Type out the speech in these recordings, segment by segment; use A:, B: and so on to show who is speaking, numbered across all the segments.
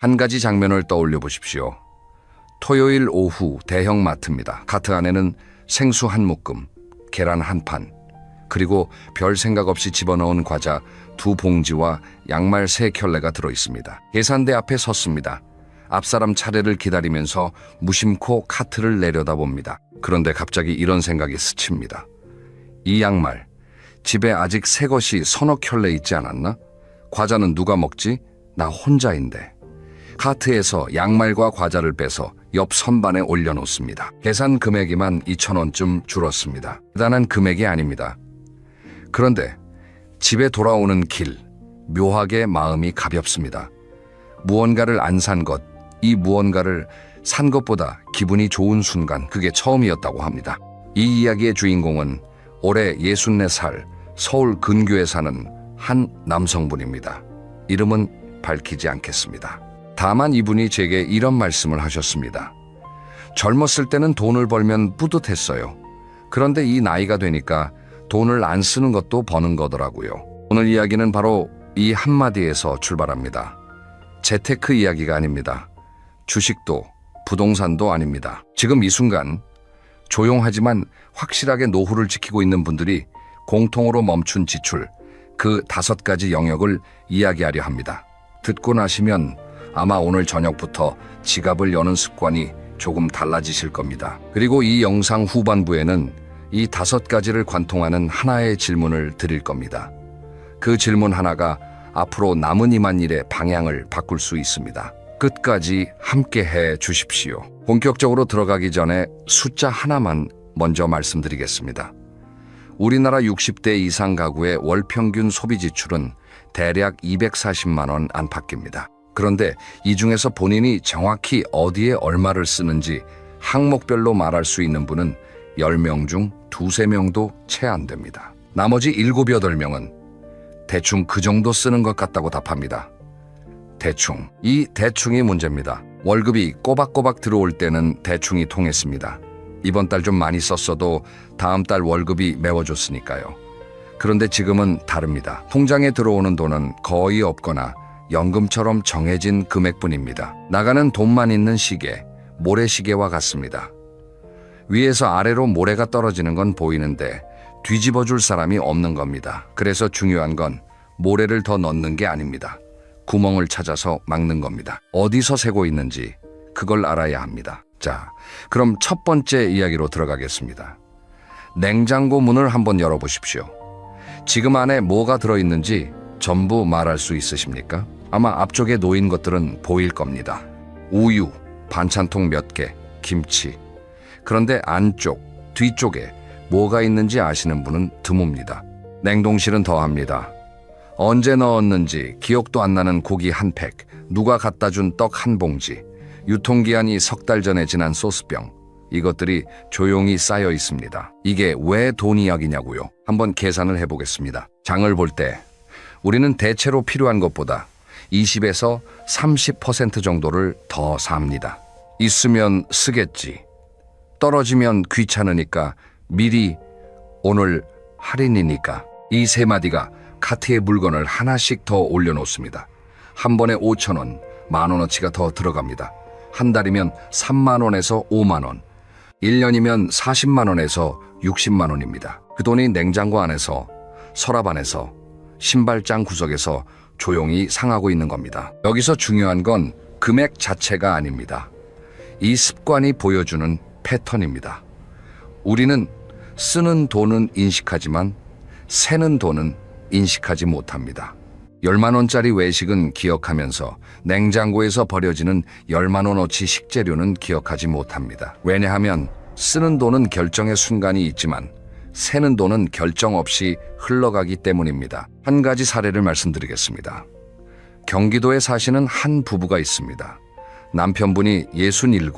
A: 한 가지 장면을 떠올려 보십시오. 토요일 오후 대형 마트입니다. 카트 안에는 생수 한 묶음, 계란 한 판, 그리고 별 생각 없이 집어넣은 과자 2봉지와 양말 3켤레가 들어있습니다. 계산대 앞에 섰습니다. 앞사람 차례를 기다리면서 무심코 카트를 내려다봅니다. 그런데 갑자기 이런 생각이 스칩니다. 이 양말, 집에 아직 새 것이 서너 켤레 있지 않았나? 과자는 누가 먹지? 나 혼자인데. 카트에서 양말과 과자를 빼서 옆 선반에 올려놓습니다. 계산 금액이만 2,000원쯤 줄었습니다. 대단한 금액이 아닙니다. 그런데 집에 돌아오는 길, 묘하게 마음이 가볍습니다. 무언가를 안 산 것, 이 무언가를 산 것보다 기분이 좋은 순간, 그게 처음이었다고 합니다. 이 이야기의 주인공은 올해 64살 서울 근교에 사는 한 남성분입니다. 이름은 밝히지 않겠습니다. 다만 이분이 제게 이런 말씀을 하셨습니다. 젊었을 때는 돈을 벌면 뿌듯했어요. 그런데 이 나이가 되니까 돈을 안 쓰는 것도 버는 거더라고요. 오늘 이야기는 바로 이 한마디에서 출발합니다. 재테크 이야기가 아닙니다. 주식도 부동산도 아닙니다. 지금 이 순간 조용하지만 확실하게 노후를 지키고 있는 분들이 공통으로 멈춘 지출, 그 5가지 영역을 이야기하려 합니다. 듣고 나시면 아마 오늘 저녁부터 지갑을 여는 습관이 조금 달라지실 겁니다. 그리고 이 영상 후반부에는 이 5가지를 관통하는 하나의 질문을 드릴 겁니다. 그 질문 하나가 앞으로 남은 이만일의 방향을 바꿀 수 있습니다. 끝까지 함께 해 주십시오. 본격적으로 들어가기 전에 숫자 하나만 먼저 말씀드리겠습니다. 우리나라 60대 이상 가구의 월 평균 소비 지출은 대략 240만 원 안팎입니다. 그런데 이 중에서 본인이 정확히 어디에 얼마를 쓰는지 항목별로 말할 수 있는 분은 10명 중 2~3명도 채 안 됩니다. 나머지 7, 8명은 대충 그 정도 쓰는 것 같다고 답합니다. 대충. 이 대충이 문제입니다. 월급이 꼬박꼬박 들어올 때는 대충이 통했습니다. 이번 달 좀 많이 썼어도 다음 달 월급이 메워줬으니까요. 그런데 지금은 다릅니다. 통장에 들어오는 돈은 거의 없거나 연금처럼 정해진 금액뿐입니다. 나가는 돈만 있는 시계, 모래시계와 같습니다. 위에서 아래로 모래가 떨어지는 건 보이는데 뒤집어줄 사람이 없는 겁니다. 그래서 중요한 건 모래를 더 넣는 게 아닙니다. 구멍을 찾아서 막는 겁니다. 어디서 새고 있는지 그걸 알아야 합니다. 자, 그럼 첫 번째 이야기로 들어가겠습니다. 냉장고 문을 한번 열어보십시오. 지금 안에 뭐가 들어있는지 전부 말할 수 있으십니까? 아마 앞쪽에 놓인 것들은 보일 겁니다. 우유, 반찬통 몇 개, 김치. 그런데 안쪽, 뒤쪽에 뭐가 있는지 아시는 분은 드뭅니다. 냉동실은 더합니다. 언제 넣었는지 기억도 안 나는 고기 한 팩, 누가 갖다 준 떡 한 봉지, 유통기한이 3달 전에 지난 소스병, 이것들이 조용히 쌓여 있습니다. 이게 왜 돈 이야기냐고요? 한번 계산을 해보겠습니다. 장을 볼 때 우리는 대체로 필요한 것보다 20에서 30% 정도를 더 삽니다. 있으면 쓰겠지. 떨어지면 귀찮으니까 미리, 오늘 할인이니까. 이 3마디가 카트에 물건을 하나씩 더 올려놓습니다. 한 번에 5,000원, 10,000원어치가 더 들어갑니다. 한 달이면 3만 원에서 5만 원, 1년이면 40만 원에서 60만 원입니다. 그 돈이 냉장고 안에서, 서랍 안에서, 신발장 구석에서 조용히 상하고 있는 겁니다. 여기서 중요한 건 금액 자체가 아닙니다. 이 습관이 보여주는 패턴입니다. 우리는 쓰는 돈은 인식하지만 새는 돈은 인식하지 못합니다. 10만 원짜리 외식은 기억하면서 냉장고에서 버려지는 10만 원어치 식재료는 기억하지 못합니다. 왜냐하면 쓰는 돈은 결정의 순간이 있지만 새는 돈은 결정 없이 흘러가기 때문입니다. 한 가지 사례를 말씀드리겠습니다. 경기도에 사시는 한 부부가 있습니다. 남편분이 67,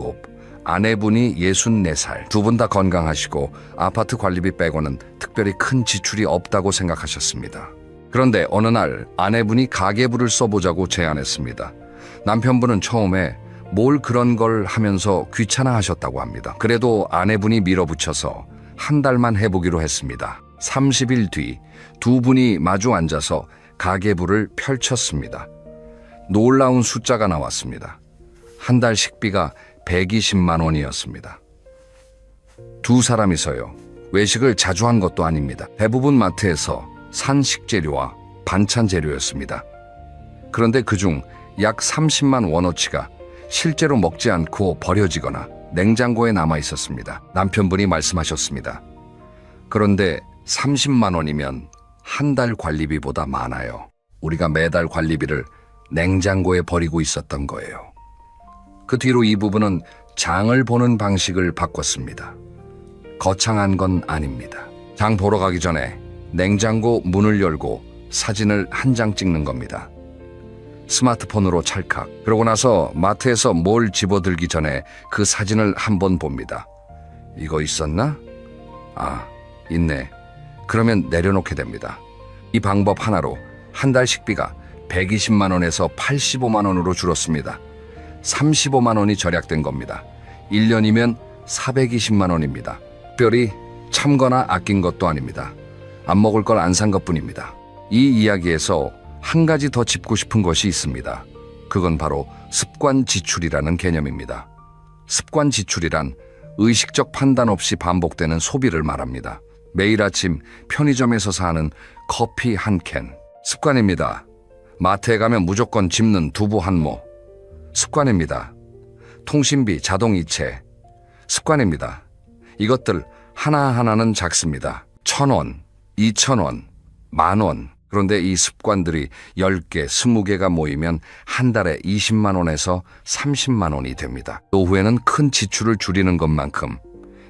A: 아내분이 64살. 두 분 다 건강하시고 아파트 관리비 빼고는 특별히 큰 지출이 없다고 생각하셨습니다. 그런데 어느 날 아내분이 가계부를 써보자고 제안했습니다. 남편분은 처음에 뭘 그런 걸 하면서 귀찮아하셨다고 합니다. 그래도 아내분이 밀어붙여서 한 달만 해보기로 했습니다. 30일 뒤 두 분이 마주 앉아서 가계부를 펼쳤습니다. 놀라운 숫자가 나왔습니다. 한 달 식비가 120만 원이었습니다. 두 사람이서요. 외식을 자주 한 것도 아닙니다. 대부분 마트에서 산 식재료와 반찬 재료였습니다. 그런데 그중 약 30만 원어치가 실제로 먹지 않고 버려지거나 냉장고에 남아 있었습니다. 남편분이 말씀하셨습니다. 그런데 30만 원이면 한 달 관리비보다 많아요. 우리가 매달 관리비를 냉장고에 버리고 있었던 거예요. 그 뒤로 이 부부는 장을 보는 방식을 바꿨습니다. 거창한 건 아닙니다. 장 보러 가기 전에 냉장고 문을 열고 사진을 한 장 찍는 겁니다. 스마트폰으로 찰칵. 그러고 나서 마트에서 뭘 집어들기 전에 그 사진을 한번 봅니다. 이거 있었나? 아, 있네. 그러면 내려놓게 됩니다. 이 방법 하나로 한 달 식비가 120만 원에서 85만 원으로 줄었습니다. 35만 원이 절약된 겁니다. 1년이면 420만 원입니다. 특별히 참거나 아낀 것도 아닙니다. 안 먹을 걸 안 산 것뿐입니다. 이 이야기에서 한 가지 더 짚고 싶은 것이 있습니다. 그건 바로 습관 지출이라는 개념입니다. 습관 지출이란 의식적 판단 없이 반복되는 소비를 말합니다. 매일 아침 편의점에서 사는 커피 한 캔. 습관입니다. 마트에 가면 무조건 집는 두부 한 모. 습관입니다. 통신비, 자동이체. 습관입니다. 이것들 하나하나는 작습니다. 1,000원, 2,000원, 10,000원. 그런데 이 습관들이 10개, 20개가 모이면 한 달에 20만 원에서 30만 원이 됩니다. 노후에는 큰 지출을 줄이는 것만큼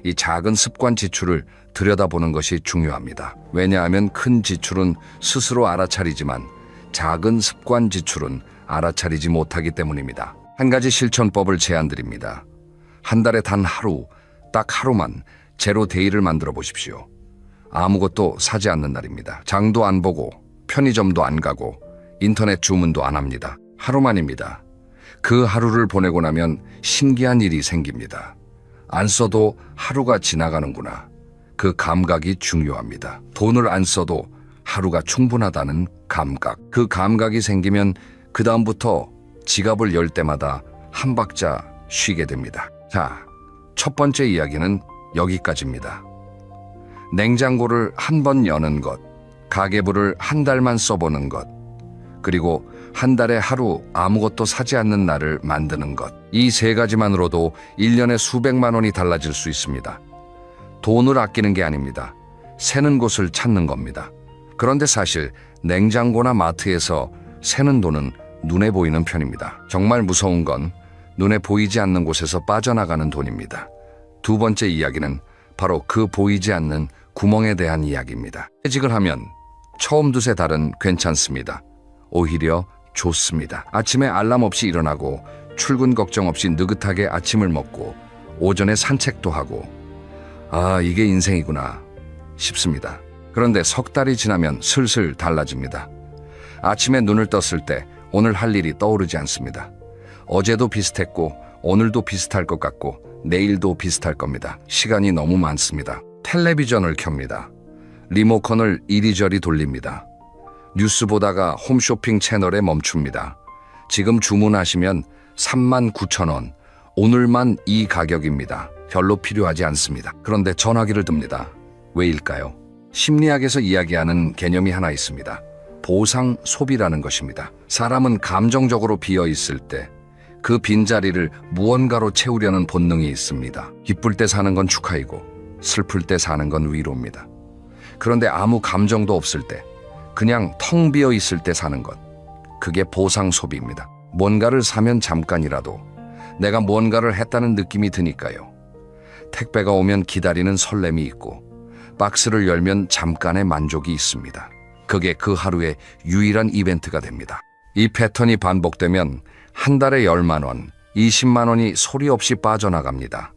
A: 이 작은 습관 지출을 들여다보는 것이 중요합니다. 왜냐하면 큰 지출은 스스로 알아차리지만 작은 습관 지출은 알아차리지 못하기 때문입니다. 한 가지 실천법을 제안드립니다. 한 달에 단 하루, 딱 하루만 제로 데이를 만들어 보십시오. 아무것도 사지 않는 날입니다. 장도 안 보고 편의점도 안 가고 인터넷 주문도 안 합니다. 하루만입니다. 그 하루를 보내고 나면 신기한 일이 생깁니다. 안 써도 하루가 지나가는구나. 그 감각이 중요합니다. 돈을 안 써도 하루가 충분하다는 감각. 그 감각이 생기면 그 다음부터 지갑을 열 때마다 한 박자 쉬게 됩니다. 자, 첫 번째 이야기는 여기까지입니다. 냉장고를 한 번 여는 것, 가계부를 한 달만 써보는 것, 그리고 한 달에 하루 아무것도 사지 않는 날을 만드는 것. 이 세 가지만으로도 1년에 수백만 원이 달라질 수 있습니다. 돈을 아끼는 게 아닙니다. 새는 곳을 찾는 겁니다. 그런데 사실 냉장고나 마트에서 새는 돈은 눈에 보이는 편입니다. 정말 무서운 건 눈에 보이지 않는 곳에서 빠져나가는 돈입니다. 두 번째 이야기는 바로 그 보이지 않는 구멍에 대한 이야기입니다. 퇴직을 하면 처음 두세 달은 괜찮습니다. 오히려 좋습니다. 아침에 알람 없이 일어나고 출근 걱정 없이 느긋하게 아침을 먹고 오전에 산책도 하고 아, 이게 인생이구나 싶습니다. 그런데 석 달이 지나면 슬슬 달라집니다. 아침에 눈을 떴을 때 오늘 할 일이 떠오르지 않습니다. 어제도 비슷했고 오늘도 비슷할 것 같고 내일도 비슷할 겁니다. 시간이 너무 많습니다. 텔레비전을 켭니다. 리모컨을 이리저리 돌립니다. 뉴스 보다가 홈쇼핑 채널에 멈춥니다. 지금 주문하시면 39,000원, 오늘만 이 가격입니다. 별로 필요하지 않습니다. 그런데 전화기를 듭니다. 왜일까요? 심리학에서 이야기하는 개념이 하나 있습니다. 보상 소비라는 것입니다. 사람은 감정적으로 비어 있을 때 그 빈자리를 무언가로 채우려는 본능이 있습니다. 기쁠 때 사는 건 축하이고 슬플 때 사는 건 위로입니다. 그런데 아무 감정도 없을 때 그냥 텅 비어 있을 때 사는 것, 그게 보상 소비입니다. 뭔가를 사면 잠깐이라도 내가 뭔가를 했다는 느낌이 드니까요. 택배가 오면 기다리는 설렘이 있고 박스를 열면 잠깐의 만족이 있습니다. 그게 그 하루의 유일한 이벤트가 됩니다. 이 패턴이 반복되면 한 달에 10만 원, 20만 원이 소리 없이 빠져나갑니다.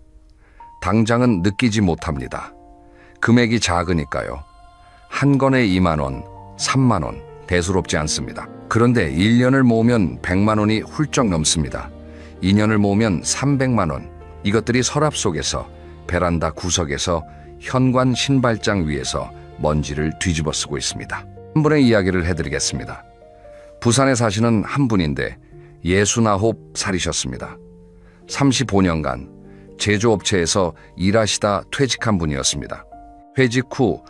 A: 당장은 느끼지 못합니다. 금액이 작으니까요. 한 건에 2만 원, 3만 원, 대수롭지 않습니다. 그런데 1년을 모으면 100만 원이 훌쩍 넘습니다. 2년을 모으면 300만 원. 이것들이 서랍 속에서, 베란다 구석에서, 현관 신발장 위에서 먼지를 뒤집어 쓰고 있습니다. 한 분의 이야기를 해드리겠습니다. 부산에 사시는 한 분인데 69살이셨습니다. 35년간 제조업체에서 일하시다 퇴직한 분이었습니다. 퇴직 후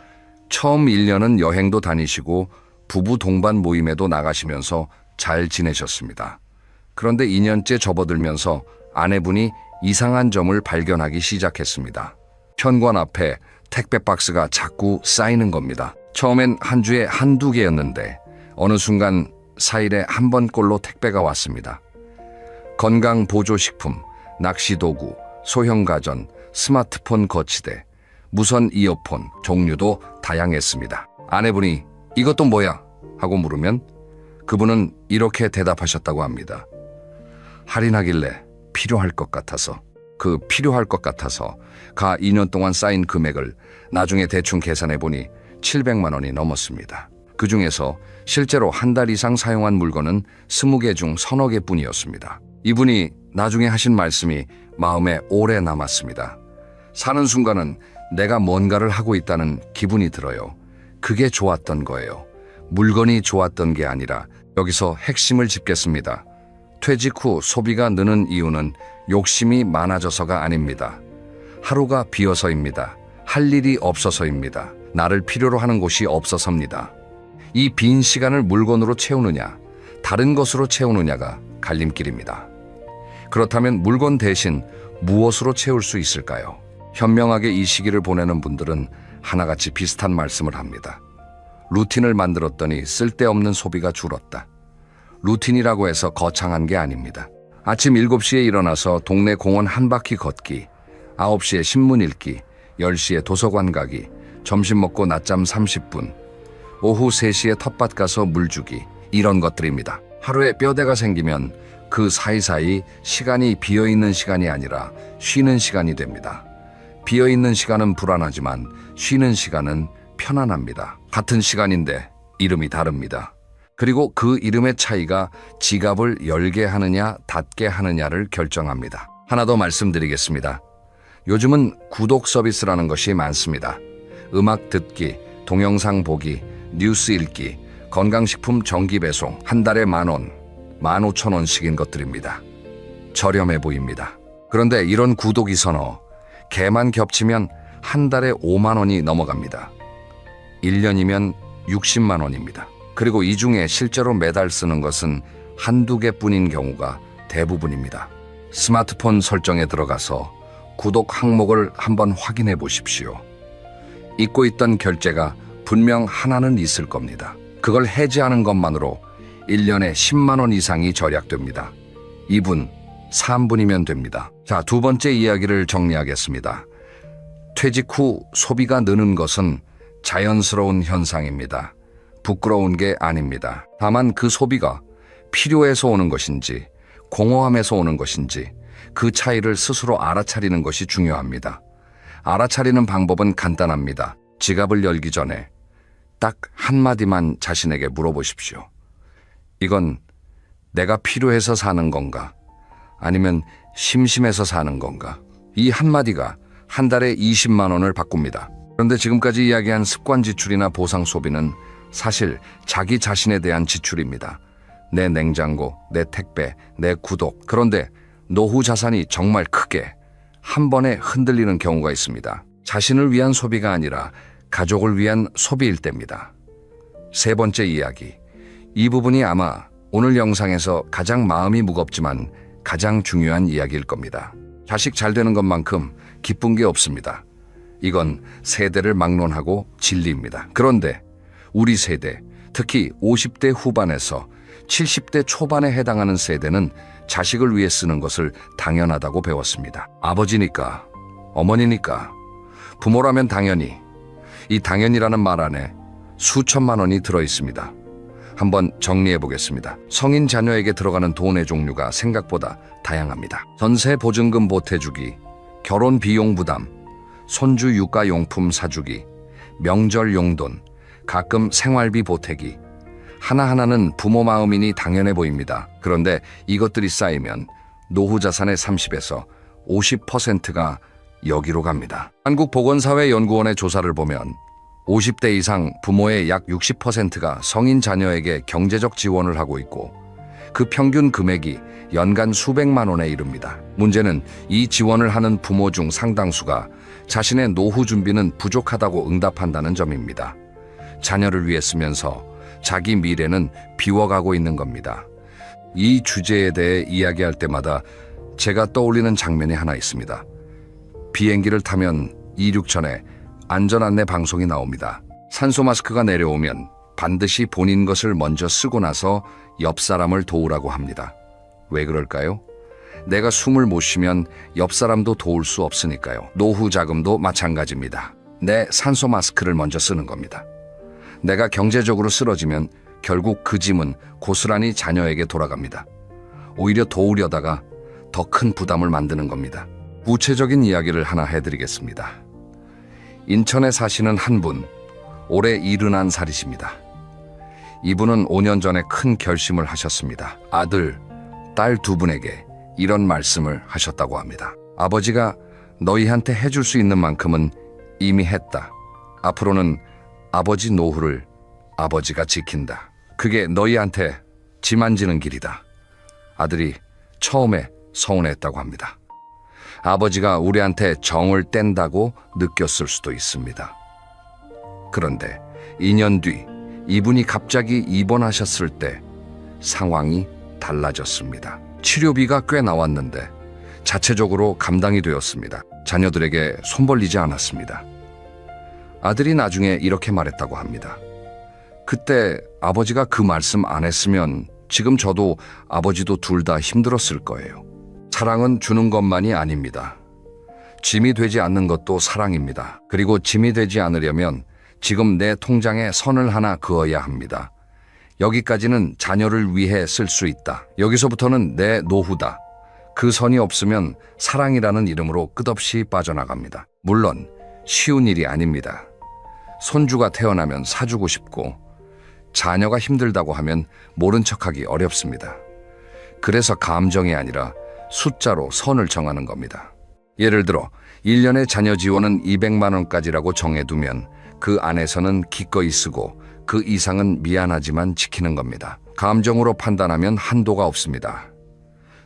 A: 처음 1년은 여행도 다니시고 부부 동반 모임에도 나가시면서 잘 지내셨습니다. 그런데 2년째 접어들면서 아내분이 이상한 점을 발견하기 시작했습니다. 현관 앞에 택배 박스가 자꾸 쌓이는 겁니다. 처음엔 한 주에 한두 개였는데 어느 순간 4일에 한 번꼴로 택배가 왔습니다. 건강보조식품, 낚시도구, 소형가전, 스마트폰 거치대, 무선 이어폰, 종류도 다양했습니다. 아내분이 이것도 뭐야? 하고 물으면 그분은 이렇게 대답하셨다고 합니다. 할인하길래 필요할 것 같아서. 그 필요할 것 같아서 가 2년 동안 쌓인 금액을 나중에 대충 계산해보니 700만 원이 넘었습니다. 그 중에서 실제로 한 달 이상 사용한 물건은 20개 중 서너 개뿐이었습니다. 이분이 나중에 하신 말씀이 마음에 오래 남았습니다. 사는 순간은 내가 뭔가를 하고 있다는 기분이 들어요. 그게 좋았던 거예요. 물건이 좋았던 게 아니라. 여기서 핵심을 짚겠습니다. 퇴직 후 소비가 느는 이유는 욕심이 많아져서가 아닙니다. 하루가 비어서입니다. 할 일이 없어서입니다. 나를 필요로 하는 곳이 없어서입니다. 이 빈 시간을 물건으로 채우느냐, 다른 것으로 채우느냐가 갈림길입니다. 그렇다면 물건 대신 무엇으로 채울 수 있을까요? 현명하게 이 시기를 보내는 분들은 하나같이 비슷한 말씀을 합니다. 루틴을 만들었더니 쓸데없는 소비가 줄었다. 루틴이라고 해서 거창한 게 아닙니다. 아침 7시에 일어나서 동네 공원 한 바퀴 걷기, 9시에 신문 읽기, 10시에 도서관 가기, 점심 먹고 낮잠 30분, 오후 3시에 텃밭 가서 물 주기, 이런 것들입니다. 하루에 뼈대가 생기면 그 사이사이 시간이 비어있는 시간이 아니라 쉬는 시간이 됩니다. 비어있는 시간은 불안하지만 쉬는 시간은 편안합니다. 같은 시간인데 이름이 다릅니다. 그리고 그 이름의 차이가 지갑을 열게 하느냐 닫게 하느냐를 결정합니다. 하나 더 말씀드리겠습니다. 요즘은 구독 서비스라는 것이 많습니다. 음악 듣기, 동영상 보기, 뉴스 읽기, 건강식품 정기 배송, 한 달에 10,000원, 15,000원씩인 것들입니다. 저렴해 보입니다. 그런데 이런 구독이 서너 개만 겹치면 한 달에 5만 원이 넘어갑니다. 1년이면 60만 원입니다. 그리고 이 중에 실제로 매달 쓰는 것은 한두 개뿐인 경우가 대부분입니다. 스마트폰 설정에 들어가서 구독 항목을 한번 확인해 보십시오. 잊고 있던 결제가 분명 하나는 있을 겁니다. 그걸 해지하는 것만으로 1년에 10만 원 이상이 절약됩니다. 2분, 3분이면 됩니다. 자, 두 번째 이야기를 정리하겠습니다. 퇴직 후 소비가 느는 것은 자연스러운 현상입니다. 부끄러운 게 아닙니다. 다만 그 소비가 필요해서 오는 것인지 공허함에서 오는 것인지 그 차이를 스스로 알아차리는 것이 중요합니다. 알아차리는 방법은 간단합니다. 지갑을 열기 전에 딱 한마디만 자신에게 물어보십시오. 이건 내가 필요해서 사는 건가? 아니면 심심해서 사는 건가? 이 한마디가 한 달에 20만 원을 바꿉니다. 그런데 지금까지 이야기한 습관 지출이나 보상 소비는 사실 자기 자신에 대한 지출입니다. 내 냉장고, 내 택배, 내 구독. 그런데 노후 자산이 정말 크게 한 번에 흔들리는 경우가 있습니다. 자신을 위한 소비가 아니라 가족을 위한 소비일 때입니다. 세 번째 이야기. 이 부분이 아마 오늘 영상에서 가장 마음이 무겁지만 가장 중요한 이야기일 겁니다. 자식 잘 되는 것만큼 기쁜 게 없습니다. 이건 세대를 막론하고 진리입니다. 그런데 우리 세대, 특히 50대 후반에서 70대 초반에 해당하는 세대는 자식을 위해 쓰는 것을 당연하다고 배웠습니다. 아버지니까, 어머니니까, 부모라면 당연히. 이 당연이라는 말 안에 수천만 원이 들어있습니다. 한번 정리해 보겠습니다. 성인 자녀에게 들어가는 돈의 종류가 생각보다 다양합니다. 전세 보증금 보태주기, 결혼 비용 부담, 손주 육아용품 사주기, 명절 용돈, 가끔 생활비 보태기. 하나하나는 부모 마음이니 당연해 보입니다. 그런데 이것들이 쌓이면 노후 자산의 30에서 50%가 여기로 갑니다. 한국보건사회연구원의 조사를 보면 50대 이상 부모의 약 60%가 성인 자녀에게 경제적 지원을 하고 있고 그 평균 금액이 연간 수백만 원에 이릅니다. 문제는 이 지원을 하는 부모 중 상당수가 자신의 노후 준비는 부족하다고 응답한다는 점입니다. 자녀를 위해 쓰면서 자기 미래는 비워가고 있는 겁니다. 이 주제에 대해 이야기할 때마다 제가 떠올리는 장면이 하나 있습니다. 비행기를 타면 이륙 전에 안전안내 방송이 나옵니다. 산소 마스크가 내려오면 반드시 본인 것을 먼저 쓰고 나서 옆 사람을 도우라고 합니다. 왜 그럴까요? 내가 숨을 못 쉬면 옆 사람도 도울 수 없으니까요. 노후 자금도 마찬가지입니다. 내 산소 마스크를 먼저 쓰는 겁니다. 내가 경제적으로 쓰러지면 결국 그 짐은 고스란히 자녀에게 돌아갑니다. 오히려 도우려다가 더 큰 부담을 만드는 겁니다. 구체적인 이야기를 하나 해드리겠습니다. 인천에 사시는 한 분, 올해 71살이십니다. 이분은 5년 전에 큰 결심을 하셨습니다. 아들, 딸 두 분에게 이런 말씀을 하셨다고 합니다. 아버지가 너희한테 해줄 수 있는 만큼은 이미 했다. 앞으로는 아버지 노후를 아버지가 지킨다. 그게 너희한테 짐 안 지는 길이다. 아들이 처음에 서운했다고 합니다. 아버지가 우리한테 정을 뗀다고 느꼈을 수도 있습니다. 그런데 2년 뒤 이분이 갑자기 입원하셨을 때 상황이 달라졌습니다. 치료비가 꽤 나왔는데 자체적으로 감당이 되었습니다. 자녀들에게 손 벌리지 않았습니다. 아들이 나중에 이렇게 말했다고 합니다. 그때 아버지가 그 말씀 안 했으면 지금 저도 아버지도 둘 다 힘들었을 거예요. 사랑은 주는 것만이 아닙니다. 짐이 되지 않는 것도 사랑입니다. 그리고 짐이 되지 않으려면 지금 내 통장에 선을 하나 그어야 합니다. 여기까지는 자녀를 위해 쓸 수 있다. 여기서부터는 내 노후다. 그 선이 없으면 사랑이라는 이름으로 끝없이 빠져나갑니다. 물론 쉬운 일이 아닙니다. 손주가 태어나면 사주고 싶고 자녀가 힘들다고 하면 모른 척하기 어렵습니다. 그래서 감정이 아니라 숫자로 선을 정하는 겁니다. 예를 들어 1년에 자녀 지원은 200만 원까지라고 정해두면 그 안에서는 기꺼이 쓰고 그 이상은 미안하지만 지키는 겁니다. 감정으로 판단하면 한도가 없습니다.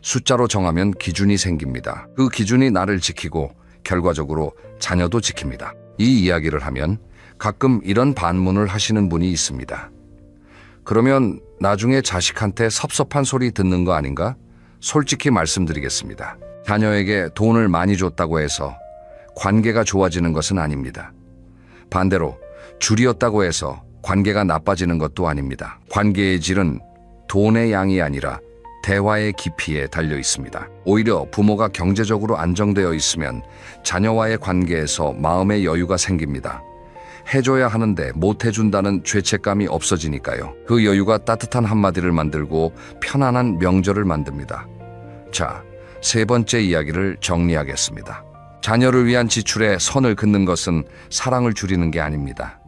A: 숫자로 정하면 기준이 생깁니다. 그 기준이 나를 지키고 결과적으로 자녀도 지킵니다. 이 이야기를 하면 가끔 이런 반문을 하시는 분이 있습니다. 그러면 나중에 자식한테 섭섭한 소리 듣는 거 아닌가? 솔직히 말씀드리겠습니다. 자녀에게 돈을 많이 줬다고 해서 관계가 좋아지는 것은 아닙니다. 반대로 줄이었다고 해서 관계가 나빠지는 것도 아닙니다. 관계의 질은 돈의 양이 아니라 대화의 깊이에 달려 있습니다. 오히려 부모가 경제적으로 안정되어 있으면 자녀와의 관계에서 마음의 여유가 생깁니다. 해줘야 하는데 못 해준다는 죄책감이 없어지니까요. 그 여유가 따뜻한 한마디를 만들고 편안한 명절을 만듭니다. 자, 세 번째 이야기를 정리하겠습니다. 자녀를 위한 지출에 선을 긋는 것은 사랑을 줄이는 게 아닙니다.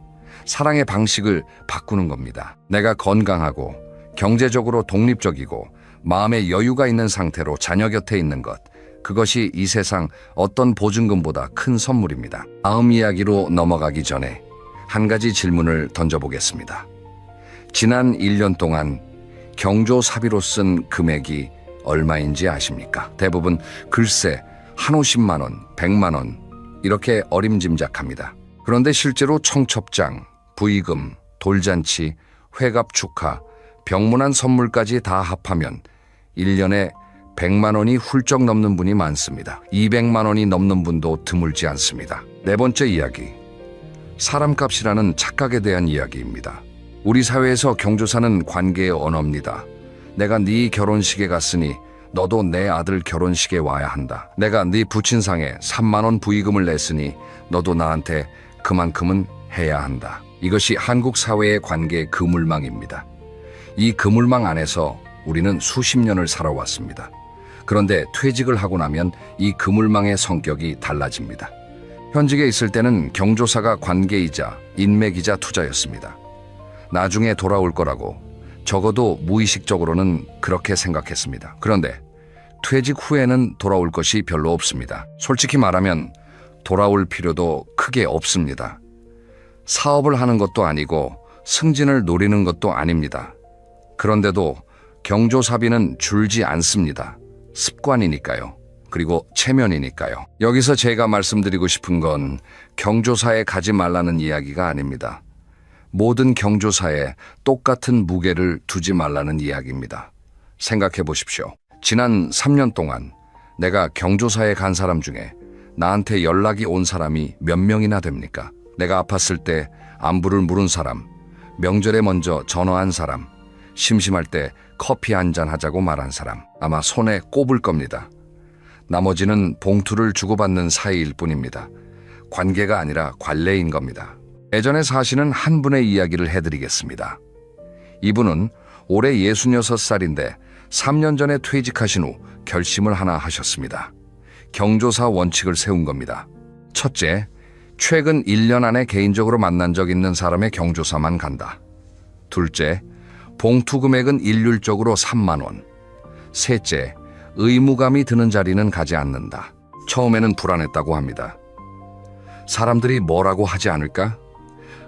A: 사랑의 방식을 바꾸는 겁니다. 내가 건강하고 경제적으로 독립적이고 마음의 여유가 있는 상태로 자녀 곁에 있는 것, 그것이 이 세상 어떤 보증금보다 큰 선물입니다. 다음 이야기로 넘어가기 전에 한 가지 질문을 던져보겠습니다. 지난 1년 동안 경조사비로 쓴 금액이 얼마인지 아십니까? 대부분 글쎄 한 50만 원, 100만 원 이렇게 어림짐작합니다. 그런데 실제로 청첩장, 부의금, 돌잔치, 회갑 축하, 병문안 선물까지 다 합하면 1년에 100만 원이 훌쩍 넘는 분이 많습니다. 200만 원이 넘는 분도 드물지 않습니다. 네 번째 이야기, 사람값이라는 착각에 대한 이야기입니다. 우리 사회에서 경조사는 관계의 언어입니다. 내가 네 결혼식에 갔으니 너도 내 아들 결혼식에 와야 한다. 내가 네 부친상에 3만 원 부의금을 냈으니 너도 나한테 그만큼은 해야 한다. 이것이 한국 사회의 관계의 그물망입니다. 이 그물망 안에서 우리는 수십 년을 살아왔습니다. 그런데 퇴직을 하고 나면 이 그물망의 성격이 달라집니다. 현직에 있을 때는 경조사가 관계이자 인맥이자 투자였습니다. 나중에 돌아올 거라고 적어도 무의식적으로는 그렇게 생각했습니다. 그런데 퇴직 후에는 돌아올 것이 별로 없습니다. 솔직히 말하면 돌아올 필요도 크게 없습니다. 사업을 하는 것도 아니고 승진을 노리는 것도 아닙니다. 그런데도 경조사비는 줄지 않습니다. 습관이니까요. 그리고 체면이니까요. 여기서 제가 말씀드리고 싶은 건 경조사에 가지 말라는 이야기가 아닙니다. 모든 경조사에 똑같은 무게를 두지 말라는 이야기입니다. 생각해 보십시오. 지난 3년 동안 내가 경조사에 간 사람 중에 나한테 연락이 온 사람이 몇 명이나 됩니까? 내가 아팠을 때 안부를 물은 사람, 명절에 먼저 전화한 사람, 심심할 때 커피 한잔 하자고 말한 사람, 아마 손에 꼽을 겁니다. 나머지는 봉투를 주고받는 사이일 뿐입니다. 관계가 아니라 관례인 겁니다. 예전에 사시는 한 분의 이야기를 해드리겠습니다. 이분은 올해 66살인데 3년 전에 퇴직하신 후 결심을 하나 하셨습니다. 경조사 원칙을 세운 겁니다. 첫째, 최근 1년 안에 개인적으로 만난 적 있는 사람의 경조사만 간다. 둘째, 봉투 금액은 일률적으로 3만 원. 셋째, 의무감이 드는 자리는 가지 않는다. 처음에는 불안했다고 합니다. 사람들이 뭐라고 하지 않을까?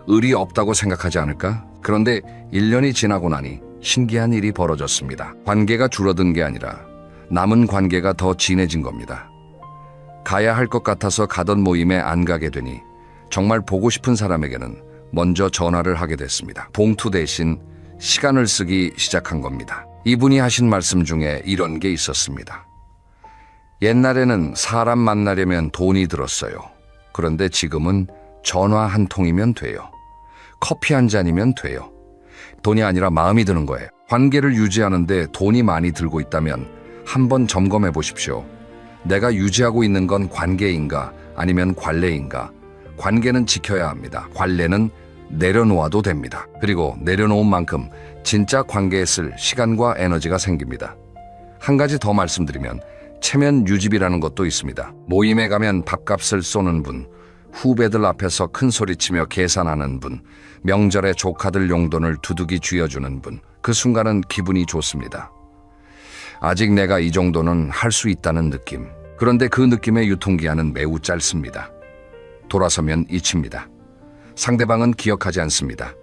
A: 의리 없다고 생각하지 않을까? 그런데 1년이 지나고 나니 신기한 일이 벌어졌습니다. 관계가 줄어든 게 아니라 남은 관계가 더 진해진 겁니다. 가야 할 것 같아서 가던 모임에 안 가게 되니 정말 보고 싶은 사람에게는 먼저 전화를 하게 됐습니다. 봉투 대신 시간을 쓰기 시작한 겁니다. 이분이 하신 말씀 중에 이런 게 있었습니다. 옛날에는 사람 만나려면 돈이 들었어요. 그런데 지금은 전화 한 통이면 돼요. 커피 한 잔이면 돼요. 돈이 아니라 마음이 드는 거예요. 관계를 유지하는데 돈이 많이 들고 있다면 한번 점검해 보십시오. 내가 유지하고 있는 건 관계인가 아니면 관례인가? 관계는 지켜야 합니다. 관례는 내려놓아도 됩니다. 그리고 내려놓은 만큼 진짜 관계에 쓸 시간과 에너지가 생깁니다. 한 가지 더 말씀드리면 체면 유지비라는 것도 있습니다. 모임에 가면 밥값을 쏘는 분, 후배들 앞에서 큰 소리치며 계산하는 분, 명절에 조카들 용돈을 두둑이 쥐어주는 분, 그 순간은 기분이 좋습니다. 아직 내가 이 정도는 할 수 있다는 느낌. 그런데 그 느낌의 유통기한은 매우 짧습니다. 돌아서면 잊힙니다. 상대방은 기억하지 않습니다.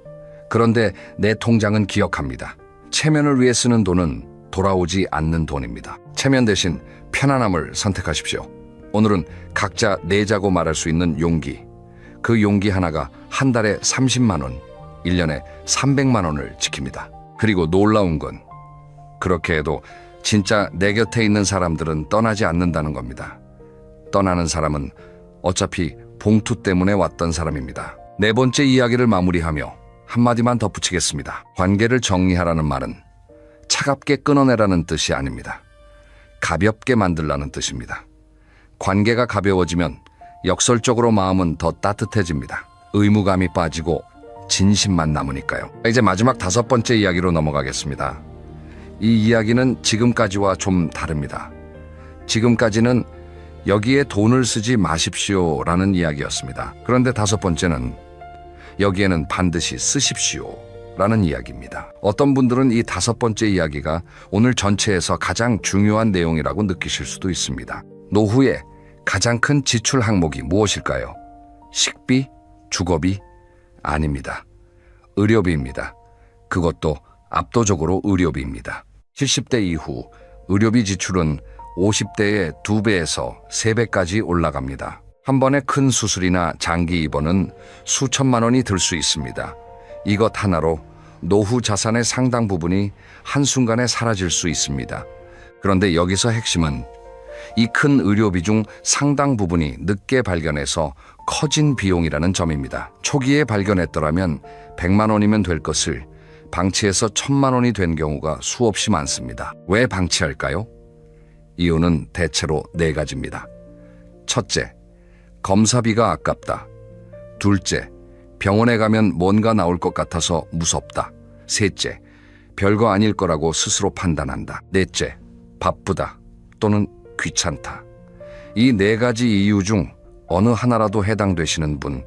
A: 그런데 내 통장은 기억합니다. 체면을 위해 쓰는 돈은 돌아오지 않는 돈입니다. 체면 대신 편안함을 선택하십시오. 오늘은 각자 내자고 말할 수 있는 용기. 그 용기 하나가 한 달에 30만 원, 1년에 300만 원을 지킵니다. 그리고 놀라운 건 그렇게 해도 진짜 내 곁에 있는 사람들은 떠나지 않는다는 겁니다. 떠나는 사람은 어차피 봉투 때문에 왔던 사람입니다. 네 번째 이야기를 마무리하며 한마디만 덧붙이겠습니다. 관계를 정리하라는 말은 차갑게 끊어내라는 뜻이 아닙니다. 가볍게 만들라는 뜻입니다. 관계가 가벼워지면 역설적으로 마음은 더 따뜻해집니다. 의무감이 빠지고 진심만 남으니까요. 이제 마지막 5번째 이야기로 넘어가겠습니다. 이 이야기는 지금까지와 좀 다릅니다. 지금까지는 여기에 돈을 쓰지 마십시오라는 이야기였습니다. 그런데 5번째는 여기에는 반드시 쓰십시오라는 이야기입니다. 어떤 분들은 이 5번째 이야기가 오늘 전체에서 가장 중요한 내용이라고 느끼실 수도 있습니다. 노후에 가장 큰 지출 항목이 무엇일까요? 식비? 주거비? 아닙니다. 의료비입니다. 그것도 압도적으로 의료비입니다. 70대 이후 의료비 지출은 50대의 2배에서 3배까지 올라갑니다. 한 번에 큰 수술이나 장기 입원은 수천만 원이 들 수 있습니다. 이것 하나로 노후 자산의 상당 부분이 한순간에 사라질 수 있습니다. 그런데 여기서 핵심은 이 큰 의료비 중 상당 부분이 늦게 발견해서 커진 비용이라는 점입니다. 초기에 발견했더라면 100만 원이면 될 것을 방치해서 1000만 원이 된 경우가 수없이 많습니다. 왜 방치할까요? 이유는 대체로 4가지입니다. 첫째, 검사비가 아깝다. 둘째, 병원에 가면 뭔가 나올 것 같아서 무섭다. 셋째, 별거 아닐 거라고 스스로 판단한다. 넷째, 바쁘다 또는 귀찮다. 이 4가지 이유 중 어느 하나라도 해당되시는 분,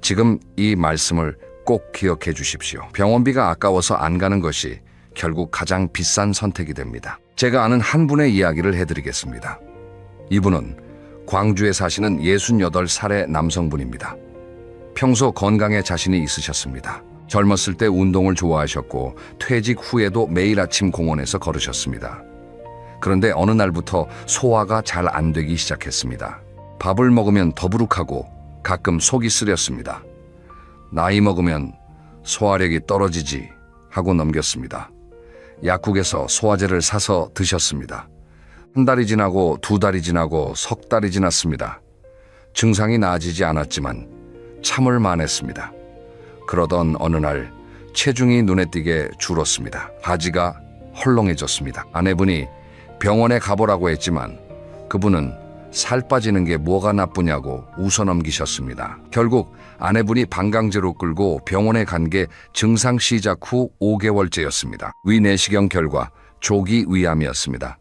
A: 지금 이 말씀을 꼭 기억해 주십시오. 병원비가 아까워서 안 가는 것이 결국 가장 비싼 선택이 됩니다. 제가 아는 한 분의 이야기를 해드리겠습니다. 이분은 광주에 사시는 68살의 남성분입니다. 평소 건강에 자신이 있으셨습니다. 젊었을 때 운동을 좋아하셨고 퇴직 후에도 매일 아침 공원에서 걸으셨습니다. 그런데 어느 날부터 소화가 잘 안 되기 시작했습니다. 밥을 먹으면 더부룩하고 가끔 속이 쓰렸습니다. 나이 먹으면 소화력이 떨어지지 하고 넘겼습니다. 약국에서 소화제를 사서 드셨습니다. 한 달이 지나고 두 달이 지나고 석 달이 지났습니다. 증상이 나아지지 않았지만 참을 만했습니다. 그러던 어느 날 체중이 눈에 띄게 줄었습니다. 바지가 헐렁해졌습니다. 아내분이 병원에 가보라고 했지만 그분은 살 빠지는 게 뭐가 나쁘냐고 웃어넘기셨습니다. 결국 아내분이 방광제로 끌고 병원에 간 게 증상 시작 후 5개월째였습니다. 위내시경 결과 조기 위암이었습니다.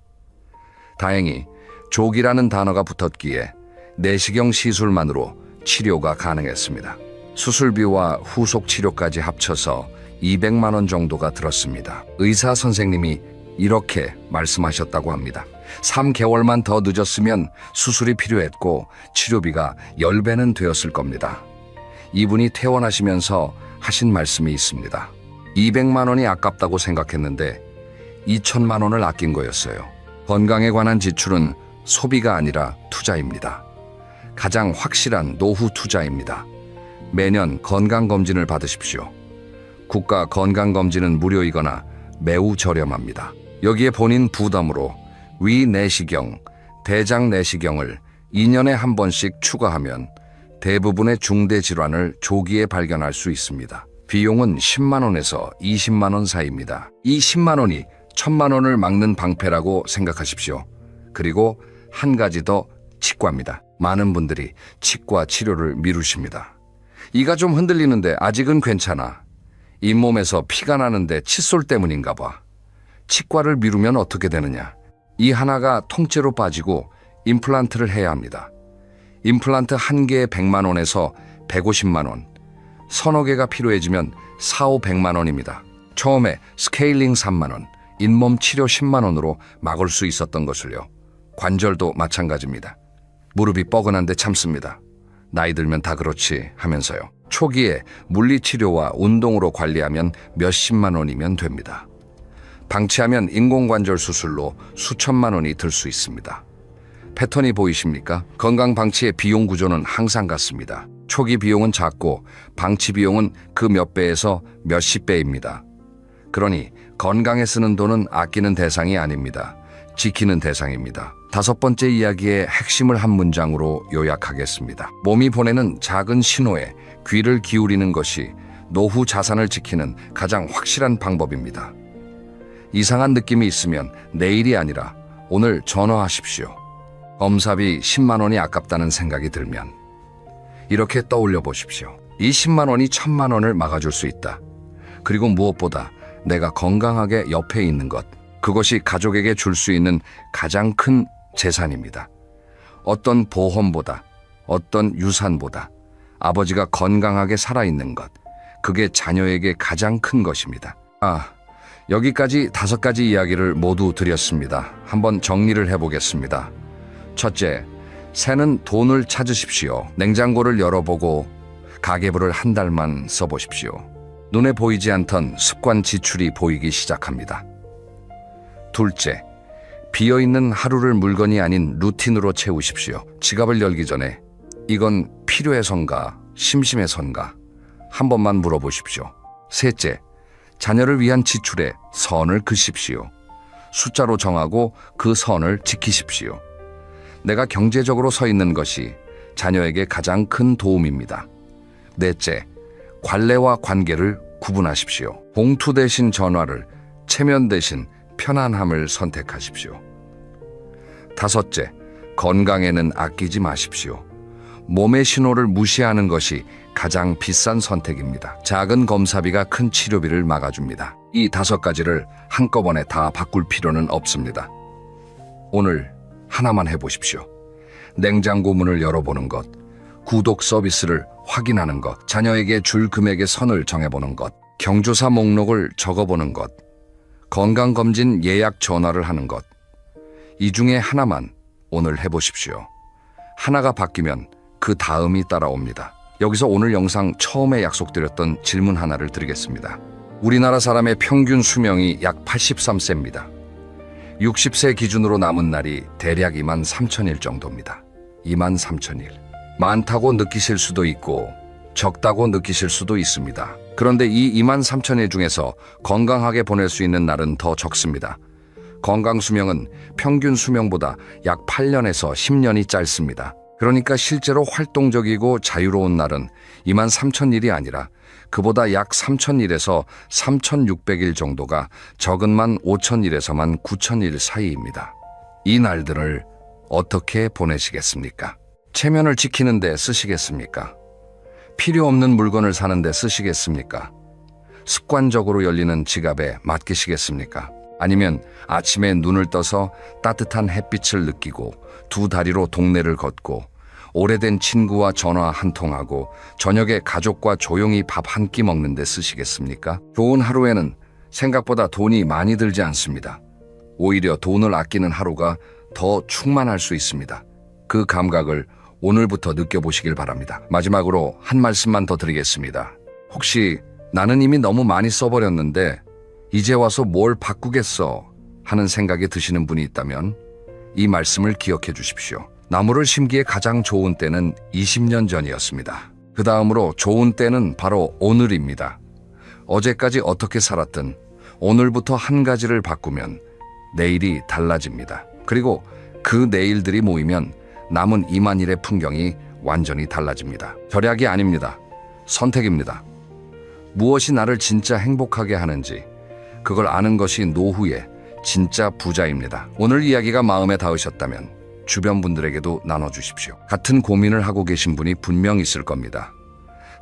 A: 다행히 조기라는 단어가 붙었기에 내시경 시술만으로 치료가 가능했습니다. 수술비와 후속 치료까지 합쳐서 200만 원 정도가 들었습니다. 의사 선생님이 이렇게 말씀하셨다고 합니다. 3개월만 더 늦었으면 수술이 필요했고 치료비가 10배는 되었을 겁니다. 이분이 퇴원하시면서 하신 말씀이 있습니다. 200만 원이 아깝다고 생각했는데 2천만 원을 아낀 거였어요. 건강에 관한 지출은 소비가 아니라 투자입니다. 가장 확실한 노후 투자입니다. 매년 건강검진을 받으십시오. 국가 건강검진은 무료이거나 매우 저렴합니다. 여기에 본인 부담으로 위내시경, 대장내시경을 2년에 한 번씩 추가하면 대부분의 중대 질환을 조기에 발견할 수 있습니다. 비용은 10만 원에서 20만 원 사이입니다. 이 10만 원이 1000만 원을 막는 방패라고 생각하십시오. 그리고 한 가지 더, 치과입니다. 많은 분들이 치과 치료를 미루십니다. 이가 좀 흔들리는데 아직은 괜찮아. 잇몸에서 피가 나는데 칫솔 때문인가 봐. 치과를 미루면 어떻게 되느냐? 이 하나가 통째로 빠지고 임플란트를 해야 합니다. 임플란트 한 개에 100만 원에서 150만 원, 서너 개가 필요해지면 4,500만 원입니다. 처음에 스케일링 3만 원, 잇몸 치료 10만 원으로 막을 수 있었던 것을요. 관절도 마찬가지입니다. 무릎이 뻐근한데 참습니다. 나이 들면 다 그렇지 하면서요. 초기에 물리치료와 운동으로 관리하면 몇십만 원이면 됩니다. 방치하면 인공관절 수술로 수천만 원이 들 수 있습니다. 패턴이 보이십니까? 건강 방치의 비용 구조는 항상 같습니다. 초기 비용은 작고 방치 비용은 그 몇 배에서 몇십 배입니다. 그러니 건강에 쓰는 돈은 아끼는 대상이 아닙니다. 지키는 대상입니다. 5번째 이야기의 핵심을 한 문장으로 요약하겠습니다. 몸이 보내는 작은 신호에 귀를 기울이는 것이 노후 자산을 지키는 가장 확실한 방법입니다. 이상한 느낌이 있으면 내일이 아니라 오늘 전화하십시오. 검사비 10만 원이 아깝다는 생각이 들면 이렇게 떠올려 보십시오. 이 10만 원이 1000만 원을 막아줄 수 있다. 그리고 무엇보다 내가 건강하게 옆에 있는 것, 그것이 가족에게 줄 수 있는 가장 큰 재산입니다. 어떤 보험보다, 어떤 유산보다 아버지가 건강하게 살아있는 것, 그게 자녀에게 가장 큰 것입니다. 여기까지 5가지 이야기를 모두 드렸습니다. 한번 정리를 해보겠습니다. 첫째, 새는 돈을 찾으십시오. 냉장고를 열어보고 가계부를 한 달만 써보십시오. 눈에 보이지 않던 습관 지출이 보이기 시작합니다. 둘째, 비어있는 하루를 물건이 아닌 루틴으로 채우십시오. 지갑을 열기 전에 이건 필요해서인가 심심해서인가 한 번만 물어보십시오. 셋째, 자녀를 위한 지출에 선을 그십시오. 숫자로 정하고 그 선을 지키십시오. 내가 경제적으로 서 있는 것이 자녀에게 가장 큰 도움입니다. 넷째, 관례와 관계를 구분하십시오. 봉투 대신 전화를, 체면 대신 편안함을 선택하십시오. 다섯째, 건강에는 아끼지 마십시오. 몸의 신호를 무시하는 것이 가장 비싼 선택입니다. 작은 검사비가 큰 치료비를 막아줍니다. 이 5가지를 한꺼번에 다 바꿀 필요는 없습니다. 오늘 하나만 해보십시오. 냉장고 문을 열어보는 것, 구독 서비스를 확인하는 것, 자녀에게 줄 금액의 선을 정해보는 것, 경조사 목록을 적어보는 것, 건강검진 예약 전화를 하는 것. 이 중에 하나만 오늘 해보십시오. 하나가 바뀌면 그 다음이 따라옵니다. 여기서 오늘 영상 처음에 약속드렸던 질문 하나를 드리겠습니다. 우리나라 사람의 평균 수명이 약 83세입니다. 60세 기준으로 남은 날이 대략 2만 3천일 정도입니다. 2만 3천일. 많다고 느끼실 수도 있고 적다고 느끼실 수도 있습니다. 그런데 이 2만 3천일 중에서 건강하게 보낼 수 있는 날은 더 적습니다. 건강 수명은 평균 수명보다 약 8년에서 10년이 짧습니다. 그러니까 실제로 활동적이고 자유로운 날은 2만 3천일이 아니라 그보다 약 3천일에서 3,600일 정도가 적은만 5천일에서만 9천일 사이입니다. 이 날들을 어떻게 보내시겠습니까? 체면을 지키는 데 쓰시겠습니까? 필요 없는 물건을 사는 데 쓰시겠습니까? 습관적으로 열리는 지갑에 맡기시겠습니까? 아니면 아침에 눈을 떠서 따뜻한 햇빛을 느끼고 두 다리로 동네를 걷고 오래된 친구와 전화 한 통하고 저녁에 가족과 조용히 밥 한 끼 먹는 데 쓰시겠습니까? 좋은 하루에는 생각보다 돈이 많이 들지 않습니다. 오히려 돈을 아끼는 하루가 더 충만할 수 있습니다. 그 감각을 오늘부터 느껴보시길 바랍니다. 마지막으로 한 말씀만 더 드리겠습니다. 혹시 나는 이미 너무 많이 써버렸는데 이제 와서 뭘 바꾸겠어 하는 생각이 드시는 분이 있다면 이 말씀을 기억해 주십시오. 나무를 심기에 가장 좋은 때는 20년 전이었습니다. 그 다음으로 좋은 때는 바로 오늘입니다. 어제까지 어떻게 살았든 오늘부터 한 가지를 바꾸면 내일이 달라집니다. 그리고 그 내일들이 모이면 남은 2만일의 풍경이 완전히 달라집니다. 절약이 아닙니다. 선택입니다. 무엇이 나를 진짜 행복하게 하는지 그걸 아는 것이 노후의 진짜 부자입니다. 오늘 이야기가 마음에 닿으셨다면 주변 분들에게도 나눠주십시오. 같은 고민을 하고 계신 분이 분명 있을 겁니다.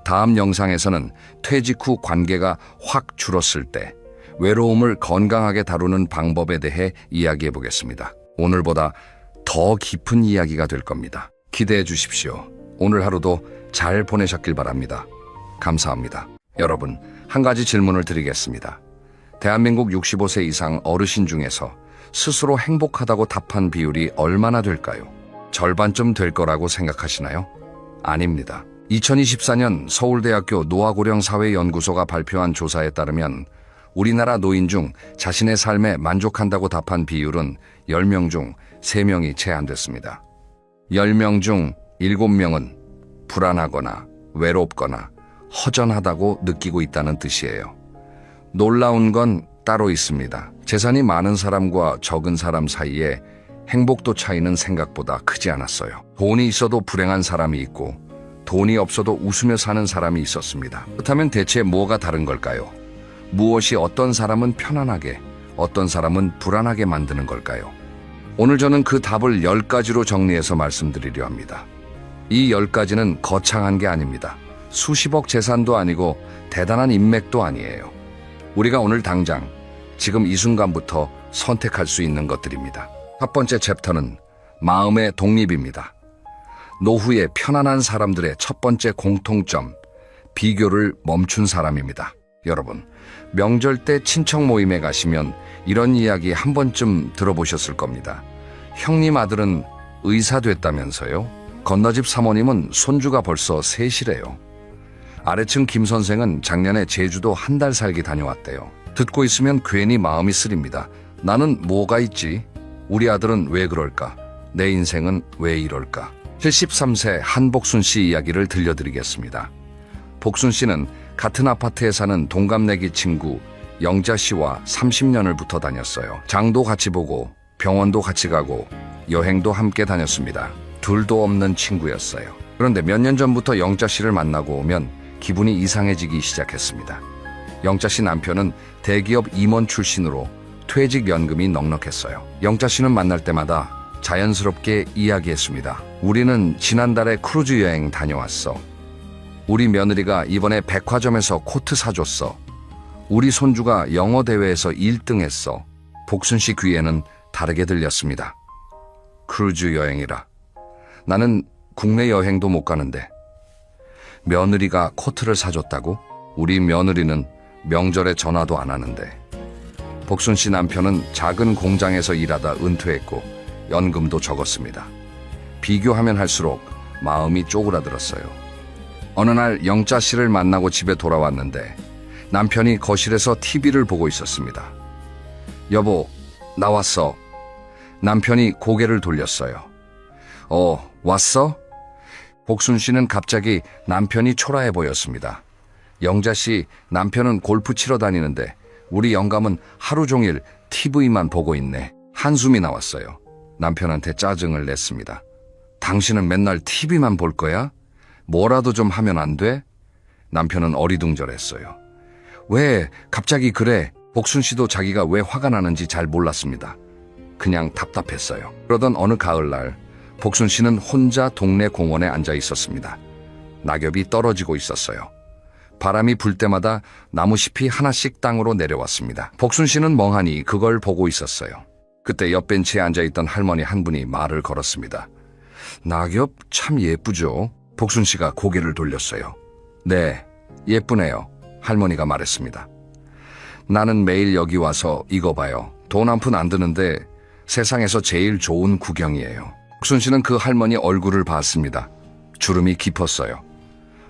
A: 다음 영상에서는 퇴직 후 관계가 확 줄었을 때 외로움을 건강하게 다루는 방법에 대해 이야기해 보겠습니다. 오늘보다 더 깊은 이야기가 될 겁니다. 기대해 주십시오. 오늘 하루도 잘 보내셨길 바랍니다. 감사합니다. 여러분, 한 가지 질문을 드리겠습니다. 대한민국 65세 이상 어르신 중에서 스스로 행복하다고 답한 비율이 얼마나 될까요? 절반쯤 될 거라고 생각하시나요? 아닙니다. 2024년 서울대학교 노화고령사회연구소가 발표한 조사에 따르면 우리나라 노인 중 자신의 삶에 만족한다고 답한 비율은 10명 중 3명이 채 안 됐습니다. 10명 중 7명은 불안하거나 외롭거나 허전하다고 느끼고 있다는 뜻이에요. 놀라운 건 따로 있습니다. 재산이 많은 사람과 적은 사람 사이에 행복도 차이는 생각보다 크지 않았어요. 돈이 있어도 불행한 사람이 있고 돈이 없어도 웃으며 사는 사람이 있었습니다. 그렇다면 대체 뭐가 다른 걸까요? 무엇이 어떤 사람은 편안하게, 어떤 사람은 불안하게 만드는 걸까요? 오늘 저는 그 답을 10가지로 정리해서 말씀드리려 합니다. 이 10가지는 거창한 게 아닙니다. 수십억 재산도 아니고 대단한 인맥도 아니에요. 우리가 오늘 당장 지금 이 순간부터 선택할 수 있는 것들입니다. 첫 번째 챕터는 마음의 독립입니다. 노후에 편안한 사람들의 첫 번째 공통점, 비교를 멈춘 사람입니다. 여러분, 명절 때 친척 모임에 가시면 이런 이야기 한 번쯤 들어보셨을 겁니다. 형님 아들은 의사 됐다면서요? 건너집 사모님은 손주가 벌써 셋이래요. 아래층 김 선생은 작년에 제주도 한 달 살기 다녀왔대요. 듣고 있으면 괜히 마음이 쓰립니다. 나는 뭐가 있지? 우리 아들은 왜 그럴까? 내 인생은 왜 이럴까? 73세 한복순 씨 이야기를 들려드리겠습니다. 복순 씨는 같은 아파트에 사는 동갑내기 친구 영자 씨와 30년을 붙어 다녔어요. 장도 같이 보고 병원도 같이 가고 여행도 함께 다녔습니다. 둘도 없는 친구였어요. 그런데 몇 년 전부터 영자 씨를 만나고 오면 기분이 이상해지기 시작했습니다. 영자 씨 남편은 대기업 임원 출신으로 퇴직연금이 넉넉했어요. 영자 씨는 만날 때마다 자연스럽게 이야기했습니다. 우리는 지난달에 크루즈 여행 다녀왔어. 우리 며느리가 이번에 백화점에서 코트 사줬어. 우리 손주가 영어 대회에서 1등 했어. 복순 씨 귀에는 다르게 들렸습니다. 크루즈 여행이라. 나는 국내 여행도 못 가는데. 며느리가 코트를 사줬다고? 우리 며느리는 명절에 전화도 안 하는데. 복순 씨 남편은 작은 공장에서 일하다 은퇴했고 연금도 적었습니다. 비교하면 할수록 마음이 쪼그라들었어요. 어느 날 영자 씨를 만나고 집에 돌아왔는데 남편이 거실에서 TV를 보고 있었습니다. 여보, 나왔어. 남편이 고개를 돌렸어요. 왔어? 복순 씨는 갑자기 남편이 초라해 보였습니다. 영자 씨, 남편은 골프 치러 다니는데 우리 영감은 하루 종일 TV만 보고 있네. 한숨이 나왔어요. 남편한테 짜증을 냈습니다. 당신은 맨날 TV만 볼 거야? 뭐라도 좀 하면 안 돼? 남편은 어리둥절했어요. 왜 갑자기 그래? 복순 씨도 자기가 왜 화가 나는지 잘 몰랐습니다. 그냥 답답했어요. 그러던 어느 가을날 복순 씨는 혼자 동네 공원에 앉아 있었습니다. 낙엽이 떨어지고 있었어요. 바람이 불 때마다 나무잎이 하나씩 땅으로 내려왔습니다. 복순 씨는 멍하니 그걸 보고 있었어요. 그때 옆 벤치에 앉아있던 할머니 한 분이 말을 걸었습니다. 낙엽 참 예쁘죠? 복순 씨가 고개를 돌렸어요. 네, 예쁘네요. 할머니가 말했습니다. 나는 매일 여기 와서 이거 봐요. 돈 한 푼 안 드는데 세상에서 제일 좋은 구경이에요. 복순 씨는 그 할머니 얼굴을 봤습니다. 주름이 깊었어요.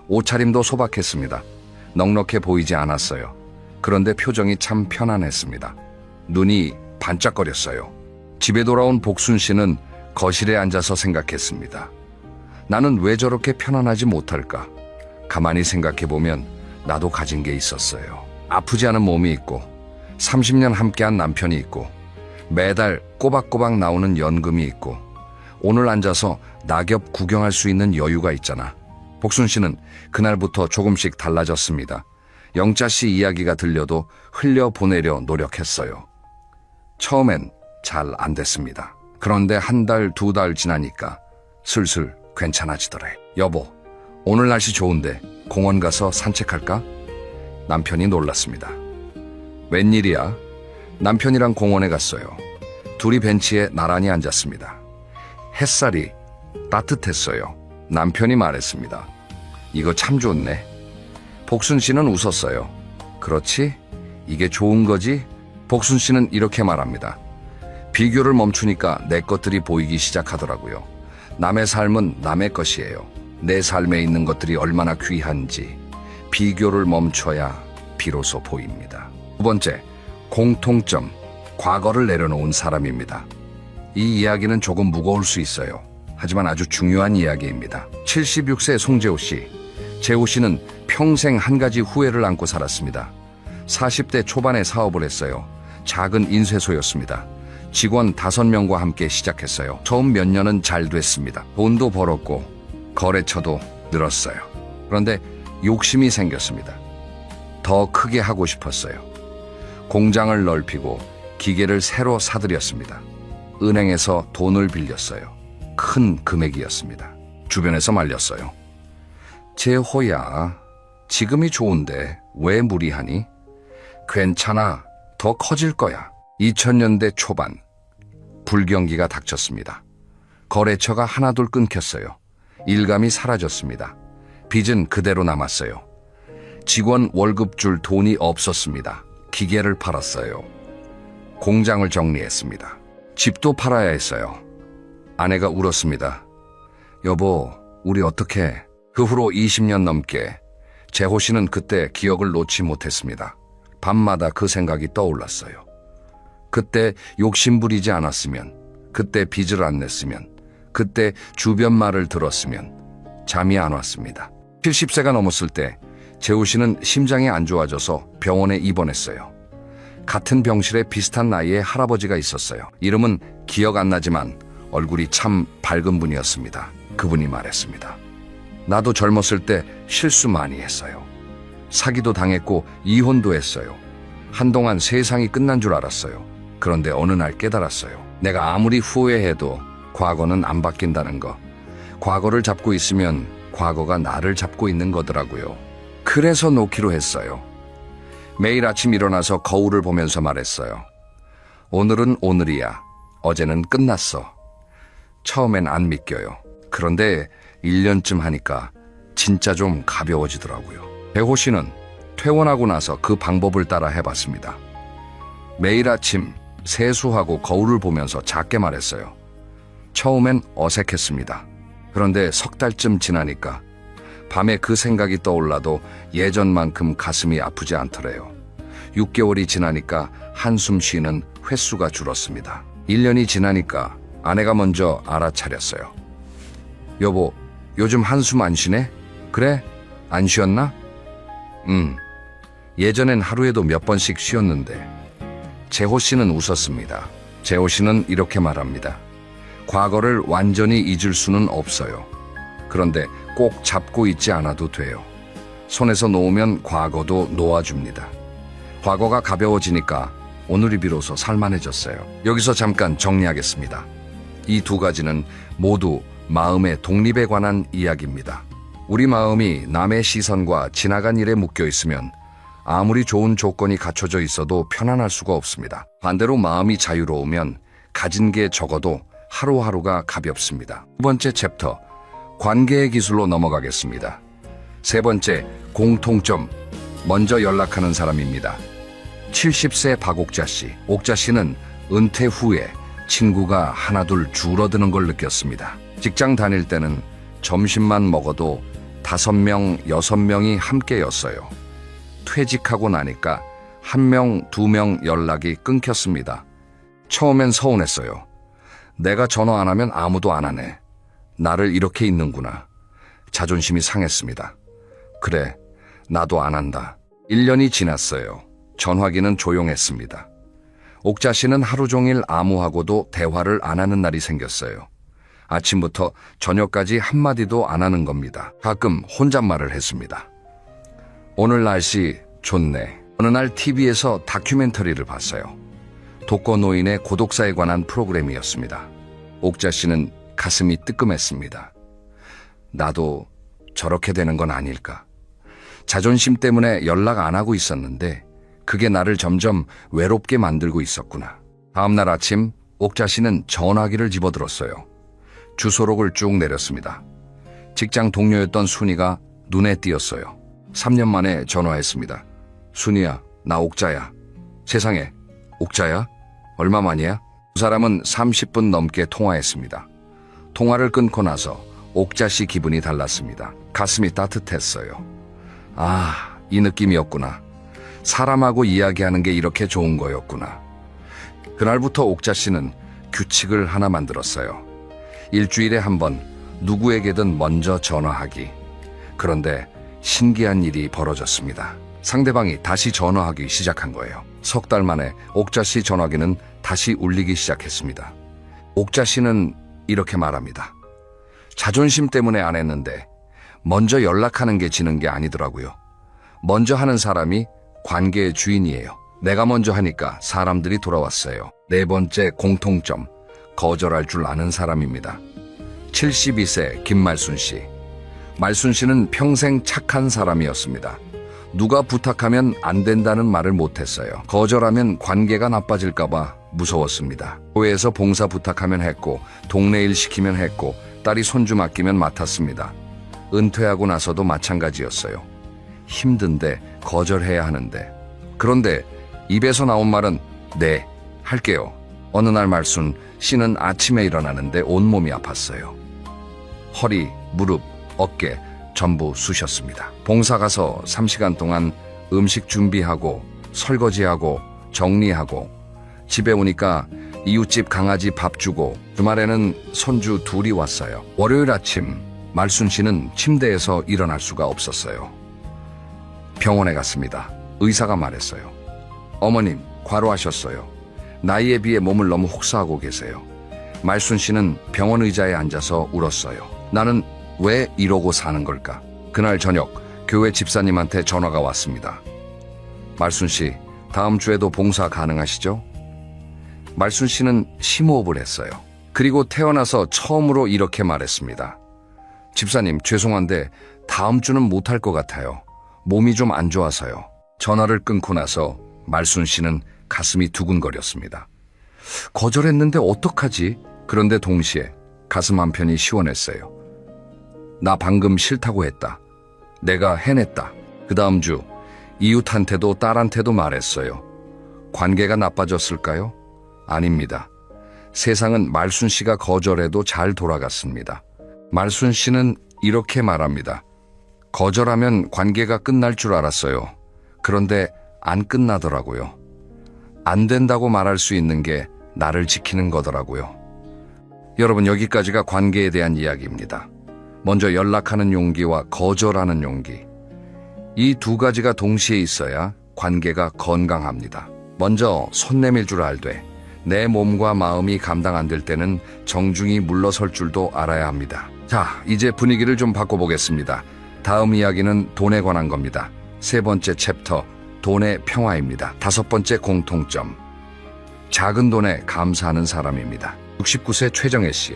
A: 옷차림도 소박했습니다. 넉넉해 보이지 않았어요. 그런데 표정이 참 편안했습니다. 눈이 반짝거렸어요. 집에 돌아온 복순 씨는 거실에 앉아서 생각했습니다. 나는 왜 저렇게 편안하지 못할까? 가만히 생각해보면 나도 가진 게 있었어요. 아프지 않은 몸이 있고 30년 함께한 남편이 있고 매달 꼬박꼬박 나오는 연금이 있고 오늘 앉아서 낙엽 구경할 수 있는 여유가 있잖아. 복순 씨는 그날부터 조금씩 달라졌습니다. 영자 씨 이야기가 들려도 흘려보내려 노력했어요. 처음엔 잘 안 됐습니다. 그런데 한 달, 두 달 지나니까 슬슬 괜찮아지더래. 여보, 오늘 날씨 좋은데 공원 가서 산책할까? 남편이 놀랐습니다. 웬일이야? 남편이랑 공원에 갔어요. 둘이 벤치에 나란히 앉았습니다. 햇살이 따뜻했어요. 남편이 말했습니다. 이거 참 좋네. 복순 씨는 웃었어요. 그렇지? 이게 좋은 거지? 복순 씨는 이렇게 말합니다. 비교를 멈추니까 내 것들이 보이기 시작하더라고요. 남의 삶은 남의 것이에요. 내 삶에 있는 것들이 얼마나 귀한지 비교를 멈춰야 비로소 보입니다. 두 번째, 공통점, 과거를 내려놓은 사람입니다. 이 이야기는 조금 무거울 수 있어요. 하지만 아주 중요한 이야기입니다. 76세 송재호 씨. 재호 씨는 평생 한 가지 후회를 안고 살았습니다. 40대 초반에 사업을 했어요. 작은 인쇄소였습니다. 직원 5명과 함께 시작했어요. 처음 몇 년은 잘 됐습니다. 돈도 벌었고 거래처도 늘었어요. 그런데 욕심이 생겼습니다. 더 크게 하고 싶었어요. 공장을 넓히고 기계를 새로 사들였습니다. 은행에서 돈을 빌렸어요. 큰 금액이었습니다. 주변에서 말렸어요. 재호야, 지금이 좋은데 왜 무리하니? 괜찮아, 더 커질 거야. 2000년대 초반 불경기가 닥쳤습니다. 거래처가 하나둘 끊겼어요. 일감이 사라졌습니다. 빚은 그대로 남았어요. 직원 월급 줄 돈이 없었습니다. 기계를 팔았어요. 공장을 정리했습니다. 집도 팔아야 했어요. 아내가 울었습니다. 여보, 우리 어떡해? 그 후로 20년 넘게 재호 씨는 그때 기억을 놓지 못했습니다. 밤마다 그 생각이 떠올랐어요. 그때 욕심부리지 않았으면, 그때 빚을 안 냈으면, 그때 주변 말을 들었으면 잠이 안 왔습니다. 70세가 넘었을 때 재호 씨는 심장이 안 좋아져서 병원에 입원했어요. 같은 병실에 비슷한 나이의 할아버지가 있었어요. 이름은 기억 안 나지만 얼굴이 참 밝은 분이었습니다. 그분이 말했습니다. 나도 젊었을 때 실수 많이 했어요. 사기도 당했고 이혼도 했어요. 한동안 세상이 끝난 줄 알았어요. 그런데 어느 날 깨달았어요. 내가 아무리 후회해도 과거는 안 바뀐다는 거. 과거를 잡고 있으면 과거가 나를 잡고 있는 거더라고요. 그래서 놓기로 했어요. 매일 아침 일어나서 거울을 보면서 말했어요. 오늘은 오늘이야. 어제는 끝났어. 처음엔 안 믿겨요. 그런데 1년쯤 하니까 진짜 좀 가벼워지더라고요. 재호 씨는 퇴원하고 나서 그 방법을 따라 해봤습니다. 매일 아침 세수하고 거울을 보면서 작게 말했어요. 처음엔 어색했습니다. 그런데 석 달쯤 지나니까 밤에 그 생각이 떠올라도 예전만큼 가슴이 아프지 않더래요. 6개월이 지나니까 한숨 쉬는 횟수가 줄었습니다. 1년이 지나니까 아내가 먼저 알아차렸어요. 여보, 요즘 한숨 안 쉬네? 그래? 안 쉬었나? 예전엔 하루에도 몇 번씩 쉬었는데. 재호 씨는 웃었습니다. 재호 씨는 이렇게 말합니다. 과거를 완전히 잊을 수는 없어요. 그런데 꼭 잡고 있지 않아도 돼요. 손에서 놓으면 과거도 놓아줍니다. 과거가 가벼워지니까 오늘이 비로소 살만해졌어요. 여기서 잠깐 정리하겠습니다. 이 두 가지는 모두 마음의 독립에 관한 이야기입니다. 우리 마음이 남의 시선과 지나간 일에 묶여 있으면 아무리 좋은 조건이 갖춰져 있어도 편안할 수가 없습니다. 반대로 마음이 자유로우면 가진 게 적어도 하루하루가 가볍습니다. 두 번째 챕터, 관계의 기술로 넘어가겠습니다. 세 번째, 공통점, 먼저 연락하는 사람입니다. 70세 박옥자 씨. 옥자 씨는 은퇴 후에 친구가 하나둘 줄어드는 걸 느꼈습니다. 직장 다닐 때는 점심만 먹어도 5명, 6명이 함께였어요. 퇴직하고 나니까 1명, 2명 연락이 끊겼습니다. 처음엔 서운했어요. 내가 전화 안 하면 아무도 안 하네. 나를 이렇게 잊는구나. 자존심이 상했습니다. 그래, 나도 안 한다. 1년이 지났어요. 전화기는 조용했습니다. 옥자 씨는 하루 종일 아무하고도 대화를 안 하는 날이 생겼어요. 아침부터 저녁까지 한마디도 안 하는 겁니다. 가끔 혼잣말을 했습니다. 오늘 날씨 좋네. 어느 날 TV에서 다큐멘터리를 봤어요. 독거노인의 고독사에 관한 프로그램이었습니다. 옥자 씨는 가슴이 뜨끔했습니다. 나도 저렇게 되는 건 아닐까. 자존심 때문에 연락 안 하고 있었는데 그게 나를 점점 외롭게 만들고 있었구나. 다음 날 아침 옥자 씨는 전화기를 집어들었어요. 주소록을 쭉 내렸습니다. 직장 동료였던 순이가 눈에 띄었어요. 3년 만에 전화했습니다. 순이야, 나 옥자야. 세상에, 옥자야? 얼마 만이야? 두 사람은 30분 넘게 통화했습니다. 통화를 끊고 나서 옥자 씨 기분이 달랐습니다. 가슴이 따뜻했어요. 아, 이 느낌이었구나. 사람하고 이야기하는 게 이렇게 좋은 거였구나. 그날부터 옥자 씨는 규칙을 하나 만들었어요. 일주일에 한 번 누구에게든 먼저 전화하기. 그런데 신기한 일이 벌어졌습니다. 상대방이 다시 전화하기 시작한 거예요. 석 달 만에 옥자 씨 전화기는 다시 울리기 시작했습니다. 옥자 씨는 이렇게 말합니다. 자존심 때문에 안 했는데 먼저 연락하는 게 지는 게 아니더라고요. 먼저 하는 사람이 관계의 주인이에요. 내가 먼저 하니까 사람들이 돌아왔어요. 네 번째 공통점, 거절할 줄 아는 사람입니다. 72세 김말순 씨. 말순 씨는 평생 착한 사람이었습니다. 누가 부탁하면 안 된다는 말을 못했어요. 거절하면 관계가 나빠질까봐 무서웠습니다. 교회에서 봉사 부탁하면 했고, 동네 일 시키면 했고, 딸이 손주 맡기면 맡았습니다. 은퇴하고 나서도 마찬가지였어요. 힘든데 거절해야 하는데. 그런데 입에서 나온 말은 네, 할게요. 어느 날 말순 씨는 아침에 일어나는데 온몸이 아팠어요. 허리, 무릎, 어깨 전부 쑤셨습니다. 봉사 가서 3시간 동안 음식 준비하고 설거지하고 정리하고 집에 오니까 이웃집 강아지 밥 주고 주말에는 손주 둘이 왔어요. 월요일 아침 말순 씨는 침대에서 일어날 수가 없었어요. 병원에 갔습니다. 의사가 말했어요. 어머님, 과로하셨어요. 나이에 비해 몸을 너무 혹사하고 계세요. 말순 씨는 병원 의자에 앉아서 울었어요. 나는 왜 이러고 사는 걸까? 그날 저녁 교회 집사님한테 전화가 왔습니다. 말순 씨, 다음 주에도 봉사 가능하시죠? 말순 씨는 심호흡을 했어요. 그리고 태어나서 처음으로 이렇게 말했습니다. 집사님, 죄송한데 다음 주는 못할 것 같아요. 몸이 좀 안 좋아서요. 전화를 끊고 나서 말순 씨는 가슴이 두근거렸습니다. 거절했는데 어떡하지? 그런데 동시에 가슴 한편이 시원했어요. 나 방금 싫다고 했다. 내가 해냈다. 그 다음 주 이웃한테도 딸한테도 말했어요. 관계가 나빠졌을까요? 아닙니다. 세상은 말순 씨가 거절해도 잘 돌아갔습니다. 말순 씨는 이렇게 말합니다. 거절하면 관계가 끝날 줄 알았어요. 그런데 안 끝나더라고요. 안 된다고 말할 수 있는 게 나를 지키는 거더라고요. 여러분, 여기까지가 관계에 대한 이야기입니다. 먼저 연락하는 용기와 거절하는 용기. 이 두 가지가 동시에 있어야 관계가 건강합니다. 먼저 손 내밀 줄 알되 내 몸과 마음이 감당 안 될 때는 정중히 물러설 줄도 알아야 합니다. 자, 이제 분위기를 좀 바꿔보겠습니다. 다음 이야기는 돈에 관한 겁니다. 세 번째 챕터, 돈의 평화입니다. 다섯 번째 공통점, 작은 돈에 감사하는 사람입니다. 69세 최정혜 씨.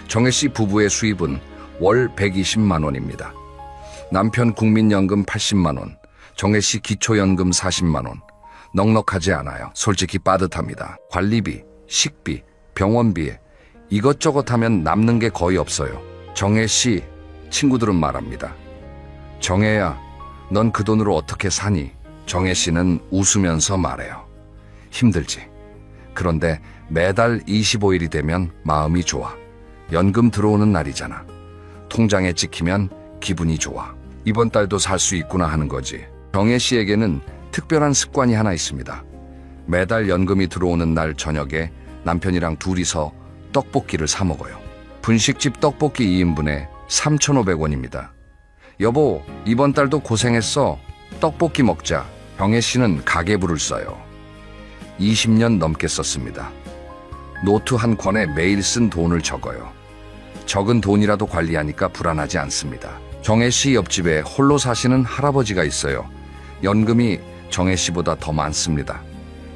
A: 정혜 씨 부부의 수입은 월 120만 원입니다. 남편 국민연금 80만 원, 정혜 씨 기초연금 40만 원. 넉넉하지 않아요. 솔직히 빠듯합니다. 관리비, 식비, 병원비 이것저것 하면 남는 게 거의 없어요. 정혜 씨 친구들은 말합니다. 정혜야, 넌 그 돈으로 어떻게 사니? 정혜 씨는 웃으면서 말해요. 힘들지. 그런데 매달 25일이 되면 마음이 좋아. 연금 들어오는 날이잖아. 통장에 찍히면 기분이 좋아. 이번 달도 살 수 있구나 하는 거지. 정혜 씨에게는 특별한 습관이 하나 있습니다. 매달 연금이 들어오는 날 저녁에 남편이랑 둘이서 떡볶이를 사 먹어요. 분식집 떡볶이 2인분에 3,500원입니다. 여보, 이번 달도 고생했어. 떡볶이 먹자. 정혜 씨는 가계부를 써요. 20년 넘게 썼습니다. 노트 한 권에 매일 쓴 돈을 적어요. 적은 돈이라도 관리하니까 불안하지 않습니다. 정혜 씨 옆집에 홀로 사시는 할아버지가 있어요. 연금이 정혜 씨보다 더 많습니다.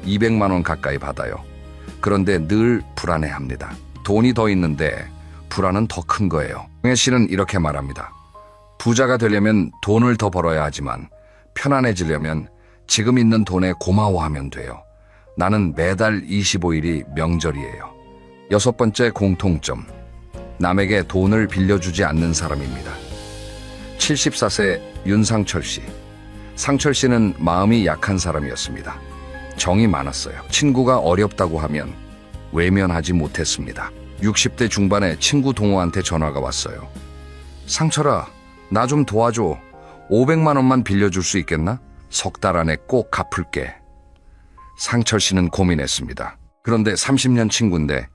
A: 200만 원 가까이 받아요. 그런데 늘 불안해합니다. 돈이 더 있는데 불안은 더 큰 거예요. 정혜 씨는 이렇게 말합니다. 부자가 되려면 돈을 더 벌어야 하지만 편안해지려면 지금 있는 돈에 고마워하면 돼요. 나는 매달 25일이 명절이에요. 여섯 번째 공통점, 남에게 돈을 빌려주지 않는 사람입니다. 74세 윤상철 씨. 상철 씨는 마음이 약한 사람이었습니다. 정이 많았어요. 친구가 어렵다고 하면 외면하지 못했습니다. 60대 중반에 친구 동호한테 전화가 왔어요. 상철아, 나 좀 도와줘. 500만 원만 빌려줄 수 있겠나? 석 달 안에 꼭 갚을게. 상철 씨는 고민했습니다. 그런데 30년 친구인데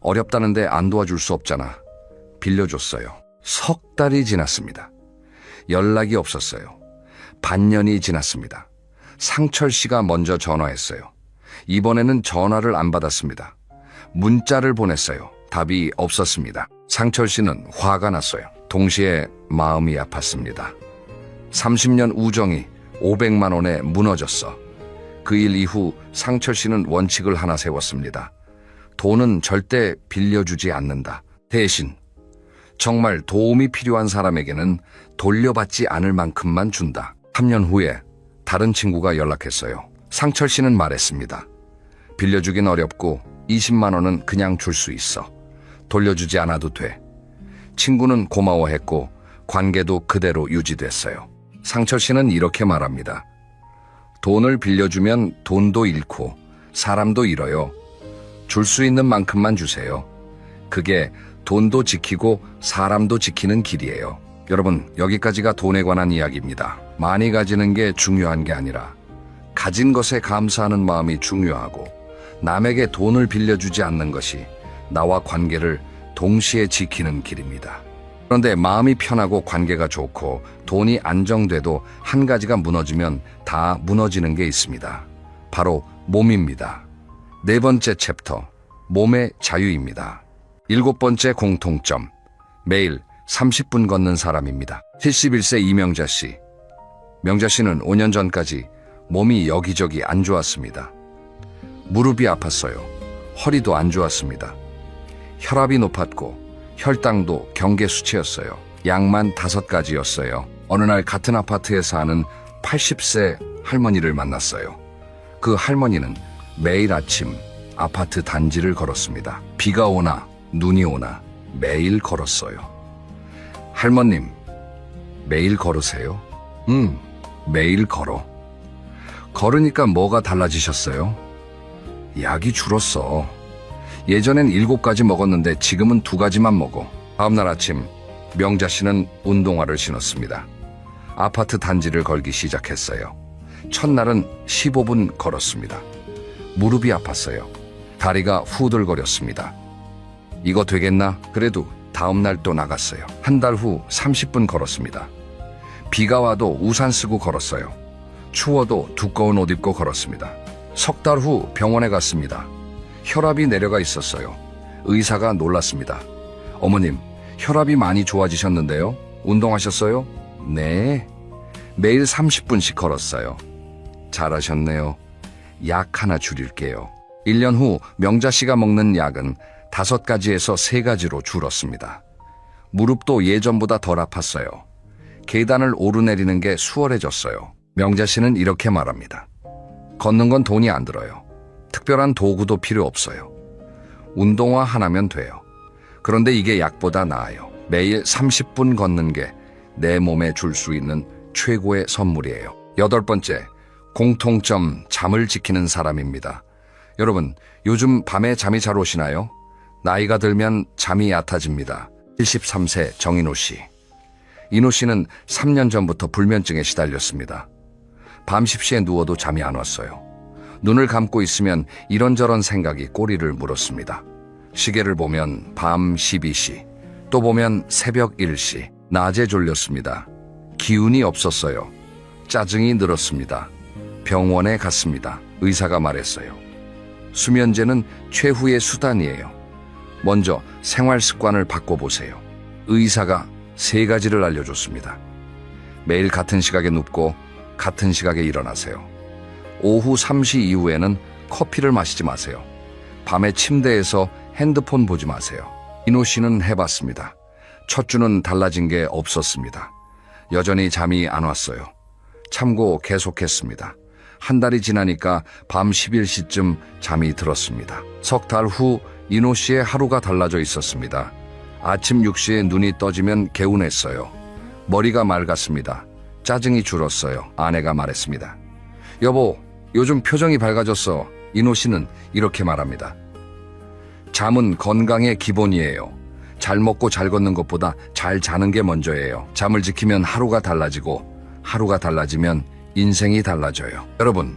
A: 어렵다는데 안 도와줄 수 없잖아. 빌려줬어요. 석 달이 지났습니다. 연락이 없었어요. 반년이 지났습니다. 상철 씨가 먼저 전화했어요. 이번에는 전화를 안 받았습니다. 문자를 보냈어요. 답이 없었습니다. 상철 씨는 화가 났어요. 동시에 마음이 아팠습니다. 30년 우정이 500만 원에 무너졌어. 그 일 이후 상철 씨는 원칙을 하나 세웠습니다. 돈은 절대 빌려주지 않는다. 대신 정말 도움이 필요한 사람에게는 돌려받지 않을 만큼만 준다. 3년 후에 다른 친구가 연락했어요. 상철 씨는 말했습니다. 빌려주긴 어렵고 20만 원은 그냥 줄 수 있어. 돌려주지 않아도 돼. 친구는 고마워했고 관계도 그대로 유지됐어요. 상철 씨는 이렇게 말합니다. 돈을 빌려주면 돈도 잃고 사람도 잃어요. 줄 수 있는 만큼만 주세요. 그게 돈도 지키고 사람도 지키는 길이에요. 여러분, 여기까지가 돈에 관한 이야기입니다. 많이 가지는 게 중요한 게 아니라 가진 것에 감사하는 마음이 중요하고 남에게 돈을 빌려주지 않는 것이 나와 관계를 동시에 지키는 길입니다. 그런데 마음이 편하고 관계가 좋고 돈이 안정돼도 한 가지가 무너지면 다 무너지는 게 있습니다. 바로 몸입니다. 네 번째 챕터, 몸의 자유입니다. 일곱 번째 공통점, 매일 30분 걷는 사람입니다. 71세 이명자 씨. 명자 씨는 5년 전까지 몸이 여기저기 안 좋았습니다. 무릎이 아팠어요. 허리도 안 좋았습니다. 혈압이 높았고 혈당도 경계 수치였어요. 약만 5가지였어요. 어느 날 같은 아파트에 사는 80세 할머니를 만났어요. 그 할머니는 매일 아침 아파트 단지를 걸었습니다. 비가 오나 눈이 오나 매일 걸었어요. 할머님, 매일 걸으세요? 매일 걸어. 걸으니까 뭐가 달라지셨어요? 약이 줄었어. 예전엔 7가지 먹었는데 지금은 2가지만 먹어. 다음날 아침 명자 씨는 운동화를 신었습니다. 아파트 단지를 걸기 시작했어요. 첫날은 15분 걸었습니다. 무릎이 아팠어요. 다리가 후들거렸습니다. 이거 되겠나? 그래도 다음 날 또 나갔어요. 한 달 후 30분 걸었습니다. 비가 와도 우산 쓰고 걸었어요. 추워도 두꺼운 옷 입고 걸었습니다. 석 달 후 병원에 갔습니다. 혈압이 내려가 있었어요. 의사가 놀랐습니다. 어머님, 혈압이 많이 좋아지셨는데요? 운동하셨어요? 네. 매일 30분씩 걸었어요. 잘하셨네요. 약 하나 줄일게요. 1년 후 명자 씨가 먹는 약은 5가지에서 3가지로 줄었습니다. 무릎도 예전보다 덜 아팠어요. 계단을 오르내리는 게 수월해졌어요. 명자 씨는 이렇게 말합니다. 걷는 건 돈이 안 들어요. 특별한 도구도 필요 없어요. 운동화 하나면 돼요. 그런데 이게 약보다 나아요. 매일 30분 걷는 게 내 몸에 줄 수 있는 최고의 선물이에요. 8번째, 공통점 잠을 지키는 사람입니다. 여러분, 요즘 밤에 잠이 잘 오시나요? 나이가 들면 잠이 얕아집니다. 73세 정인호 씨. 인호 씨는 3년 전부터 불면증에 시달렸습니다. 밤 10시에 누워도 잠이 안 왔어요. 눈을 감고 있으면 이런저런 생각이 꼬리를 물었습니다. 시계를 보면 밤 12시, 또 보면 새벽 1시. 낮에 졸렸습니다. 기운이 없었어요. 짜증이 늘었습니다. 병원에 갔습니다. 의사가 말했어요. 수면제는 최후의 수단이에요. 먼저 생활 습관을 바꿔보세요. 의사가 3가지를 알려줬습니다. 매일 같은 시각에 눕고 같은 시각에 일어나세요. 오후 3시 이후에는 커피를 마시지 마세요. 밤에 침대에서 핸드폰 보지 마세요. 인호 씨는 해봤습니다. 첫 주는 달라진 게 없었습니다. 여전히 잠이 안 왔어요. 참고 계속했습니다. 한 달이 지나니까 밤 11시쯤 잠이 들었습니다. 석 달 후 인호 씨의 하루가 달라져 있었습니다. 아침 6시에 눈이 떠지면 개운했어요. 머리가 맑았습니다. 짜증이 줄었어요. 아내가 말했습니다. 여보, 요즘 표정이 밝아졌어. 인호 씨는 이렇게 말합니다. 잠은 건강의 기본이에요. 잘 먹고 잘 걷는 것보다 잘 자는 게 먼저예요. 잠을 지키면 하루가 달라지고 하루가 달라지면 인생이 달라져요. 여러분,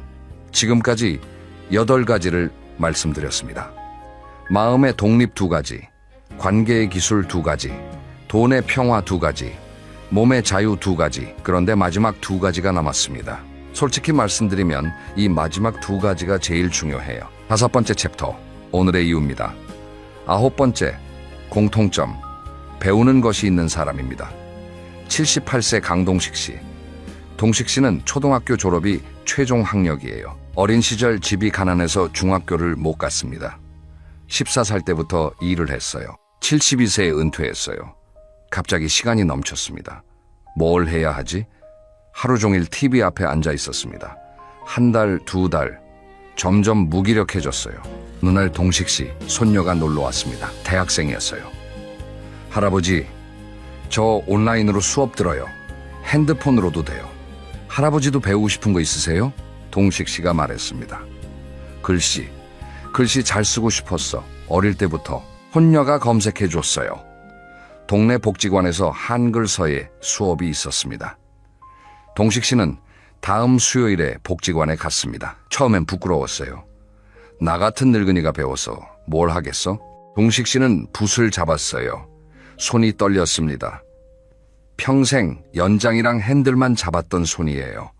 A: 지금까지 8가지를 말씀드렸습니다. 마음의 독립 2가지, 관계의 기술 2가지, 돈의 평화 2가지, 몸의 자유 2가지, 그런데 마지막 2가지가 남았습니다. 솔직히 말씀드리면 이 마지막 2가지가 제일 중요해요. 5번째 챕터, 오늘의 이유입니다. 9번째, 공통점, 배우는 것이 있는 사람입니다. 78세 강동식 씨. 동식 씨는 초등학교 졸업이 최종 학력이에요. 어린 시절 집이 가난해서 중학교를 못 갔습니다. 14살 때부터 일을 했어요. 72세에 은퇴했어요. 갑자기 시간이 넘쳤습니다. 뭘 해야 하지? 하루 종일 TV 앞에 앉아 있었습니다. 한 달, 2달, 점점 무기력해졌어요. 어느 날 동식 씨 손녀가 놀러 왔습니다. 대학생이었어요. 할아버지, 저 온라인으로 수업 들어요. 핸드폰으로도 돼요. 할아버지도 배우고 싶은 거 있으세요? 동식 씨가 말했습니다. 글씨 잘 쓰고 싶었어. 어릴 때부터. 손녀가 검색해 줬어요. 동네 복지관에서 한글서예 수업이 있었습니다. 동식 씨는 다음 수요일에 복지관에 갔습니다. 처음엔 부끄러웠어요. 나 같은 늙은이가 배워서 뭘 하겠어? 동식 씨는 붓을 잡았어요. 손이 떨렸습니다. 평생 연장이랑 핸들만 잡았던 손이에요.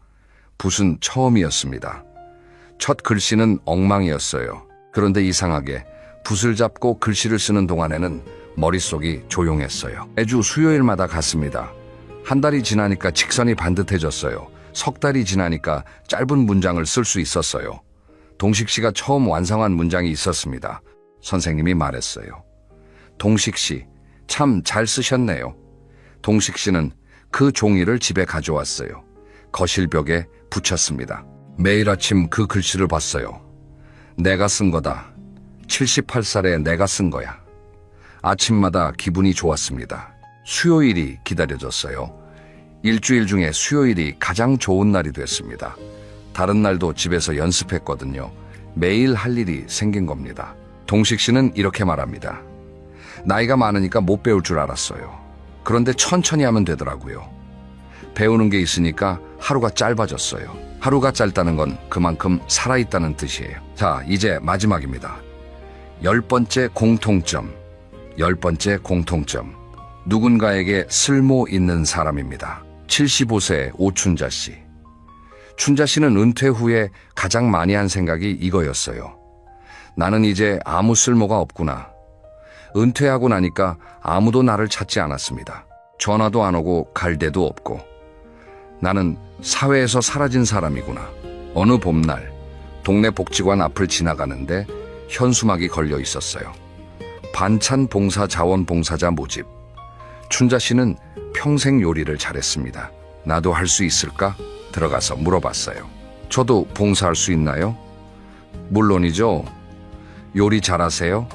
A: 붓은 처음이었습니다. 첫 글씨는 엉망이었어요. 그런데 이상하게 붓을 잡고 글씨를 쓰는 동안에는 머릿속이 조용했어요. 매주 수요일마다 갔습니다. 한 달이 지나니까 직선이 반듯해졌어요. 석 달이 지나니까 짧은 문장을 쓸 수 있었어요. 동식 씨가 처음 완성한 문장이 있었습니다. 선생님이 말했어요. 동식 씨, 참 잘 쓰셨네요. 동식 씨는 그 종이를 집에 가져왔어요. 거실벽에 붙였습니다. 매일 아침 그 글씨를 봤어요. 내가 쓴 거다. 78살에 내가 쓴 거야. 아침마다 기분이 좋았습니다. 수요일이 기다려졌어요. 일주일 중에 수요일이 가장 좋은 날이 됐습니다. 다른 날도 집에서 연습했거든요. 매일 할 일이 생긴 겁니다. 동식 씨는 이렇게 말합니다. 나이가 많으니까 못 배울 줄 알았어요. 그런데 천천히 하면 되더라고요. 배우는 게 있으니까 하루가 짧아졌어요. 하루가 짧다는 건 그만큼 살아있다는 뜻이에요. 자, 이제 마지막입니다. 10번째 공통점. 10번째 공통점. 누군가에게 쓸모 있는 사람입니다. 75세 오춘자 씨. 춘자 씨는 은퇴 후에 가장 많이 한 생각이 이거였어요. 나는 이제 아무 쓸모가 없구나. 은퇴하고 나니까 아무도 나를 찾지 않았습니다. 전화도 안 오고 갈 데도 없고. 나는 사회에서 사라진 사람이구나. 어느 봄날 동네 복지관 앞을 지나가는데 현수막이 걸려 있었어요. 반찬 봉사 자원봉사자 모집. 춘자 씨는 평생 요리를 잘했습니다. 나도 할 수 있을까? 들어가서 물어봤어요. 저도 봉사할 수 있나요? 물론이죠. 요리 잘하세요?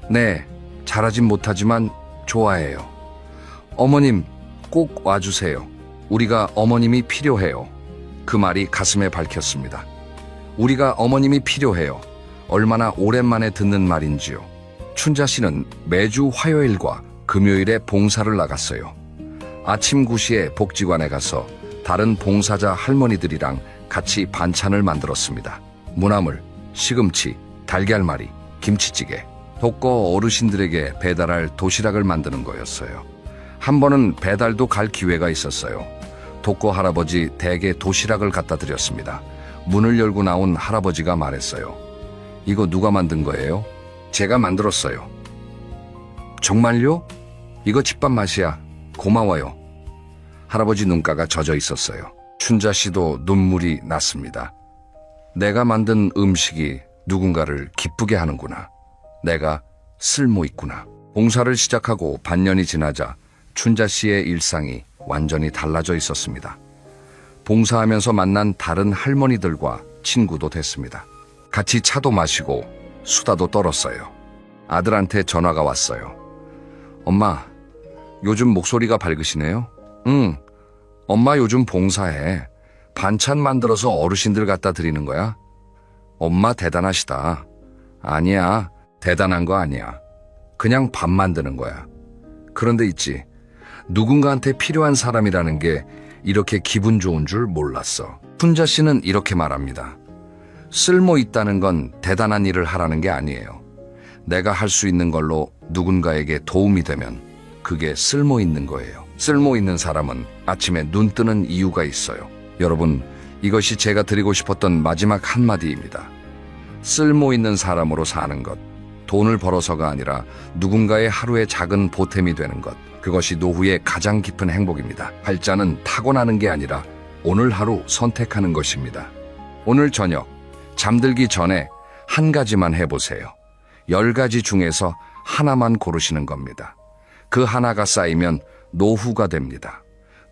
A: 네, 잘하진 못하지만 좋아해요. 어머님, 꼭 와주세요. 우리가 어머님이 필요해요. 그 말이 가슴에 박혔습니다. 우리가 어머님이 필요해요. 얼마나 오랜만에 듣는 말인지요. 춘자 씨는 매주 화요일과 금요일에 봉사를 나갔어요. 아침 9시에 복지관에 가서 다른 봉사자 할머니들이랑 같이 반찬을 만들었습니다. 무나물, 시금치, 달걀말이, 김치찌개. 독거 어르신들에게 배달할 도시락을 만드는 거였어요. 한 번은 배달도 갈 기회가 있었어요. 독거 할아버지 댁에 도시락을 갖다 드렸습니다. 문을 열고 나온 할아버지가 말했어요. 이거 누가 만든 거예요? 제가 만들었어요. 정말요? 이거 집밥 맛이야. 고마워요. 할아버지 눈가가 젖어 있었어요. 춘자 씨도 눈물이 났습니다. 내가 만든 음식이 누군가를 기쁘게 하는구나. 내가 쓸모 있구나. 봉사를 시작하고 반년이 지나자 춘자 씨의 일상이 완전히 달라져 있었습니다. 봉사하면서 만난 다른 할머니들과 친구도 됐습니다. 같이 차도 마시고 수다도 떨었어요. 아들한테 전화가 왔어요. 엄마, 요즘 목소리가 밝으시네요? 응, 엄마 요즘 봉사해. 반찬 만들어서 어르신들 갖다 드리는 거야. 엄마 대단하시다. 아니야, 대단한 거 아니야. 그냥 밥 만드는 거야. 그런데 있지, 누군가한테 필요한 사람이라는 게 이렇게 기분 좋은 줄 몰랐어. 춘자 씨는 이렇게 말합니다. 쓸모 있다는 건 대단한 일을 하라는 게 아니에요. 내가 할 수 있는 걸로 누군가에게 도움이 되면 그게 쓸모 있는 거예요. 쓸모 있는 사람은 아침에 눈 뜨는 이유가 있어요. 여러분, 이것이 제가 드리고 싶었던 마지막 한마디입니다. 쓸모 있는 사람으로 사는 것. 돈을 벌어서가 아니라 누군가의 하루의 작은 보탬이 되는 것. 그것이 노후의 가장 깊은 행복입니다. 팔자는 타고나는 게 아니라 오늘 하루 선택하는 것입니다. 오늘 저녁 잠들기 전에 한 가지만 해보세요. 10가지 중에서 하나만 고르시는 겁니다. 그 하나가 쌓이면 노후가 됩니다.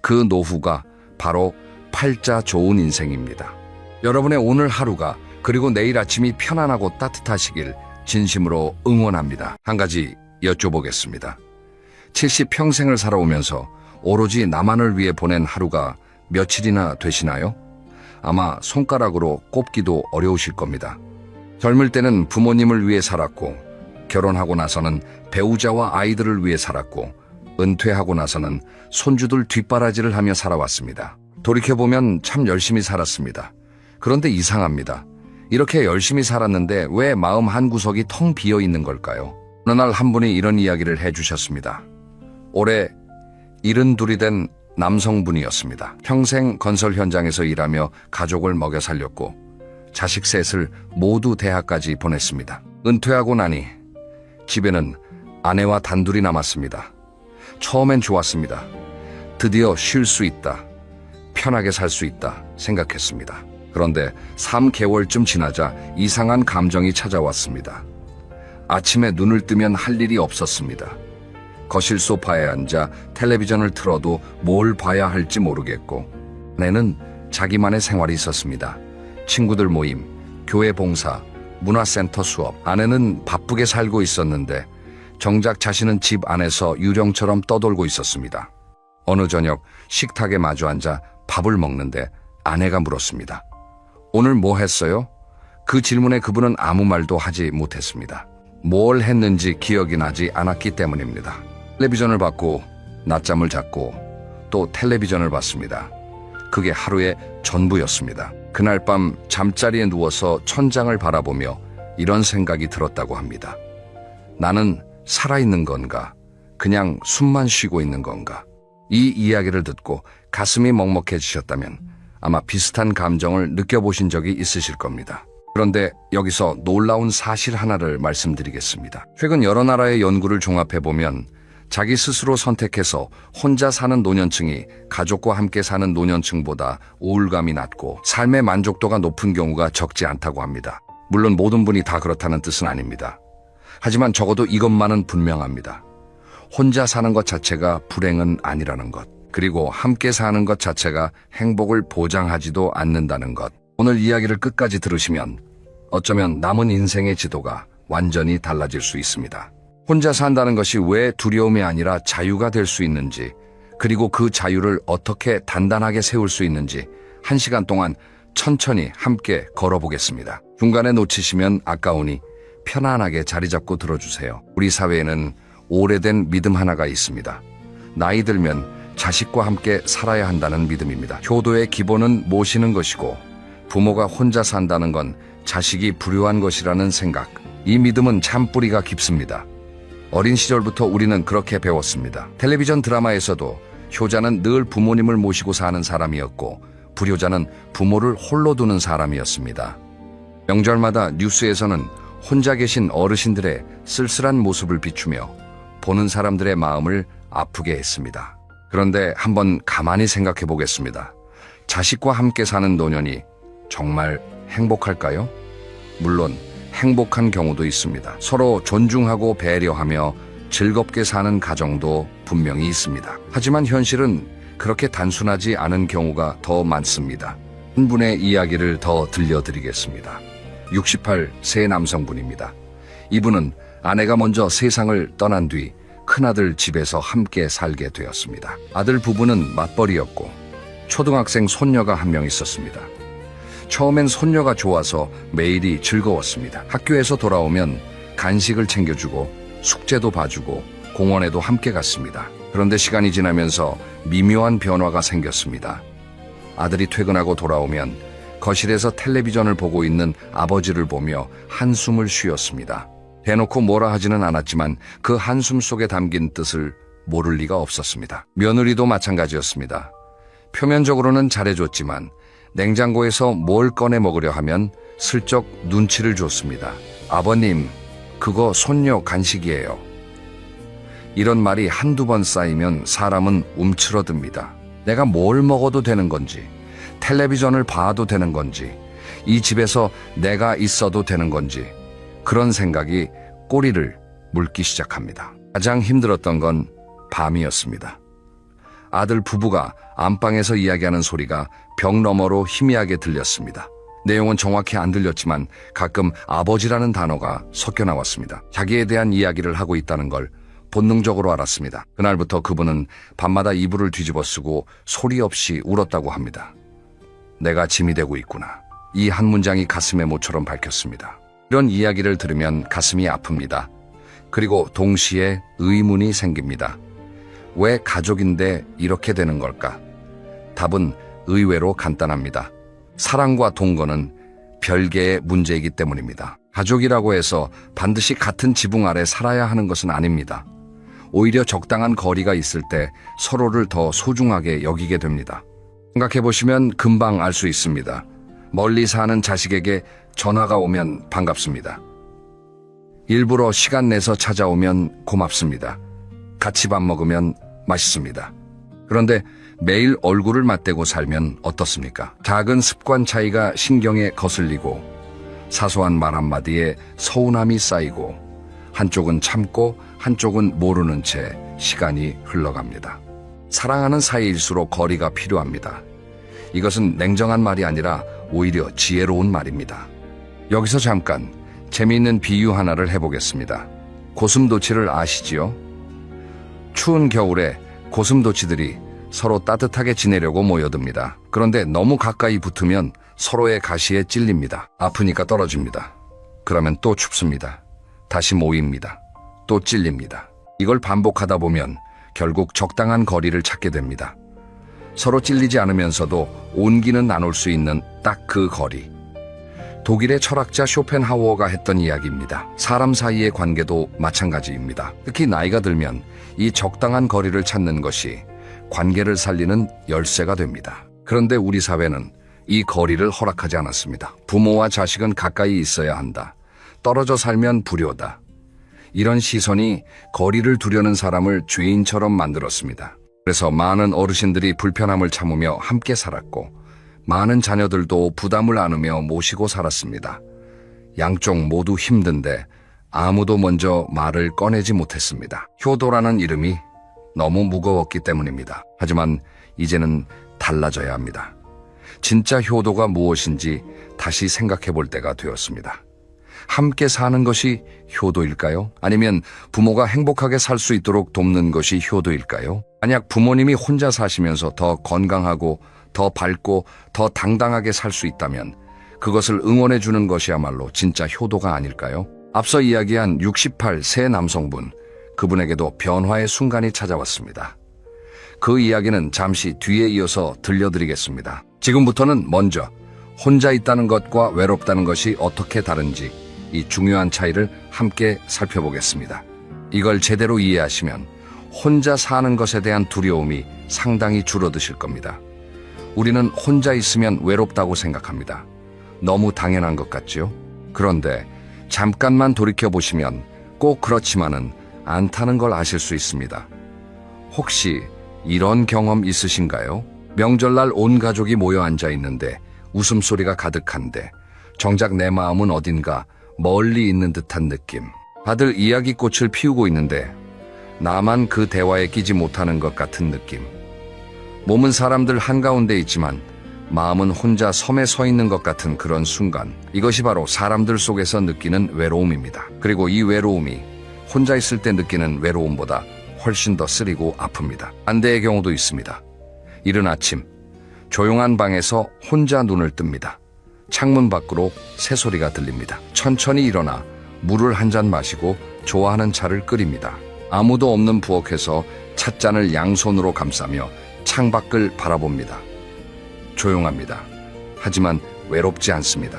A: 그 노후가 바로 팔자 좋은 인생입니다. 여러분의 오늘 하루가 그리고 내일 아침이 편안하고 따뜻하시길 진심으로 응원합니다. 한 가지 여쭤보겠습니다. 70평생을 살아오면서 오로지 나만을 위해 보낸 하루가 며칠이나 되시나요? 아마 손가락으로 꼽기도 어려우실 겁니다. 젊을 때는 부모님을 위해 살았고, 결혼하고 나서는 배우자와 아이들을 위해 살았고, 은퇴하고 나서는 손주들 뒷바라지를 하며 살아왔습니다. 돌이켜보면 참 열심히 살았습니다. 그런데 이상합니다. 이렇게 열심히 살았는데 왜 마음 한구석이 텅 비어 있는 걸까요? 어느 날 한 분이 이런 이야기를 해주셨습니다. 올해 72이 된 남성분이었습니다. 평생 건설 현장에서 일하며 가족을 먹여 살렸고 자식 셋을 모두 대학까지 보냈습니다. 은퇴하고 나니 집에는 아내와 단둘이 남았습니다. 처음엔 좋았습니다. 드디어 쉴 수 있다. 편하게 살 수 있다 생각했습니다. 그런데 3개월쯤 지나자 이상한 감정이 찾아왔습니다. 아침에 눈을 뜨면 할 일이 없었습니다. 거실 소파에 앉아 텔레비전을 틀어도 뭘 봐야 할지 모르겠고, 아내는 자기만의 생활이 있었습니다. 친구들 모임, 교회 봉사, 문화센터 수업. 아내는 바쁘게 살고 있었는데 정작 자신은 집 안에서 유령처럼 떠돌고 있었습니다. 어느 저녁 식탁에 마주 앉아 밥을 먹는데 아내가 물었습니다. 오늘 뭐 했어요? 그 질문에 그분은 아무 말도 하지 못했습니다. 뭘 했는지 기억이 나지 않았기 때문입니다. 텔레비전을 봤고 낮잠을 잤고 또 텔레비전을 봤습니다. 그게 하루의 전부였습니다. 그날 밤 잠자리에 누워서 천장을 바라보며 이런 생각이 들었다고 합니다. 나는 살아있는 건가? 그냥 숨만 쉬고 있는 건가? 이 이야기를 듣고 가슴이 먹먹해지셨다면 아마 비슷한 감정을 느껴보신 적이 있으실 겁니다. 그런데 여기서 놀라운 사실 하나를 말씀드리겠습니다. 최근 여러 나라의 연구를 종합해보면 자기 스스로 선택해서 혼자 사는 노년층이 가족과 함께 사는 노년층보다 우울감이 낮고 삶의 만족도가 높은 경우가 적지 않다고 합니다. 물론 모든 분이 다 그렇다는 뜻은 아닙니다. 하지만 적어도 이것만은 분명합니다. 혼자 사는 것 자체가 불행은 아니라는 것, 그리고 함께 사는 것 자체가 행복을 보장하지도 않는다는 것. 오늘 이야기를 끝까지 들으시면 어쩌면 남은 인생의 지도가 완전히 달라질 수 있습니다. 혼자 산다는 것이 왜 두려움이 아니라 자유가 될 수 있는지, 그리고 그 자유를 어떻게 단단하게 세울 수 있는지 1시간 동안 천천히 함께 걸어보겠습니다. 중간에 놓치시면 아까우니 편안하게 자리 잡고 들어주세요. 우리 사회에는 오래된 믿음 하나가 있습니다. 나이 들면 자식과 함께 살아야 한다는 믿음입니다. 효도의 기본은 모시는 것이고 부모가 혼자 산다는 건 자식이 불효한 것이라는 생각. 이 믿음은 참 뿌리가 깊습니다. 어린 시절부터 우리는 그렇게 배웠습니다. 텔레비전 드라마에서도 효자는 늘 부모님을 모시고 사는 사람이었고 불효자는 부모를 홀로 두는 사람이었습니다. 명절마다 뉴스에서는 혼자 계신 어르신들의 쓸쓸한 모습을 비추며 보는 사람들의 마음을 아프게 했습니다. 그런데 한번 가만히 생각해 보겠습니다. 자식과 함께 사는 노년이 정말 행복할까요? 물론 행복한 경우도 있습니다. 서로 존중하고 배려하며 즐겁게 사는 가정도 분명히 있습니다. 하지만 현실은 그렇게 단순하지 않은 경우가 더 많습니다. 한 분의 이야기를 더 들려드리겠습니다. 68세 남성분입니다. 이분은 아내가 먼저 세상을 떠난 뒤 큰아들 집에서 함께 살게 되었습니다. 아들 부부는 맞벌이였고 초등학생 손녀가 한 명 있었습니다. 처음엔 손녀가 좋아서 매일이 즐거웠습니다. 학교에서 돌아오면 간식을 챙겨주고 숙제도 봐주고 공원에도 함께 갔습니다. 그런데 시간이 지나면서 미묘한 변화가 생겼습니다. 아들이 퇴근하고 돌아오면 거실에서 텔레비전을 보고 있는 아버지를 보며 한숨을 쉬었습니다. 대놓고 뭐라 하지는 않았지만 그 한숨 속에 담긴 뜻을 모를 리가 없었습니다. 며느리도 마찬가지였습니다. 표면적으로는 잘해줬지만 냉장고에서 뭘 꺼내 먹으려 하면 슬쩍 눈치를 줬습니다. 아버님, 그거 손녀 간식이에요. 이런 말이 한두 번 쌓이면 사람은 움츠러듭니다. 내가 뭘 먹어도 되는 건지, 텔레비전을 봐도 되는 건지, 이 집에서 내가 있어도 되는 건지, 그런 생각이 꼬리를 물기 시작합니다. 가장 힘들었던 건 밤이었습니다. 아들 부부가 안방에서 이야기하는 소리가 벽 너머로 희미하게 들렸습니다. 내용은 정확히 안 들렸지만 가끔 아버지라는 단어가 섞여 나왔습니다. 자기에 대한 이야기를 하고 있다는 걸 본능적으로 알았습니다. 그날부터 그분은 밤마다 이불을 뒤집어 쓰고 소리 없이 울었다고 합니다. 내가 짐이 되고 있구나. 이 한 문장이 가슴의 모처럼 밝혔습니다. 이런 이야기를 들으면 가슴이 아픕니다. 그리고 동시에 의문이 생깁니다. 왜 가족인데 이렇게 되는 걸까? 답은 의외로 간단합니다. 사랑과 동거는 별개의 문제이기 때문입니다. 가족이라고 해서 반드시 같은 지붕 아래 살아야 하는 것은 아닙니다. 오히려 적당한 거리가 있을 때 서로를 더 소중하게 여기게 됩니다. 생각해보시면 금방 알 수 있습니다. 멀리 사는 자식에게 전화가 오면 반갑습니다. 일부러 시간 내서 찾아오면 고맙습니다. 같이 밥 먹으면 맛있습니다. 그런데 매일 얼굴을 맞대고 살면 어떻습니까? 작은 습관 차이가 신경에 거슬리고 사소한 말 한마디에 서운함이 쌓이고 한쪽은 참고 한쪽은 모르는 채 시간이 흘러갑니다. 사랑하는 사이일수록 거리가 필요합니다. 이것은 냉정한 말이 아니라 오히려 지혜로운 말입니다. 여기서 잠깐 재미있는 비유 하나를 해보겠습니다. 고슴도치를 아시지요? 추운 겨울에 고슴도치들이 서로 따뜻하게 지내려고 모여듭니다. 그런데 너무 가까이 붙으면 서로의 가시에 찔립니다. 아프니까 떨어집니다. 그러면 또 춥습니다. 다시 모입니다. 또 찔립니다. 이걸 반복하다 보면 결국 적당한 거리를 찾게 됩니다. 서로 찔리지 않으면서도 온기는 나눌 수 있는 딱 그 거리. 독일의 철학자 쇼펜하우어가 했던 이야기입니다. 사람 사이의 관계도 마찬가지입니다. 특히 나이가 들면 이 적당한 거리를 찾는 것이 관계를 살리는 열쇠가 됩니다. 그런데 우리 사회는 이 거리를 허락하지 않았습니다. 부모와 자식은 가까이 있어야 한다. 떨어져 살면 불효다. 이런 시선이 거리를 두려는 사람을 죄인처럼 만들었습니다. 그래서 많은 어르신들이 불편함을 참으며 함께 살았고 많은 자녀들도 부담을 안으며 모시고 살았습니다. 양쪽 모두 힘든데 아무도 먼저 말을 꺼내지 못했습니다. 효도라는 이름이 너무 무거웠기 때문입니다. 하지만 이제는 달라져야 합니다. 진짜 효도가 무엇인지 다시 생각해 볼 때가 되었습니다. 함께 사는 것이 효도일까요? 아니면 부모가 행복하게 살 수 있도록 돕는 것이 효도일까요? 만약 부모님이 혼자 사시면서 더 건강하고 더 밝고 더 당당하게 살 수 있다면 그것을 응원해 주는 것이야말로 진짜 효도가 아닐까요? 앞서 이야기한 68세 남성분, 그분에게도 변화의 순간이 찾아왔습니다. 그 이야기는 잠시 뒤에 이어서 들려드리겠습니다. 지금부터는 먼저 혼자 있다는 것과 외롭다는 것이 어떻게 다른지 이 중요한 차이를 함께 살펴보겠습니다. 이걸 제대로 이해하시면 혼자 사는 것에 대한 두려움이 상당히 줄어드실 겁니다. 우리는 혼자 있으면 외롭다고 생각합니다. 너무 당연한 것 같지요? 그런데 잠깐만 돌이켜보시면 꼭 그렇지만은 않다는 걸 아실 수 있습니다. 혹시 이런 경험 있으신가요? 명절날 온 가족이 모여 앉아 있는데 웃음소리가 가득한데 정작 내 마음은 어딘가 멀리 있는 듯한 느낌. 다들 이야기꽃을 피우고 있는데 나만 그 대화에 끼지 못하는 것 같은 느낌. 몸은 사람들 한가운데 있지만 마음은 혼자 섬에 서 있는 것 같은 그런 순간. 이것이 바로 사람들 속에서 느끼는 외로움입니다. 그리고 이 외로움이 혼자 있을 때 느끼는 외로움보다 훨씬 더 쓰리고 아픕니다. 반대의 경우도 있습니다. 이른 아침 조용한 방에서 혼자 눈을 뜹니다. 창문 밖으로 새소리가 들립니다. 천천히 일어나 물을 한 잔 마시고 좋아하는 차를 끓입니다. 아무도 없는 부엌에서 찻잔을 양손으로 감싸며 창밖을 바라봅니다. 조용합니다. 하지만 외롭지 않습니다.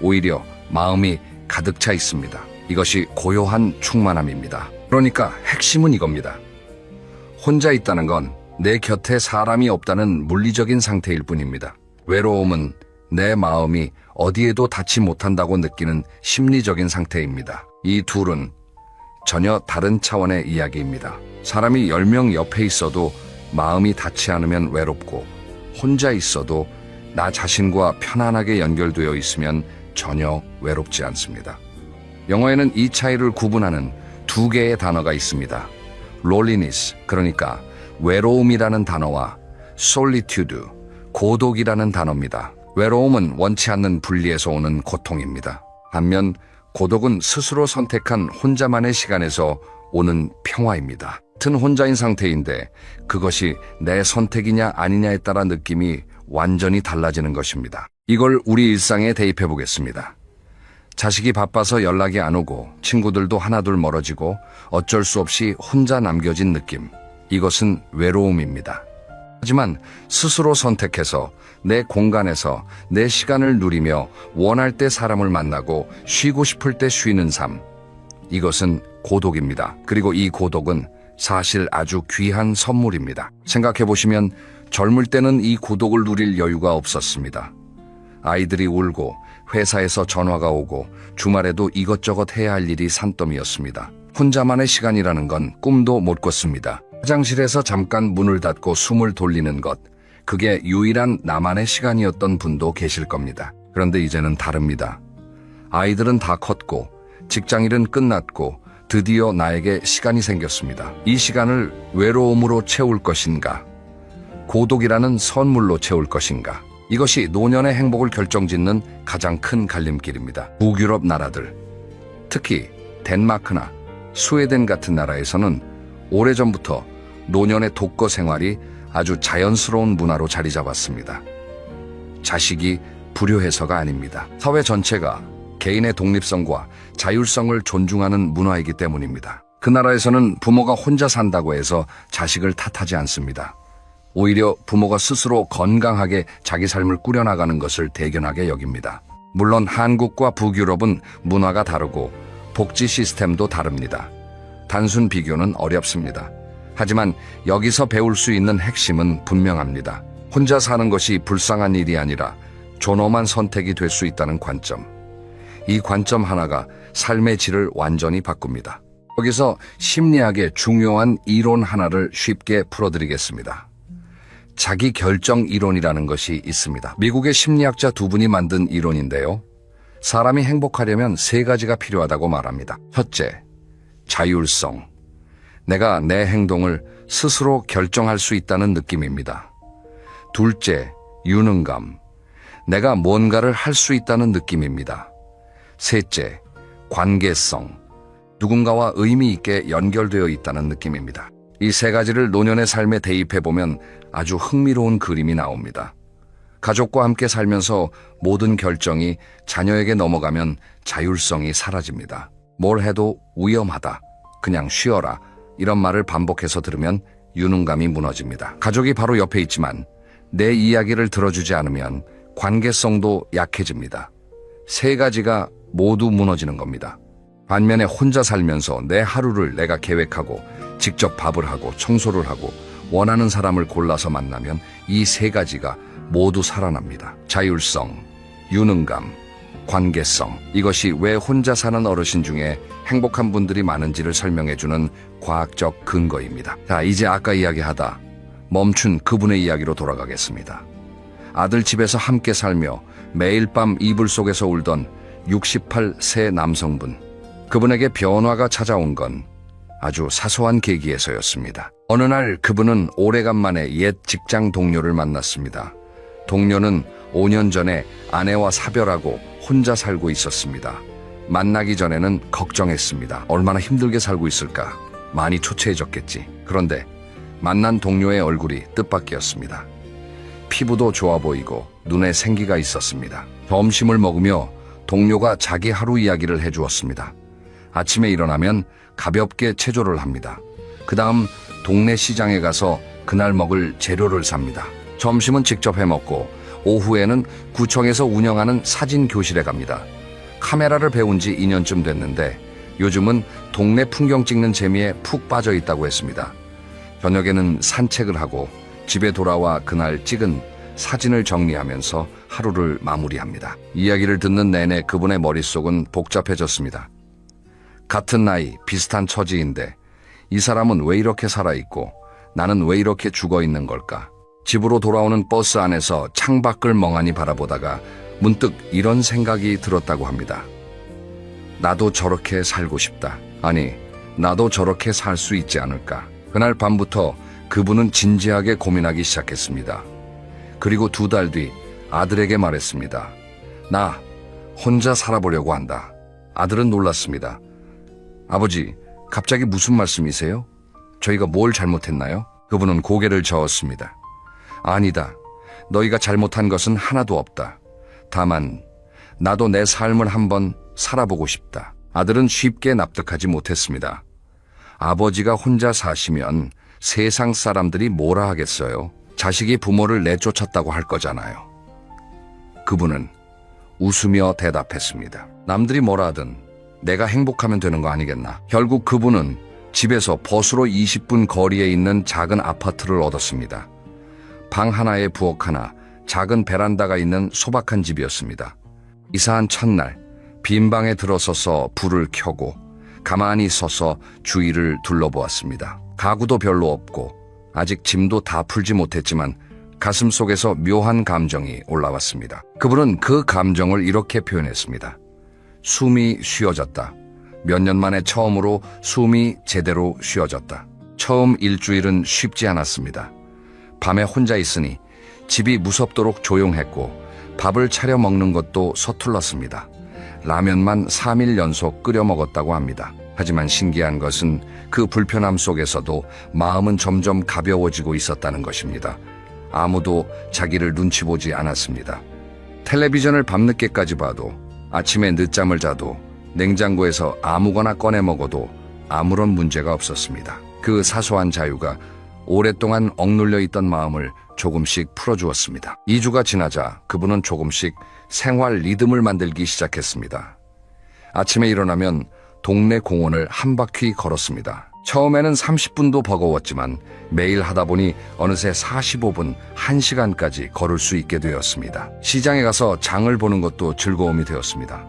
A: 오히려 마음이 가득 차 있습니다. 이것이 고요한 충만함입니다. 그러니까 핵심은 이겁니다. 혼자 있다는 건 내 곁에 사람이 없다는 물리적인 상태일 뿐입니다. 외로움은 내 마음이 어디에도 닿지 못한다고 느끼는 심리적인 상태입니다. 이 둘은 전혀 다른 차원의 이야기입니다. 사람이 10명 옆에 있어도 마음이 닿지 않으면 외롭고 혼자 있어도 나 자신과 편안하게 연결되어 있으면 전혀 외롭지 않습니다. 영어에는 이 차이를 구분하는 두 개의 단어가 있습니다. loneliness, 그러니까 외로움이라는 단어와 solitude, 고독이라는 단어입니다. 외로움은 원치 않는 분리에서 오는 고통입니다. 반면 고독은 스스로 선택한 혼자만의 시간에서 오는 평화입니다. 같은 혼자인 상태인데 그것이 내 선택이냐 아니냐에 따라 느낌이 완전히 달라지는 것입니다. 이걸 우리 일상에 대입해 보겠습니다. 자식이 바빠서 연락이 안 오고 친구들도 하나둘 멀어지고 어쩔 수 없이 혼자 남겨진 느낌. 이것은 외로움입니다. 하지만 스스로 선택해서 내 공간에서 내 시간을 누리며 원할 때 사람을 만나고 쉬고 싶을 때 쉬는 삶. 이것은 고독입니다. 그리고 이 고독은 사실 아주 귀한 선물입니다. 생각해보시면 젊을 때는 이 고독을 누릴 여유가 없었습니다. 아이들이 울고 회사에서 전화가 오고 주말에도 이것저것 해야 할 일이 산더미였습니다. 혼자만의 시간이라는 건 꿈도 못 꿨습니다. 화장실에서 잠깐 문을 닫고 숨을 돌리는 것, 그게 유일한 나만의 시간이었던 분도 계실 겁니다. 그런데 이제는 다릅니다. 아이들은 다 컸고 직장일은 끝났고 드디어 나에게 시간이 생겼습니다. 이 시간을 외로움으로 채울 것인가? 고독이라는 선물로 채울 것인가? 이것이 노년의 행복을 결정짓는 가장 큰 갈림길입니다. 북유럽 나라들, 특히 덴마크나 스웨덴 같은 나라에서는 오래전부터 노년의 독거 생활이 아주 자연스러운 문화로 자리 잡았습니다. 자식이 불효해서가 아닙니다. 사회 전체가 개인의 독립성과 자율성을 존중하는 문화이기 때문입니다. 그 나라에서는 부모가 혼자 산다고 해서 자식을 탓하지 않습니다. 오히려 부모가 스스로 건강하게 자기 삶을 꾸려나가는 것을 대견하게 여깁니다. 물론 한국과 북유럽은 문화가 다르고 복지 시스템도 다릅니다. 단순 비교는 어렵습니다. 하지만 여기서 배울 수 있는 핵심은 분명합니다. 혼자 사는 것이 불쌍한 일이 아니라 존엄한 선택이 될 수 있다는 관점. 이 관점 하나가 삶의 질을 완전히 바꿉니다. 여기서 심리학의 중요한 이론 하나를 쉽게 풀어드리겠습니다. 자기 결정 이론이라는 것이 있습니다. 미국의 심리학자 두 분이 만든 이론인데요. 사람이 행복하려면 세 가지가 필요하다고 말합니다. 첫째, 자율성. 내가 내 행동을 스스로 결정할 수 있다는 느낌입니다. 둘째, 유능감. 내가 뭔가를 할 수 있다는 느낌입니다. 셋째, 관계성. 누군가와 의미 있게 연결되어 있다는 느낌입니다. 이 세 가지를 노년의 삶에 대입해보면 아주 흥미로운 그림이 나옵니다. 가족과 함께 살면서 모든 결정이 자녀에게 넘어가면 자율성이 사라집니다. 뭘 해도 위험하다, 그냥 쉬어라, 이런 말을 반복해서 들으면 유능감이 무너집니다. 가족이 바로 옆에 있지만 내 이야기를 들어주지 않으면 관계성도 약해집니다. 세 가지가 모두 무너지는 겁니다. 반면에 혼자 살면서 내 하루를 내가 계획하고 직접 밥을 하고 청소를 하고 원하는 사람을 골라서 만나면 이 세 가지가 모두 살아납니다. 자율성, 유능감, 관계성. 이것이 왜 혼자 사는 어르신 중에 행복한 분들이 많은지를 설명해주는 과학적 근거입니다. 자, 이제 아까 이야기하다 멈춘 그분의 이야기로 돌아가겠습니다. 아들 집에서 함께 살며 매일 밤 이불 속에서 울던 68세 남성분. 그분에게 변화가 찾아온 건 아주 사소한 계기에서였습니다. 어느 날 그분은 오래간만에 옛 직장 동료를 만났습니다. 동료는 5년 전에 아내와 사별하고 혼자 살고 있었습니다. 만나기 전에는 걱정했습니다. 얼마나 힘들게 살고 있을까? 많이 초췌해졌겠지. 그런데 만난 동료의 얼굴이 뜻밖이었습니다. 피부도 좋아 보이고 눈에 생기가 있었습니다. 점심을 먹으며 동료가 자기 하루 이야기를 해주었습니다. 아침에 일어나면 가볍게 체조를 합니다. 그 다음 동네 시장에 가서 그날 먹을 재료를 삽니다. 점심은 직접 해먹고 오후에는 구청에서 운영하는 사진 교실에 갑니다. 카메라를 배운 지 2년쯤 됐는데 요즘은 동네 풍경 찍는 재미에 푹 빠져 있다고 했습니다. 저녁에는 산책을 하고 집에 돌아와 그날 찍은 사진을 정리하면서 하루를 마무리합니다. 이야기를 듣는 내내 그분의 머릿속은 복잡해졌습니다. 같은 나이, 비슷한 처지인데 이 사람은 왜 이렇게 살아있고 나는 왜 이렇게 죽어있는 걸까? 집으로 돌아오는 버스 안에서 창밖을 멍하니 바라보다가 문득 이런 생각이 들었다고 합니다. 나도 저렇게 살고 싶다. 아니, 나도 저렇게 살 수 있지 않을까? 그날 밤부터 그분은 진지하게 고민하기 시작했습니다. 그리고 2달 뒤 아들에게 말했습니다. 나 혼자 살아보려고 한다. 아들은 놀랐습니다. 아버지, 갑자기 무슨 말씀이세요? 저희가 뭘 잘못했나요? 그분은 고개를 저었습니다. 아니다. 너희가 잘못한 것은 하나도 없다. 다만 나도 내 삶을 한번 살아보고 싶다. 아들은 쉽게 납득하지 못했습니다. 아버지가 혼자 사시면 세상 사람들이 뭐라 하겠어요? 자식이 부모를 내쫓았다고 할 거잖아요. 그분은 웃으며 대답했습니다. 남들이 뭐라 하든 내가 행복하면 되는 거 아니겠나? 결국 그분은 집에서 버스로 20분 거리에 있는 작은 아파트를 얻었습니다. 방 하나에 부엌 하나, 작은 베란다가 있는 소박한 집이었습니다. 이사한 첫날 빈 방에 들어서서 불을 켜고 가만히 서서 주위를 둘러보았습니다. 가구도 별로 없고 아직 짐도 다 풀지 못했지만 가슴속에서 묘한 감정이 올라왔습니다. 그분은 그 감정을 이렇게 표현했습니다. 숨이 쉬어졌다. 몇 년 만에 처음으로 숨이 제대로 쉬어졌다. 처음 일주일은 쉽지 않았습니다. 밤에 혼자 있으니 집이 무섭도록 조용했고 밥을 차려 먹는 것도 서툴렀습니다. 라면만 3일 연속 끓여 먹었다고 합니다. 하지만 신기한 것은 그 불편함 속에서도 마음은 점점 가벼워지고 있었다는 것입니다. 아무도 자기를 눈치 보지 않았습니다. 텔레비전을 밤늦게까지 봐도 아침에 늦잠을 자도 냉장고에서 아무거나 꺼내 먹어도 아무런 문제가 없었습니다. 그 사소한 자유가 오랫동안 억눌려 있던 마음을 조금씩 풀어주었습니다. 2주가 지나자 그분은 조금씩 생활 리듬을 만들기 시작했습니다. 아침에 일어나면 동네 공원을 한 바퀴 걸었습니다. 처음에는 30분도 버거웠지만 매일 하다 보니 어느새 45분, 1시간까지 걸을 수 있게 되었습니다. 시장에 가서 장을 보는 것도 즐거움이 되었습니다.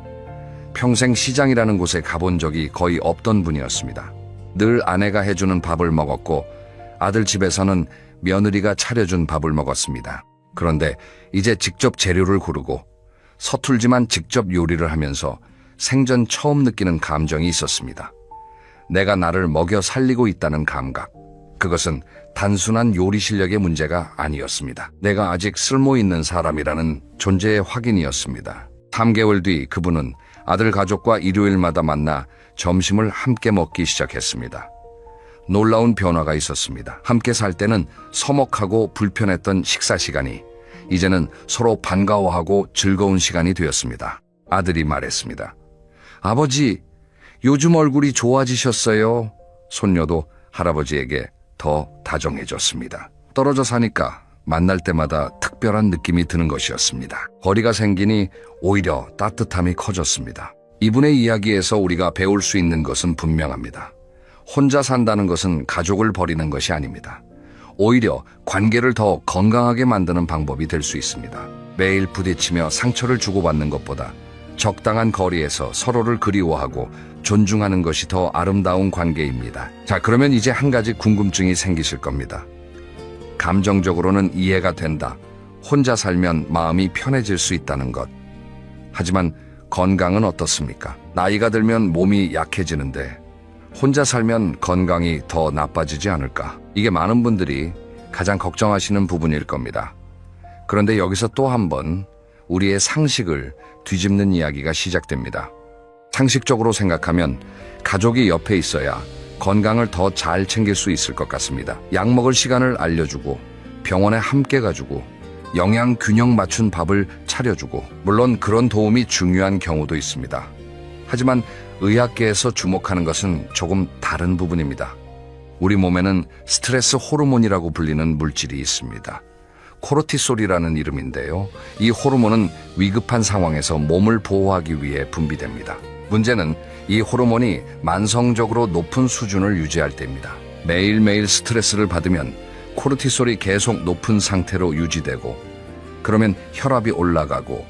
A: 평생 시장이라는 곳에 가본 적이 거의 없던 분이었습니다. 늘 아내가 해주는 밥을 먹었고 아들 집에서는 며느리가 차려준 밥을 먹었습니다. 그런데 이제 직접 재료를 고르고 서툴지만 직접 요리를 하면서 생전 처음 느끼는 감정이 있었습니다. 내가 나를 먹여 살리고 있다는 감각. 그것은 단순한 요리 실력의 문제가 아니었습니다. 내가 아직 쓸모 있는 사람이라는 존재의 확인이었습니다. 3개월 뒤 그분은 아들 가족과 일요일마다 만나 점심을 함께 먹기 시작했습니다. 놀라운 변화가 있었습니다. 함께 살 때는 서먹하고 불편했던 식사 시간이 이제는 서로 반가워하고 즐거운 시간이 되었습니다. 아들이 말했습니다. 아버지, 요즘 얼굴이 좋아지셨어요. 손녀도 할아버지에게 더 다정해졌습니다. 떨어져 사니까 만날 때마다 특별한 느낌이 드는 것이었습니다. 거리가 생기니 오히려 따뜻함이 커졌습니다. 이분의 이야기에서 우리가 배울 수 있는 것은 분명합니다. 혼자 산다는 것은 가족을 버리는 것이 아닙니다. 오히려 관계를 더 건강하게 만드는 방법이 될 수 있습니다. 매일 부딪히며 상처를 주고받는 것보다 적당한 거리에서 서로를 그리워하고 존중하는 것이 더 아름다운 관계입니다. 자, 그러면 이제 한 가지 궁금증이 생기실 겁니다. 감정적으로는 이해가 된다. 혼자 살면 마음이 편해질 수 있다는 것. 하지만 건강은 어떻습니까? 나이가 들면 몸이 약해지는데 혼자 살면 건강이 더 나빠지지 않을까? 이게 많은 분들이 가장 걱정하시는 부분일 겁니다. 그런데 여기서 또 한 번 우리의 상식을 뒤집는 이야기가 시작됩니다. 상식적으로 생각하면 가족이 옆에 있어야 건강을 더 잘 챙길 수 있을 것 같습니다. 약 먹을 시간을 알려주고 병원에 함께 가주고 영양 균형 맞춘 밥을 차려주고, 물론 그런 도움이 중요한 경우도 있습니다. 하지만 의학계에서 주목하는 것은 조금 다른 부분입니다. 우리 몸에는 스트레스 호르몬이라고 불리는 물질이 있습니다. 코르티솔이라는 이름인데요. 이 호르몬은 위급한 상황에서 몸을 보호하기 위해 분비됩니다. 문제는 이 호르몬이 만성적으로 높은 수준을 유지할 때입니다. 매일매일 스트레스를 받으면 코르티솔이 계속 높은 상태로 유지되고, 그러면 혈압이 올라가고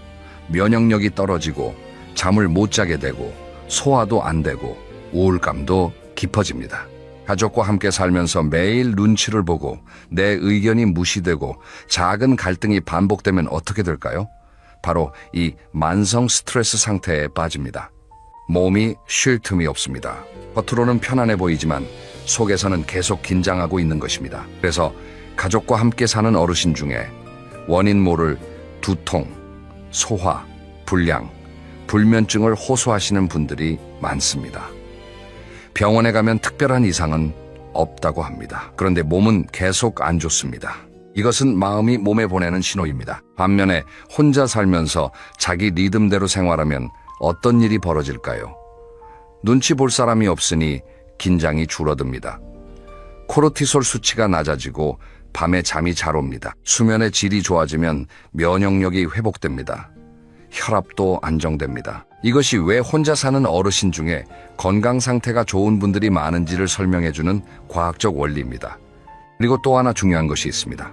A: 면역력이 떨어지고 잠을 못 자게 되고 소화도 안 되고 우울감도 깊어집니다. 가족과 함께 살면서 매일 눈치를 보고 내 의견이 무시되고 작은 갈등이 반복되면 어떻게 될까요? 바로 이 만성 스트레스 상태에 빠집니다. 몸이 쉴 틈이 없습니다. 겉으로는 편안해 보이지만 속에서는 계속 긴장하고 있는 것입니다. 그래서 가족과 함께 사는 어르신 중에 원인 모를 두통, 소화, 불량, 불면증을 호소하시는 분들이 많습니다. 병원에 가면 특별한 이상은 없다고 합니다. 그런데 몸은 계속 안 좋습니다. 이것은 마음이 몸에 보내는 신호입니다. 반면에 혼자 살면서 자기 리듬대로 생활하면 어떤 일이 벌어질까요? 눈치 볼 사람이 없으니 긴장이 줄어듭니다. 코르티솔 수치가 낮아지고 밤에 잠이 잘 옵니다. 수면의 질이 좋아지면 면역력이 회복됩니다. 혈압도 안정됩니다. 이것이 왜 혼자 사는 어르신 중에 건강 상태가 좋은 분들이 많은지를 설명해주는 과학적 원리입니다. 그리고 또 하나 중요한 것이 있습니다.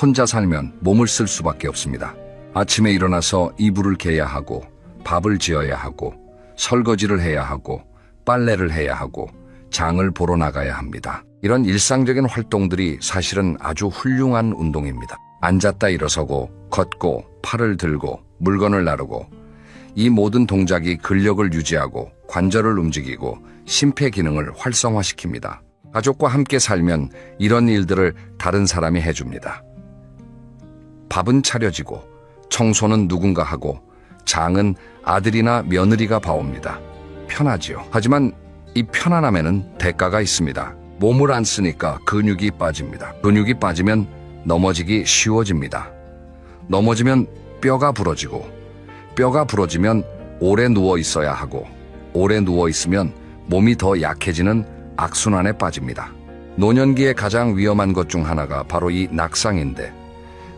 A: 혼자 살면 몸을 쓸 수밖에 없습니다. 아침에 일어나서 이불을 개야 하고, 밥을 지어야 하고, 설거지를 해야 하고, 빨래를 해야 하고, 장을 보러 나가야 합니다. 이런 일상적인 활동들이 사실은 아주 훌륭한 운동입니다. 앉았다 일어서고, 걷고, 팔을 들고, 물건을 나르고, 이 모든 동작이 근력을 유지하고 관절을 움직이고 심폐 기능을 활성화시킵니다. 가족과 함께 살면 이런 일들을 다른 사람이 해줍니다. 밥은 차려지고, 청소는 누군가 하고, 장은 아들이나 며느리가 봐옵니다. 편하지요. 하지만 이 편안함에는 대가가 있습니다. 몸을 안 쓰니까 근육이 빠집니다. 근육이 빠지면 넘어지기 쉬워집니다. 넘어지면 뼈가 부러지고, 뼈가 부러지면 오래 누워 있어야 하고, 오래 누워 있으면 몸이 더 약해지는 악순환에 빠집니다. 노년기에 가장 위험한 것 중 하나가 바로 이 낙상인데,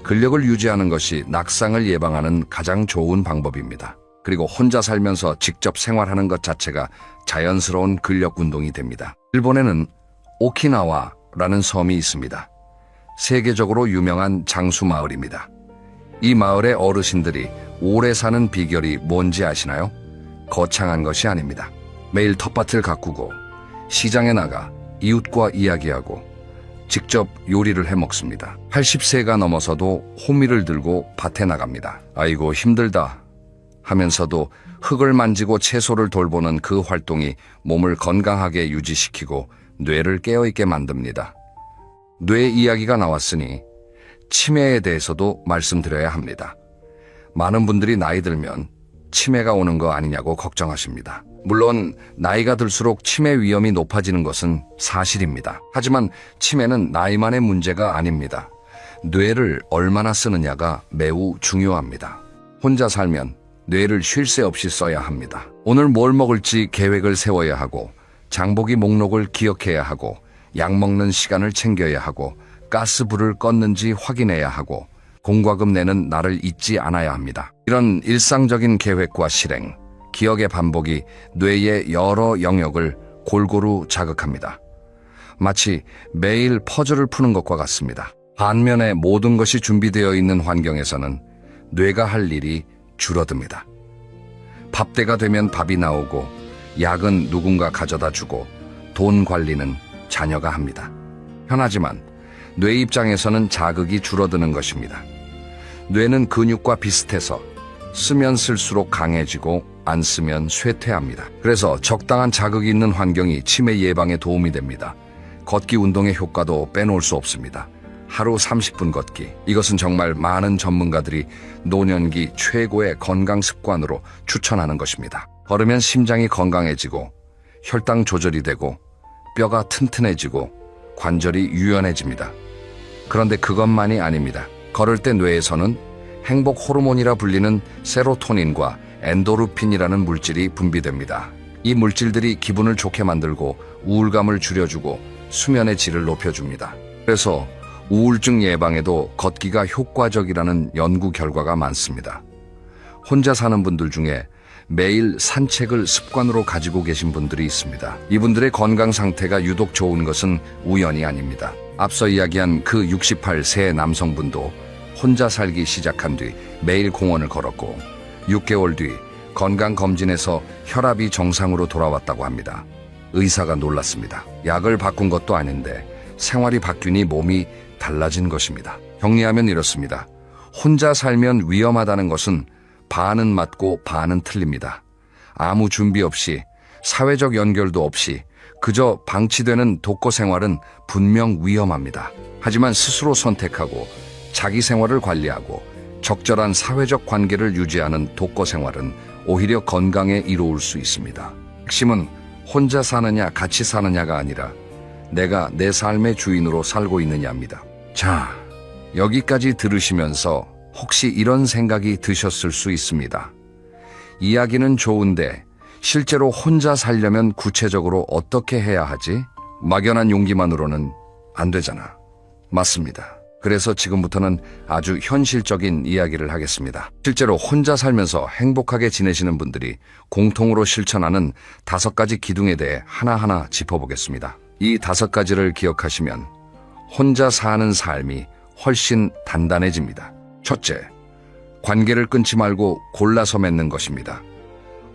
A: 근력을 유지하는 것이 낙상을 예방하는 가장 좋은 방법입니다. 그리고 혼자 살면서 직접 생활하는 것 자체가 자연스러운 근력 운동이 됩니다. 일본에는 오키나와라는 섬이 있습니다. 세계적으로 유명한 장수 마을입니다. 이 마을의 어르신들이 오래 사는 비결이 뭔지 아시나요? 거창한 것이 아닙니다. 매일 텃밭을 가꾸고 시장에 나가 이웃과 이야기하고 직접 요리를 해 먹습니다. 80세가 넘어서도 호미를 들고 밭에 나갑니다. 아이고 힘들다 하면서도 흙을 만지고 채소를 돌보는 그 활동이 몸을 건강하게 유지시키고 뇌를 깨어있게 만듭니다. 뇌 이야기가 나왔으니 치매에 대해서도 말씀드려야 합니다. 많은 분들이 나이 들면 치매가 오는 거 아니냐고 걱정하십니다. 물론 나이가 들수록 치매 위험이 높아지는 것은 사실입니다. 하지만 치매는 나이만의 문제가 아닙니다. 뇌를 얼마나 쓰느냐가 매우 중요합니다. 혼자 살면 뇌를 쉴 새 없이 써야 합니다. 오늘 뭘 먹을지 계획을 세워야 하고, 장보기 목록을 기억해야 하고, 약 먹는 시간을 챙겨야 하고, 가스불을 껐는지 확인해야 하고, 공과금 내는 나를 잊지 않아야 합니다. 이런 일상적인 계획과 실행, 기억의 반복이 뇌의 여러 영역을 골고루 자극합니다. 마치 매일 퍼즐을 푸는 것과 같습니다. 반면에 모든 것이 준비되어 있는 환경에서는 뇌가 할 일이 줄어듭니다. 밥때가 되면 밥이 나오고, 약은 누군가 가져다 주고, 돈 관리는 자녀가 합니다. 편하지만 뇌 입장에서는 자극이 줄어드는 것입니다. 뇌는 근육과 비슷해서 쓰면 쓸수록 강해지고 안 쓰면 쇠퇴합니다. 그래서 적당한 자극이 있는 환경이 치매 예방에 도움이 됩니다. 걷기 운동의 효과도 빼놓을 수 없습니다. 하루 30분 걷기. 이것은 정말 많은 전문가들이 노년기 최고의 건강 습관으로 추천하는 것입니다. 걸으면 심장이 건강해지고, 혈당 조절이 되고, 뼈가 튼튼해지고, 관절이 유연해집니다. 그런데 그것만이 아닙니다. 걸을 때 뇌에서는 행복 호르몬이라 불리는 세로토닌과 엔도르핀이라는 물질이 분비됩니다. 이 물질들이 기분을 좋게 만들고 우울감을 줄여주고 수면의 질을 높여줍니다. 그래서 우울증 예방에도 걷기가 효과적이라는 연구 결과가 많습니다. 혼자 사는 분들 중에 매일 산책을 습관으로 가지고 계신 분들이 있습니다. 이분들의 건강 상태가 유독 좋은 것은 우연이 아닙니다. 앞서 이야기한 그 68세 남성분도 혼자 살기 시작한 뒤 매일 공원을 걸었고 6개월 뒤 건강검진에서 혈압이 정상으로 돌아왔다고 합니다. 의사가 놀랐습니다. 약을 바꾼 것도 아닌데 생활이 바뀌니 몸이 달라진 것입니다. 정리하면 이렇습니다. 혼자 살면 위험하다는 것은 반은 맞고 반은 틀립니다. 아무 준비 없이, 사회적 연결도 없이 그저 방치되는 독거 생활은 분명 위험합니다. 하지만 스스로 선택하고 자기 생활을 관리하고 적절한 사회적 관계를 유지하는 독거 생활은 오히려 건강에 이로울 수 있습니다. 핵심은 혼자 사느냐 같이 사느냐가 아니라 내가 내 삶의 주인으로 살고 있느냐입니다. 자, 여기까지 들으시면서 혹시 이런 생각이 드셨을 수 있습니다. 이야기는 좋은데 실제로 혼자 살려면 구체적으로 어떻게 해야 하지? 막연한 용기만으로는 안 되잖아. 맞습니다. 그래서 지금부터는 아주 현실적인 이야기를 하겠습니다. 실제로 혼자 살면서 행복하게 지내시는 분들이 공통으로 실천하는 5가지 기둥에 대해 하나하나 짚어보겠습니다. 이 5가지를 기억하시면 혼자 사는 삶이 훨씬 단단해집니다. 첫째, 관계를 끊지 말고 골라서 맺는 것입니다.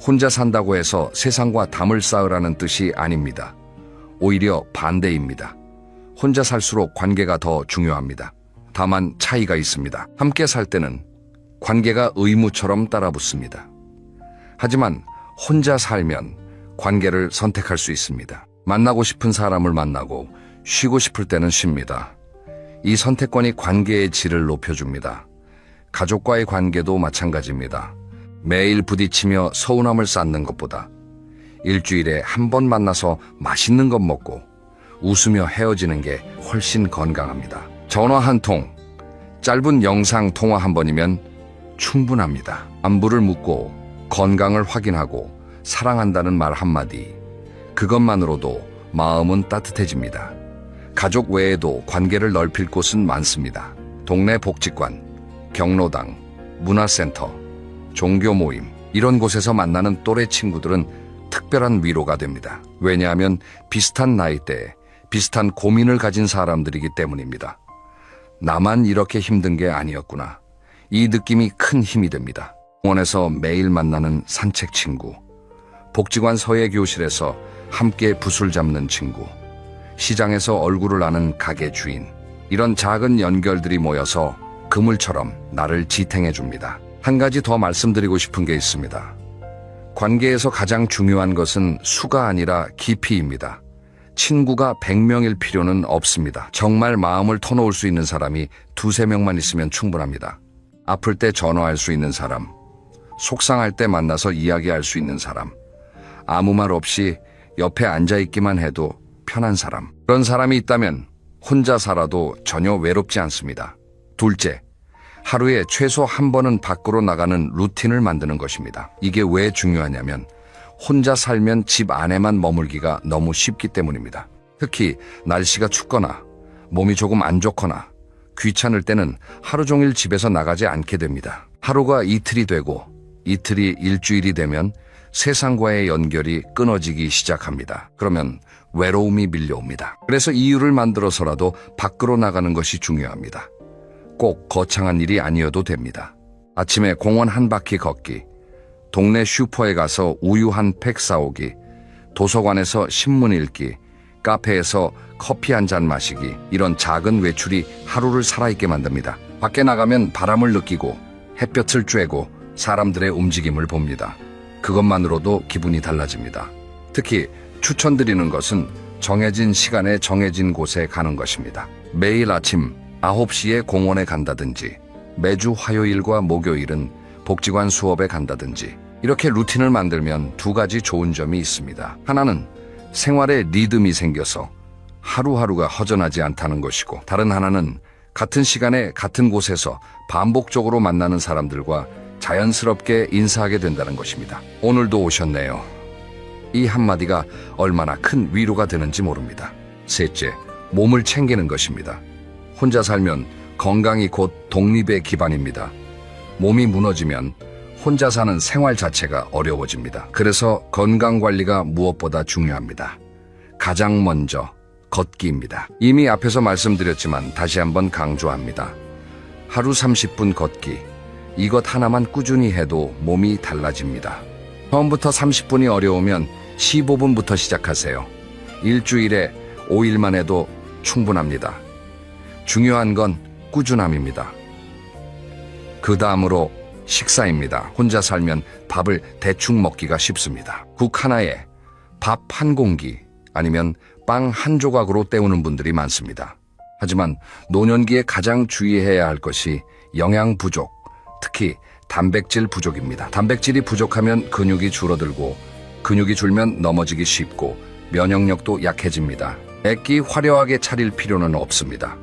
A: 혼자 산다고 해서 세상과 담을 쌓으라는 뜻이 아닙니다. 오히려 반대입니다. 혼자 살수록 관계가 더 중요합니다. 다만 차이가 있습니다. 함께 살 때는 관계가 의무처럼 따라붙습니다. 하지만 혼자 살면 관계를 선택할 수 있습니다. 만나고 싶은 사람을 만나고 쉬고 싶을 때는 쉽니다. 이 선택권이 관계의 질을 높여줍니다. 가족과의 관계도 마찬가지입니다. 매일 부딪히며 서운함을 쌓는 것보다 일주일에 한 번 만나서 맛있는 것 먹고 웃으며 헤어지는 게 훨씬 건강합니다. 전화 한 통, 짧은 영상 통화 한 번이면 충분합니다. 안부를 묻고 건강을 확인하고 사랑한다는 말 한마디, 그것만으로도 마음은 따뜻해집니다. 가족 외에도 관계를 넓힐 곳은 많습니다. 동네 복지관, 경로당, 문화센터, 종교 모임, 이런 곳에서 만나는 또래 친구들은 특별한 위로가 됩니다. 왜냐하면 비슷한 나이대에 비슷한 고민을 가진 사람들이기 때문입니다. 나만 이렇게 힘든 게 아니었구나. 이 느낌이 큰 힘이 됩니다. 공원에서 매일 만나는 산책 친구, 복지관 서예 교실에서 함께 붓을 잡는 친구, 시장에서 얼굴을 아는 가게 주인, 이런 작은 연결들이 모여서 그물처럼 나를 지탱해 줍니다. 한 가지 더 말씀드리고 싶은 게 있습니다. 관계에서 가장 중요한 것은 수가 아니라 깊이입니다. 친구가 100명일 필요는 없습니다. 정말 마음을 터놓을 수 있는 사람이 2~3명만 있으면 충분합니다. 아플 때 전화할 수 있는 사람, 속상할 때 만나서 이야기할 수 있는 사람, 아무 말 없이 옆에 앉아있기만 해도 편한 사람. 그런 사람이 있다면 혼자 살아도 전혀 외롭지 않습니다. 둘째, 하루에 최소 한 번은 밖으로 나가는 루틴을 만드는 것입니다. 이게 왜 중요하냐면 혼자 살면 집 안에만 머물기가 너무 쉽기 때문입니다. 특히 날씨가 춥거나 몸이 조금 안 좋거나 귀찮을 때는 하루 종일 집에서 나가지 않게 됩니다. 하루가 이틀이 되고 이틀이 일주일이 되면 세상과의 연결이 끊어지기 시작합니다. 그러면 외로움이 밀려옵니다. 그래서 이유를 만들어서라도 밖으로 나가는 것이 중요합니다. 꼭 거창한 일이 아니어도 됩니다. 아침에 공원 한 바퀴 걷기, 동네 슈퍼에 가서 우유 한 팩 사오기, 도서관에서 신문 읽기, 카페에서 커피 한 잔 마시기, 이런 작은 외출이 하루를 살아있게 만듭니다. 밖에 나가면 바람을 느끼고 햇볕을 쬐고 사람들의 움직임을 봅니다. 그것만으로도 기분이 달라집니다. 특히 추천드리는 것은 정해진 시간에 정해진 곳에 가는 것입니다. 매일 아침 9시에 공원에 간다든지 매주 화요일과 목요일은 복지관 수업에 간다든지 이렇게 루틴을 만들면 2가지 좋은 점이 있습니다. 하나는 생활에 리듬이 생겨서 하루하루가 허전하지 않다는 것이고, 다른 하나는 같은 시간에 같은 곳에서 반복적으로 만나는 사람들과 자연스럽게 인사하게 된다는 것입니다. 오늘도 오셨네요. 이 한마디가 얼마나 큰 위로가 되는지 모릅니다. 셋째, 몸을 챙기는 것입니다. 혼자 살면 건강이 곧 독립의 기반입니다. 몸이 무너지면 혼자 사는 생활 자체가 어려워집니다. 그래서 건강관리가 무엇보다 중요합니다. 가장 먼저 걷기입니다. 이미 앞에서 말씀드렸지만 다시 한번 강조합니다. 하루 30분 걷기, 이것 하나만 꾸준히 해도 몸이 달라집니다. 처음부터 30분이 어려우면 15분부터 시작하세요. 일주일에 5일만 해도 충분합니다. 중요한 건 꾸준함입니다. 그 다음으로 식사입니다. 혼자 살면 밥을 대충 먹기가 쉽습니다. 국 하나에 밥 한 공기 아니면 빵 한 조각으로 때우는 분들이 많습니다. 하지만 노년기에 가장 주의해야 할 것이 영양 부족, 특히 단백질 부족입니다. 단백질이 부족하면 근육이 줄어들고, 근육이 줄면 넘어지기 쉽고 면역력도 약해집니다. 애끼 화려하게 차릴 필요는 없습니다.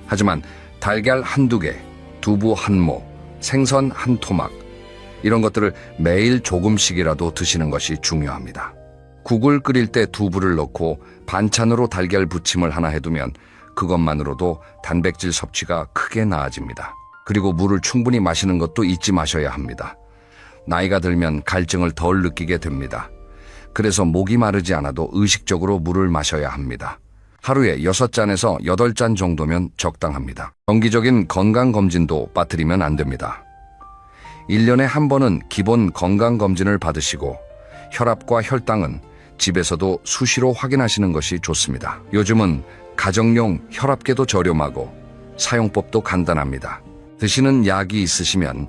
A: 하지만 달걀 한두 개, 두부 한 모, 생선 한 토막, 이런 것들을 매일 조금씩이라도 드시는 것이 중요합니다. 국을 끓일 때 두부를 넣고 반찬으로 달걀 부침을 하나 해두면 그것만으로도 단백질 섭취가 크게 나아집니다. 그리고 물을 충분히 마시는 것도 잊지 마셔야 합니다. 나이가 들면 갈증을 덜 느끼게 됩니다. 그래서 목이 마르지 않아도 의식적으로 물을 마셔야 합니다. 하루에 6잔에서 8잔 정도면 적당합니다. 정기적인 건강검진도 빠뜨리면 안 됩니다. 1년에 한 번은 기본 건강검진을 받으시고 혈압과 혈당은 집에서도 수시로 확인하시는 것이 좋습니다. 요즘은 가정용 혈압계도 저렴하고 사용법도 간단합니다. 드시는 약이 있으시면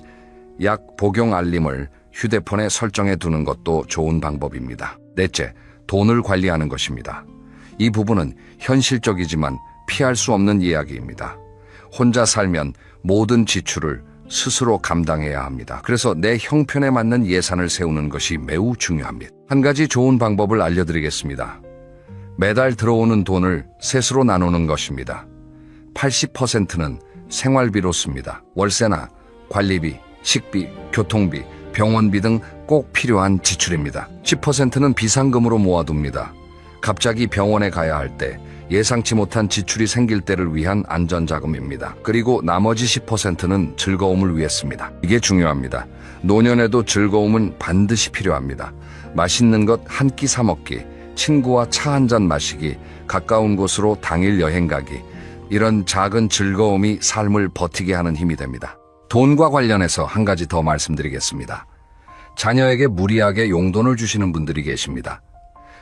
A: 약 복용 알림을 휴대폰에 설정해 두는 것도 좋은 방법입니다. 넷째, 돈을 관리하는 것입니다. 이 부분은 현실적이지만 피할 수 없는 이야기입니다. 혼자 살면 모든 지출을 스스로 감당해야 합니다. 그래서 내 형편에 맞는 예산을 세우는 것이 매우 중요합니다. 한 가지 좋은 방법을 알려드리겠습니다. 매달 들어오는 돈을 셋으로 나누는 것입니다. 80%는 생활비로 씁니다. 월세나 관리비, 식비, 교통비, 병원비 등 꼭 필요한 지출입니다. 10%는 비상금으로 모아둡니다. 갑자기 병원에 가야 할 때, 예상치 못한 지출이 생길 때를 위한 안전자금입니다. 그리고 나머지 10%는 즐거움을 위해 씁니다. 이게 중요합니다. 노년에도 즐거움은 반드시 필요합니다. 맛있는 것 한 끼 사 먹기, 친구와 차 한 잔 마시기, 가까운 곳으로 당일 여행 가기, 이런 작은 즐거움이 삶을 버티게 하는 힘이 됩니다. 돈과 관련해서 한 가지 더 말씀드리겠습니다. 자녀에게 무리하게 용돈을 주시는 분들이 계십니다.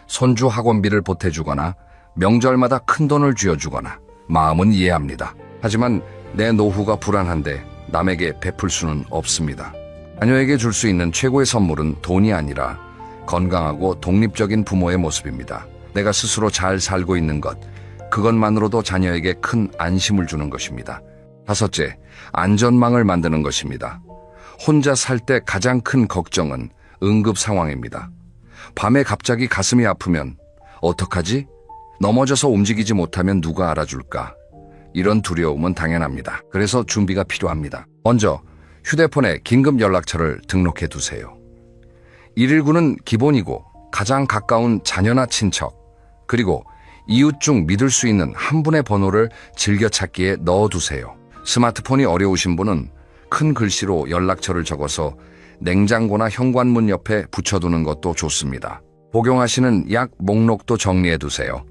A: 손주 학원비를 보태주거나 명절마다 큰 돈을 쥐어주거나 마음은 이해합니다. 하지만 내 노후가 불안한데 남에게 베풀 수는 없습니다. 자녀에게 줄 수 있는 최고의 선물은 돈이 아니라 건강하고 독립적인 부모의 모습입니다. 내가 스스로 잘 살고 있는 것, 그것만으로도 자녀에게 큰 안심을 주는 것입니다. 다섯째, 안전망을 만드는 것입니다. 혼자 살 때 가장 큰 걱정은 응급 상황입니다. 밤에 갑자기 가슴이 아프면 어떡하지? 넘어져서 움직이지 못하면 누가 알아줄까? 이런 두려움은 당연합니다. 그래서 준비가 필요합니다. 먼저 휴대폰에 긴급 연락처를 등록해 두세요. 119는 기본이고 가장 가까운 자녀나 친척, 그리고 이웃 중 믿을 수 있는 한 분의 번호를 즐겨찾기에 넣어두세요. 스마트폰이 어려우신 분은 큰 글씨로 연락처를 적어서 냉장고나 현관문 옆에 붙여두는 것도 좋습니다. 복용하시는 약 목록도 정리해두세요.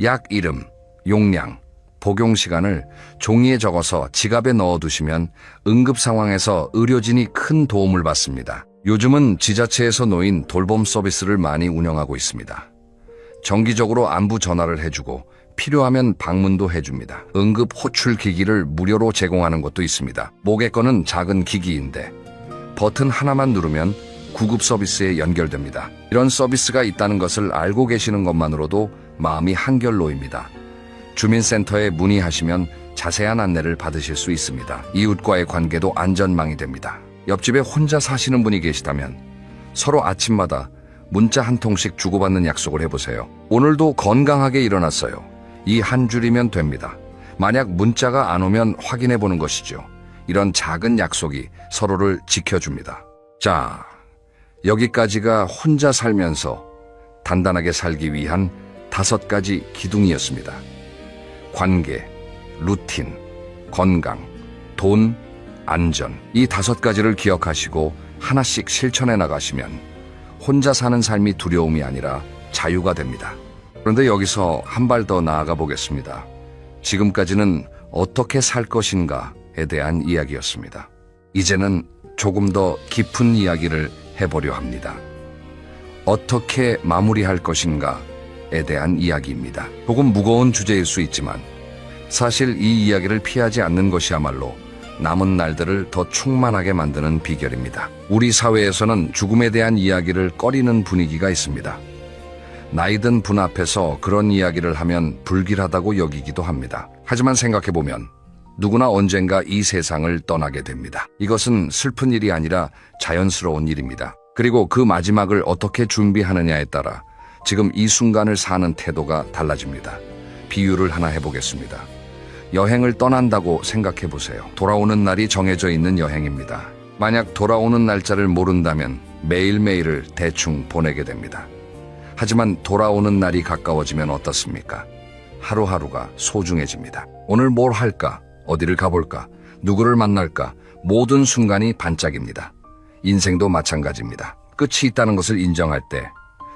A: 약 이름, 용량, 복용 시간을 종이에 적어서 지갑에 넣어두시면 응급 상황에서 의료진이 큰 도움을 받습니다. 요즘은 지자체에서 놓인 돌봄 서비스를 많이 운영하고 있습니다. 정기적으로 안부 전화를 해주고 필요하면 방문도 해줍니다. 응급 호출 기기를 무료로 제공하는 곳도 있습니다. 목에 거는 작은 기기인데 버튼 하나만 누르면 구급 서비스에 연결됩니다. 이런 서비스가 있다는 것을 알고 계시는 것만으로도 마음이 한결 놓입니다. 주민센터에 문의하시면 자세한 안내를 받으실 수 있습니다. 이웃과의 관계도 안전망이 됩니다. 옆집에 혼자 사시는 분이 계시다면 서로 아침마다 문자 한 통씩 주고받는 약속을 해보세요. 오늘도 건강하게 일어났어요. 이 한 줄이면 됩니다. 만약 문자가 안 오면 확인해 보는 것이죠. 이런 작은 약속이 서로를 지켜줍니다. 자, 여기까지가 혼자 살면서 단단하게 살기 위한 5가지 기둥이었습니다. 관계, 루틴, 건강, 돈, 안전. 이 5가지를 기억하시고 하나씩 실천해 나가시면 혼자 사는 삶이 두려움이 아니라 자유가 됩니다. 그런데 여기서 한 발 더 나아가 보겠습니다. 지금까지는 어떻게 살 것인가에 대한 이야기였습니다. 이제는 조금 더 깊은 이야기를 해보려 합니다. 어떻게 마무리할 것인가에 대한 이야기입니다. 조금 무거운 주제일 수 있지만 사실 이 이야기를 피하지 않는 것이야말로 남은 날들을 더 충만하게 만드는 비결입니다. 우리 사회에서는 죽음에 대한 이야기를 꺼리는 분위기가 있습니다. 나이든 분 앞에서 그런 이야기를 하면 불길하다고 여기기도 합니다. 하지만 생각해보면 누구나 언젠가 이 세상을 떠나게 됩니다. 이것은 슬픈 일이 아니라 자연스러운 일입니다. 그리고 그 마지막을 어떻게 준비하느냐에 따라 지금 이 순간을 사는 태도가 달라집니다. 비유를 하나 해보겠습니다. 여행을 떠난다고 생각해보세요. 돌아오는 날이 정해져 있는 여행입니다. 만약 돌아오는 날짜를 모른다면 매일매일을 대충 보내게 됩니다. 하지만 돌아오는 날이 가까워지면 어떻습니까? 하루하루가 소중해집니다. 오늘 뭘 할까? 어디를 가볼까? 누구를 만날까? 모든 순간이 반짝입니다. 인생도 마찬가지입니다. 끝이 있다는 것을 인정할 때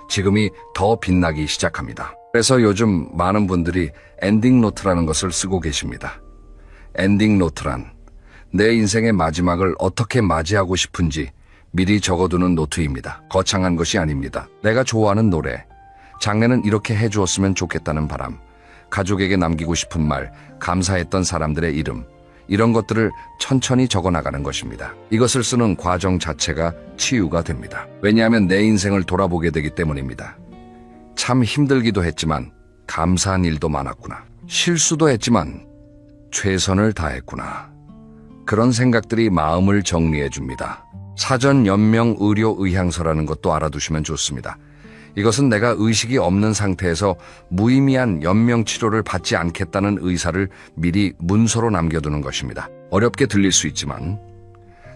A: 지금이 더 빛나기 시작합니다. 그래서 요즘 많은 분들이 엔딩 노트라는 것을 쓰고 계십니다. 엔딩 노트란 내 인생의 마지막을 어떻게 맞이하고 싶은지 미리 적어두는 노트입니다. 거창한 것이 아닙니다. 내가 좋아하는 노래, 장래는 이렇게 해주었으면 좋겠다는 바람, 가족에게 남기고 싶은 말, 감사했던 사람들의 이름, 이런 것들을 천천히 적어나가는 것입니다. 이것을 쓰는 과정 자체가 치유가 됩니다. 왜냐하면 내 인생을 돌아보게 되기 때문입니다. 참 힘들기도 했지만 감사한 일도 많았구나. 실수도 했지만 최선을 다했구나. 그런 생각들이 마음을 정리해 줍니다. 사전 연명 의료 의향서라는 것도 알아두시면 좋습니다. 이것은 내가 의식이 없는 상태에서 무의미한 연명 치료를 받지 않겠다는 의사를 미리 문서로 남겨두는 것입니다. 어렵게 들릴 수 있지만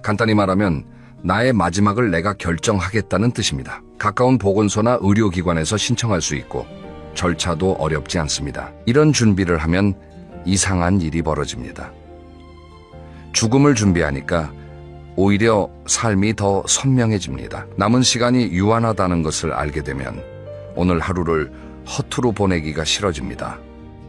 A: 간단히 말하면 나의 마지막을 내가 결정하겠다는 뜻입니다. 가까운 보건소나 의료기관에서 신청할 수 있고 절차도 어렵지 않습니다. 이런 준비를 하면 이상한 일이 벌어집니다. 죽음을 준비하니까 오히려 삶이 더 선명해집니다. 남은 시간이 유한하다는 것을 알게 되면 오늘 하루를 허투루 보내기가 싫어집니다.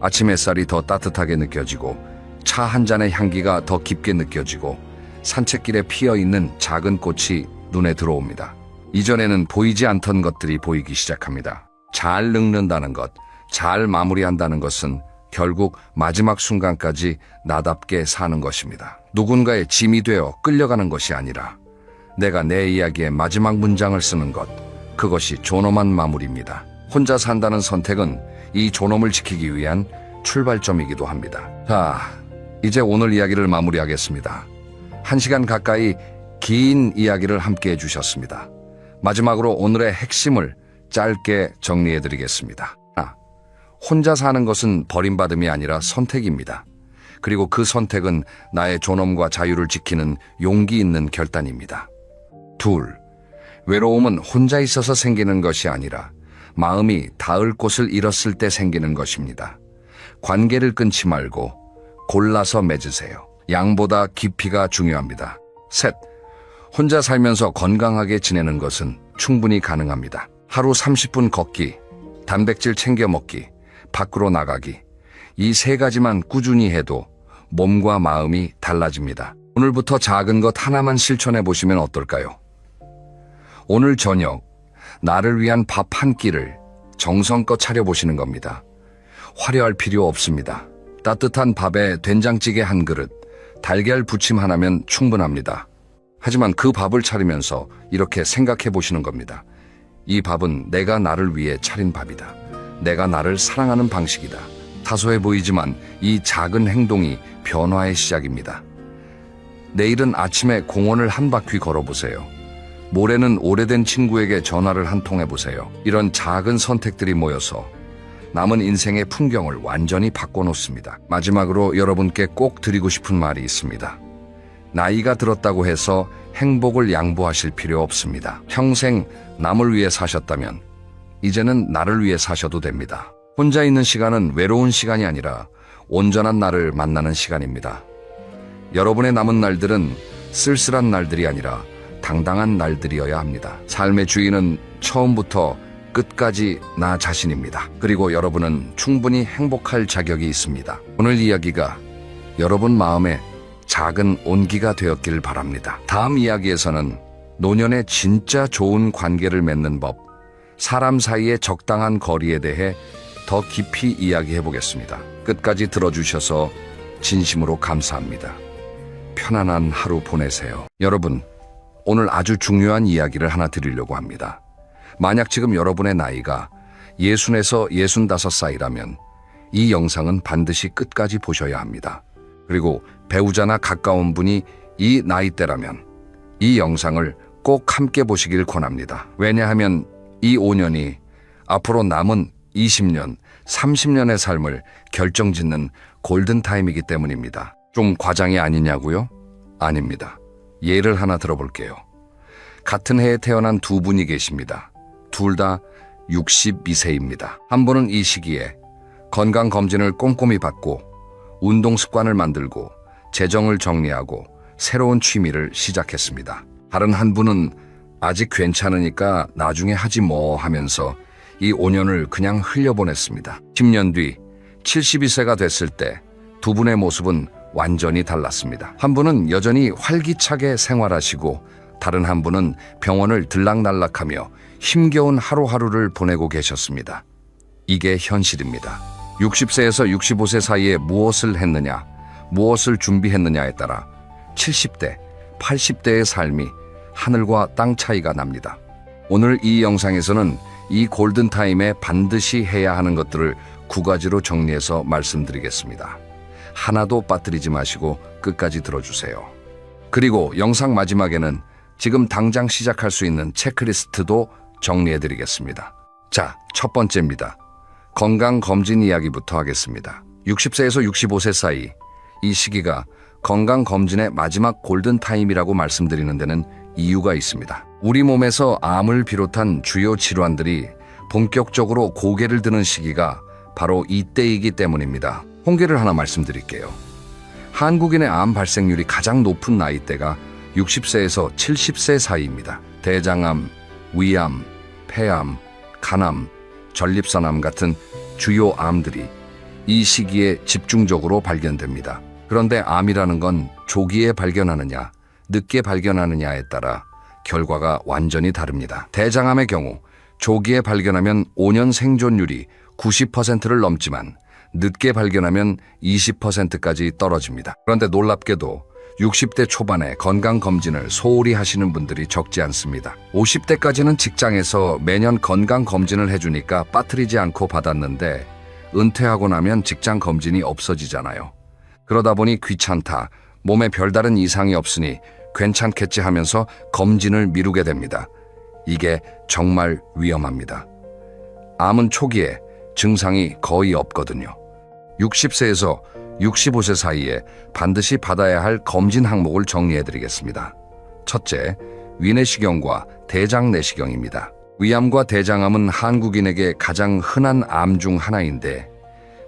A: 아침 햇살이 더 따뜻하게 느껴지고 차 한 잔의 향기가 더 깊게 느껴지고 산책길에 피어있는 작은 꽃이 눈에 들어옵니다. 이전에는 보이지 않던 것들이 보이기 시작합니다. 잘 늙는다는 것, 잘 마무리한다는 것은 결국 마지막 순간까지 나답게 사는 것입니다. 누군가의 짐이 되어 끌려가는 것이 아니라 내가 내 이야기의 마지막 문장을 쓰는 것, 그것이 존엄한 마무리입니다. 혼자 산다는 선택은 이 존엄을 지키기 위한 출발점이기도 합니다. 자, 이제 오늘 이야기를 마무리하겠습니다. 1시간 가까이 긴 이야기를 함께 해주셨습니다. 마지막으로 오늘의 핵심을 짧게 정리해드리겠습니다. 혼자 사는 것은 버림받음이 아니라 선택입니다. 그리고 그 선택은 나의 존엄과 자유를 지키는 용기 있는 결단입니다. 2. 외로움은 혼자 있어서 생기는 것이 아니라 마음이 닿을 곳을 잃었을 때 생기는 것입니다. 관계를 끊지 말고 골라서 맺으세요. 양보다 깊이가 중요합니다. 3. 혼자 살면서 건강하게 지내는 것은 충분히 가능합니다. 하루 30분 걷기, 단백질 챙겨 먹기, 밖으로 나가기, 이 3가지만 꾸준히 해도 몸과 마음이 달라집니다. 오늘부터 작은 것 하나만 실천해 보시면 어떨까요? 오늘 저녁 나를 위한 밥 한 끼를 정성껏 차려보시는 겁니다. 화려할 필요 없습니다. 따뜻한 밥에 된장찌개 한 그릇, 달걀 부침 하나면 충분합니다. 하지만 그 밥을 차리면서 이렇게 생각해 보시는 겁니다. 이 밥은 내가 나를 위해 차린 밥이다. 내가 나를 사랑하는 방식이다. 사소해 보이지만 이 작은 행동이 변화의 시작입니다. 내일은 아침에 공원을 한 바퀴 걸어보세요. 모레는 오래된 친구에게 전화를 한 통 해보세요. 이런 작은 선택들이 모여서 남은 인생의 풍경을 완전히 바꿔놓습니다. 마지막으로 여러분께 꼭 드리고 싶은 말이 있습니다. 나이가 들었다고 해서 행복을 양보하실 필요 없습니다. 평생 남을 위해 사셨다면 이제는 나를 위해 사셔도 됩니다. 혼자 있는 시간은 외로운 시간이 아니라 온전한 나를 만나는 시간입니다. 여러분의 남은 날들은 쓸쓸한 날들이 아니라 당당한 날들이어야 합니다. 삶의 주인은 처음부터 끝까지 나 자신입니다. 그리고 여러분은 충분히 행복할 자격이 있습니다. 오늘 이야기가 여러분 마음에 작은 온기가 되었길 바랍니다. 다음 이야기에서는 노년에 진짜 좋은 관계를 맺는 법, 사람 사이의 적당한 거리에 대해 더 깊이 이야기해 보겠습니다. 끝까지 들어주셔서 진심으로 감사합니다. 편안한 하루 보내세요. 여러분, 오늘 아주 중요한 이야기를 하나 드리려고 합니다. 만약 지금 여러분의 나이가 60에서 65살이라면 이 영상은 반드시 끝까지 보셔야 합니다. 그리고 배우자나 가까운 분이 이 나이대라면 이 영상을 꼭 함께 보시길 권합니다. 왜냐하면 이 5년이 앞으로 남은 20년, 30년의 삶을 결정짓는 골든타임이기 때문입니다. 좀 과장이 아니냐고요? 아닙니다. 예를 하나 들어볼게요. 같은 해에 태어난 두 분이 계십니다. 둘 다 62세입니다. 한 분은 이 시기에 건강검진을 꼼꼼히 받고 운동 습관을 만들고 재정을 정리하고 새로운 취미를 시작했습니다. 다른 한 분은 아직 괜찮으니까 나중에 하지 뭐 하면서 이 5년을 그냥 흘려보냈습니다. 10년 뒤 72세가 됐을 때 두 분의 모습은 완전히 달랐습니다. 한 분은 여전히 활기차게 생활하시고 다른 한 분은 병원을 들락날락하며 힘겨운 하루하루를 보내고 계셨습니다. 이게 현실입니다. 60세에서 65세 사이에 무엇을 했느냐, 무엇을 준비했느냐에 따라 70대, 80대의 삶이 하늘과 땅 차이가 납니다. 오늘 이 영상에서는 이 골든타임에 반드시 해야 하는 것들을 9가지로 정리해서 말씀드리겠습니다. 하나도 빠뜨리지 마시고 끝까지 들어주세요. 그리고 영상 마지막에는 지금 당장 시작할 수 있는 체크리스트도 정리해드리겠습니다. 자, 첫 번째입니다. 건강검진 이야기부터 하겠습니다. 60세에서 65세 사이, 이 시기가 건강검진의 마지막 골든타임이라고 말씀드리는 데는 이유가 있습니다. 우리 몸에서 암을 비롯한 주요 질환들이 본격적으로 고개를 드는 시기가 바로 이때이기 때문입니다. 통계를 하나 말씀드릴게요. 한국인의 암 발생률이 가장 높은 나이대가 60세에서 70세 사이입니다. 대장암, 위암, 폐암, 간암, 전립선암 같은 주요 암들이 이 시기에 집중적으로 발견됩니다. 그런데 암이라는 건 조기에 발견하느냐, 늦게 발견하느냐에 따라 결과가 완전히 다릅니다. 대장암의 경우 조기에 발견하면 5년 생존율이 90%를 넘지만 늦게 발견하면 20%까지 떨어집니다. 그런데 놀랍게도 60대 초반에 건강검진을 소홀히 하시는 분들이 적지 않습니다. 50대까지는 직장에서 매년 건강검진을 해주니까 빠뜨리지 않고 받았는데 은퇴하고 나면 직장검진이 없어지잖아요. 그러다 보니 귀찮다, 몸에 별다른 이상이 없으니 괜찮겠지 하면서 검진을 미루게 됩니다. 이게 정말 위험합니다. 암은 초기에 증상이 거의 없거든요. 60세에서 65세 사이에 반드시 받아야 할 검진 항목을 정리해드리겠습니다. 첫째, 위내시경과 대장내시경입니다. 위암과 대장암은 한국인에게 가장 흔한 암 중 하나인데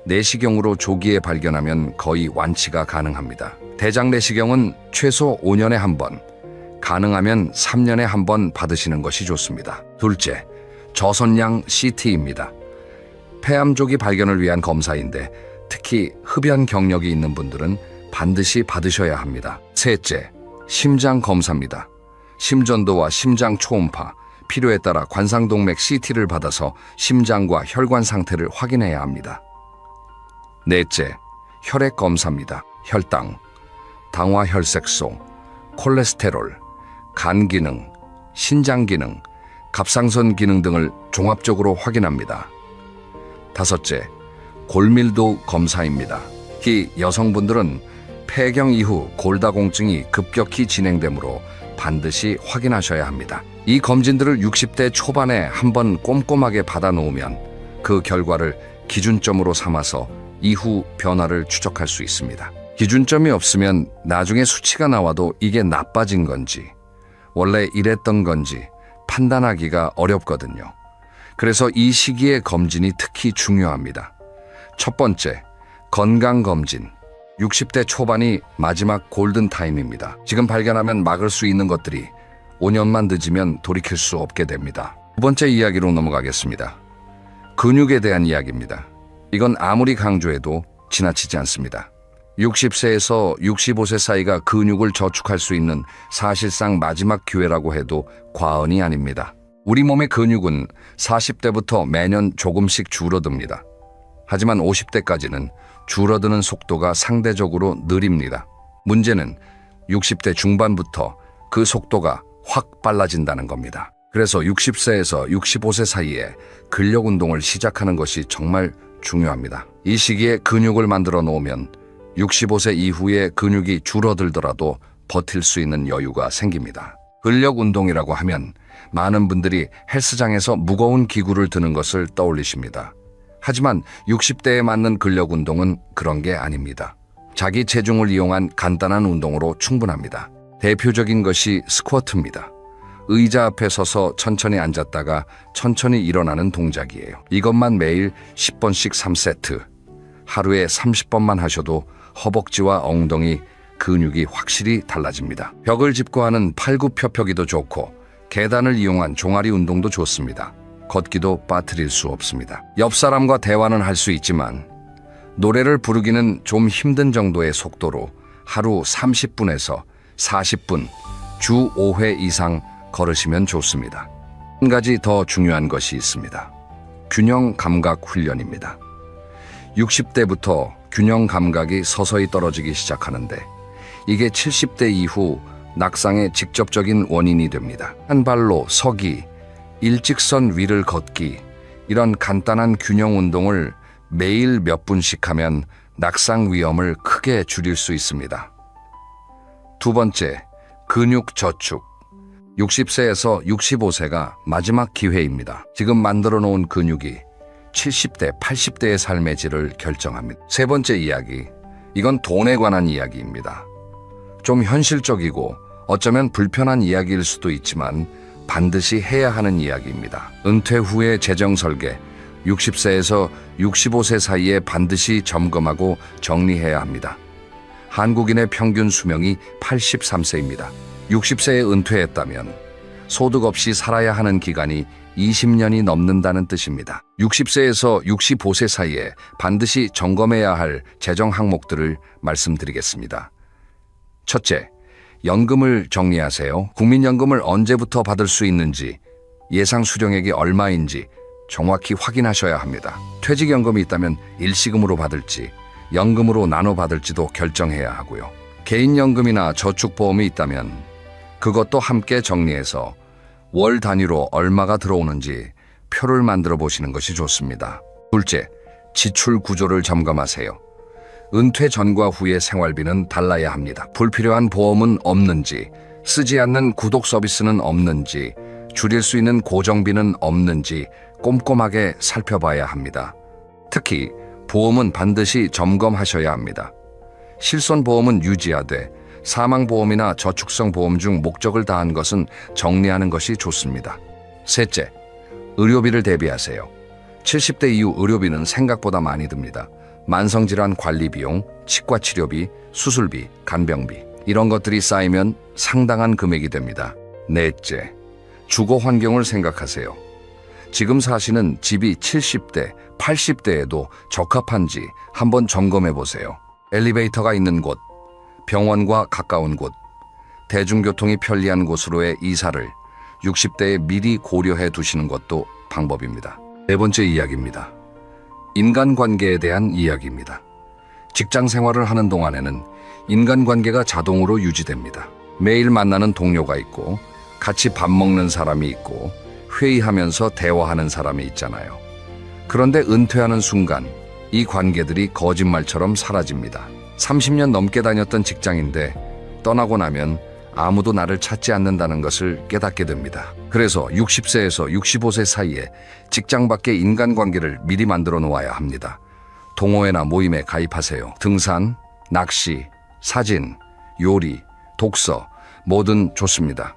A: 내시경으로 조기에 발견하면 거의 완치가 가능합니다. 대장내시경은 최소 5년에 한 번, 가능하면 3년에 한 번 받으시는 것이 좋습니다. 둘째, 저선양 CT입니다. 폐암 조기 발견을 위한 검사인데 특히 흡연 경력이 있는 분들은 반드시 받으셔야 합니다. 셋째, 심장 검사입니다. 심전도와 심장 초음파, 필요에 따라 관상동맥 CT를 받아서 심장과 혈관 상태를 확인해야 합니다. 넷째, 혈액 검사입니다. 혈당, 당화혈색소, 콜레스테롤, 간 기능, 신장 기능, 갑상선 기능 등을 종합적으로 확인합니다. 다섯째, 골밀도 검사입니다. 특히 여성분들은 폐경 이후 골다공증이 급격히 진행되므로 반드시 확인하셔야 합니다. 이 검진들을 60대 초반에 한번 꼼꼼하게 받아놓으면 그 결과를 기준점으로 삼아서 이후 변화를 추적할 수 있습니다. 기준점이 없으면 나중에 수치가 나와도 이게 나빠진 건지 원래 이랬던 건지 판단하기가 어렵거든요. 그래서 이 시기의 검진이 특히 중요합니다. 첫 번째, 건강검진. 60대 초반이 마지막 골든타임입니다. 지금 발견하면 막을 수 있는 것들이 5년만 늦으면 돌이킬 수 없게 됩니다. 두 번째 이야기로 넘어가겠습니다. 근육에 대한 이야기입니다. 이건 아무리 강조해도 지나치지 않습니다. 60세에서 65세 사이가 근육을 저축할 수 있는 사실상 마지막 기회라고 해도 과언이 아닙니다. 우리 몸의 근육은 40대부터 매년 조금씩 줄어듭니다. 하지만 50대까지는 줄어드는 속도가 상대적으로 느립니다. 문제는 60대 중반부터 그 속도가 확 빨라진다는 겁니다. 그래서 60세에서 65세 사이에 근력 운동을 시작하는 것이 정말 중요합니다. 이 시기에 근육을 만들어 놓으면 65세 이후에 근육이 줄어들더라도 버틸 수 있는 여유가 생깁니다. 근력 운동이라고 하면 많은 분들이 헬스장에서 무거운 기구를 드는 것을 떠올리십니다. 하지만 60대에 맞는 근력 운동은 그런 게 아닙니다. 자기 체중을 이용한 간단한 운동으로 충분합니다. 대표적인 것이 스쿼트입니다. 의자 앞에 서서 천천히 앉았다가 천천히 일어나는 동작이에요. 이것만 매일 10번씩 3세트, 하루에 30번만 하셔도 허벅지와 엉덩이 근육이 확실히 달라집니다. 벽을 짚고 하는 팔굽혀펴기도 좋고 계단을 이용한 종아리 운동도 좋습니다. 걷기도 빠뜨릴 수 없습니다. 옆 사람과 대화는 할 수 있지만 노래를 부르기는 좀 힘든 정도의 속도로 하루 30분에서 40분, 주 5회 이상 걸으시면 좋습니다. 한 가지 더 중요한 것이 있습니다. 균형 감각 훈련입니다. 60대부터 균형 감각이 서서히 떨어지기 시작하는데 이게 70대 이후 낙상의 직접적인 원인이 됩니다. 한 발로 서기, 일직선 위를 걷기, 이런 간단한 균형 운동을 매일 몇 분씩 하면 낙상 위험을 크게 줄일 수 있습니다. 두 번째, 근육 저축. 60세에서 65세가 마지막 기회입니다. 지금 만들어 놓은 근육이 70대, 80대의 삶의 질을 결정합니다. 세 번째 이야기, 이건 돈에 관한 이야기입니다. 좀 현실적이고 어쩌면 불편한 이야기일 수도 있지만 반드시 해야 하는 이야기입니다. 은퇴 후의 재정 설계, 60세에서 65세 사이에 반드시 점검하고 정리해야 합니다. 한국인의 평균 수명이 83세입니다. 60세에 은퇴했다면 소득 없이 살아야 하는 기간이 20년이 넘는다는 뜻입니다. 60세에서 65세 사이에 반드시 점검해야 할 재정 항목들을 말씀드리겠습니다. 첫째, 연금을 정리하세요. 국민연금을 언제부터 받을 수 있는지, 예상 수령액이 얼마인지 정확히 확인하셔야 합니다. 퇴직연금이 있다면 일시금으로 받을지, 연금으로 나눠 받을지도 결정해야 하고요. 개인연금이나 저축보험이 있다면 그것도 함께 정리해서 월 단위로 얼마가 들어오는지 표를 만들어 보시는 것이 좋습니다. 둘째, 지출 구조를 점검하세요. 은퇴 전과 후의 생활비는 달라야 합니다. 불필요한 보험은 없는지, 쓰지 않는 구독 서비스는 없는지, 줄일 수 있는 고정비는 없는지 꼼꼼하게 살펴봐야 합니다. 특히 보험은 반드시 점검하셔야 합니다. 실손보험은 유지하되 사망보험이나 저축성 보험 중 목적을 다한 것은 정리하는 것이 좋습니다. 셋째, 의료비를 대비하세요. 70대 이후 의료비는 생각보다 많이 듭니다. 만성질환 관리 비용, 치과 치료비, 수술비, 간병비 이런 것들이 쌓이면 상당한 금액이 됩니다. 넷째, 주거 환경을 생각하세요. 지금 사시는 집이 70대, 80대에도 적합한지 한번 점검해 보세요. 엘리베이터가 있는 곳, 병원과 가까운 곳, 대중교통이 편리한 곳으로의 이사를 60대에 미리 고려해 두시는 것도 방법입니다. 네 번째 이야기입니다. 인간관계에 대한 이야기입니다. 직장 생활을 하는 동안에는 인간관계가 자동으로 유지됩니다. 매일 만나는 동료가 있고 같이 밥 먹는 사람이 있고 회의하면서 대화하는 사람이 있잖아요. 그런데 은퇴하는 순간 이 관계들이 거짓말처럼 사라집니다. 30년 넘게 다녔던 직장인데 떠나고 나면 아무도 나를 찾지 않는다는 것을 깨닫게 됩니다. 그래서 60세에서 65세 사이에 직장 밖의 인간관계를 미리 만들어 놓아야 합니다. 동호회나 모임에 가입하세요. 등산, 낚시, 사진, 요리, 독서 뭐든 좋습니다.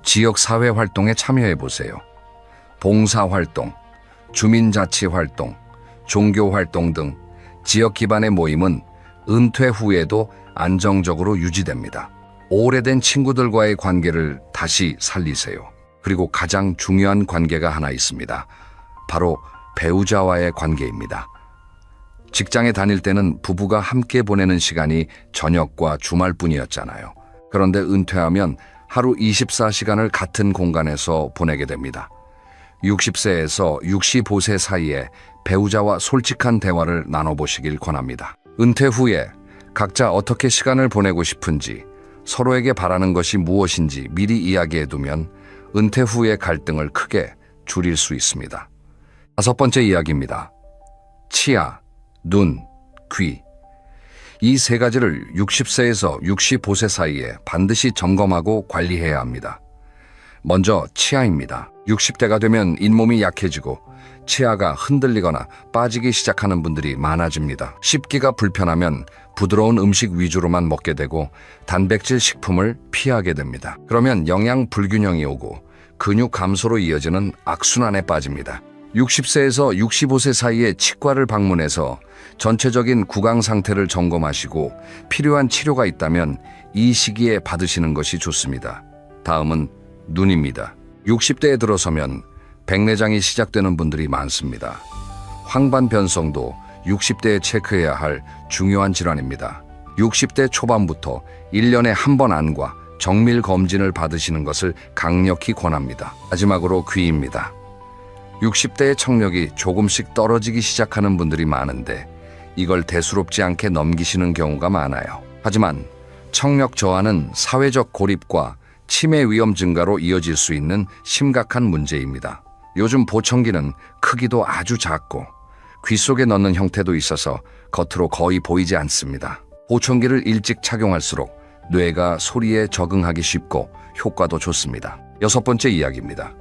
A: 지역 사회 활동에 참여해 보세요. 봉사 활동, 주민자치 활동, 종교 활동 등 지역 기반의 모임은 은퇴 후에도 안정적으로 유지됩니다. 오래된 친구들과의 관계를 다시 살리세요. 그리고 가장 중요한 관계가 하나 있습니다. 바로 배우자와의 관계입니다. 직장에 다닐 때는 부부가 함께 보내는 시간이 저녁과 주말뿐이었잖아요. 그런데 은퇴하면 하루 24시간을 같은 공간에서 보내게 됩니다. 60세에서 65세 사이에 배우자와 솔직한 대화를 나눠보시길 권합니다. 은퇴 후에 각자 어떻게 시간을 보내고 싶은지, 서로에게 바라는 것이 무엇인지 미리 이야기해두면 은퇴 후의 갈등을 크게 줄일 수 있습니다. 다섯 번째 이야기입니다. 치아, 눈, 귀. 이 세 가지를 60세에서 65세 사이에 반드시 점검하고 관리해야 합니다. 먼저 치아입니다. 60대가 되면 잇몸이 약해지고 치아가 흔들리거나 빠지기 시작하는 분들이 많아집니다. 씹기가 불편하면 부드러운 음식 위주로만 먹게 되고 단백질 식품을 피하게 됩니다. 그러면 영양 불균형이 오고 근육 감소로 이어지는 악순환에 빠집니다. 60세에서 65세 사이에 치과를 방문해서 전체적인 구강 상태를 점검하시고 필요한 치료가 있다면 이 시기에 받으시는 것이 좋습니다. 다음은 눈입니다. 60대에 들어서면 백내장이 시작되는 분들이 많습니다. 황반 변성도 60대에 체크해야 할 중요한 질환입니다. 60대 초반부터 1년에 한 번 안과 정밀 검진을 받으시는 것을 강력히 권합니다. 마지막으로 귀입니다. 60대의 청력이 조금씩 떨어지기 시작하는 분들이 많은데 이걸 대수롭지 않게 넘기시는 경우가 많아요. 하지만 청력 저하는 사회적 고립과 치매 위험 증가로 이어질 수 있는 심각한 문제입니다. 요즘 보청기는 크기도 아주 작고 귀 속에 넣는 형태도 있어서 겉으로 거의 보이지 않습니다. 보청기를 일찍 착용할수록 뇌가 소리에 적응하기 쉽고 효과도 좋습니다. 여섯 번째 이야기입니다.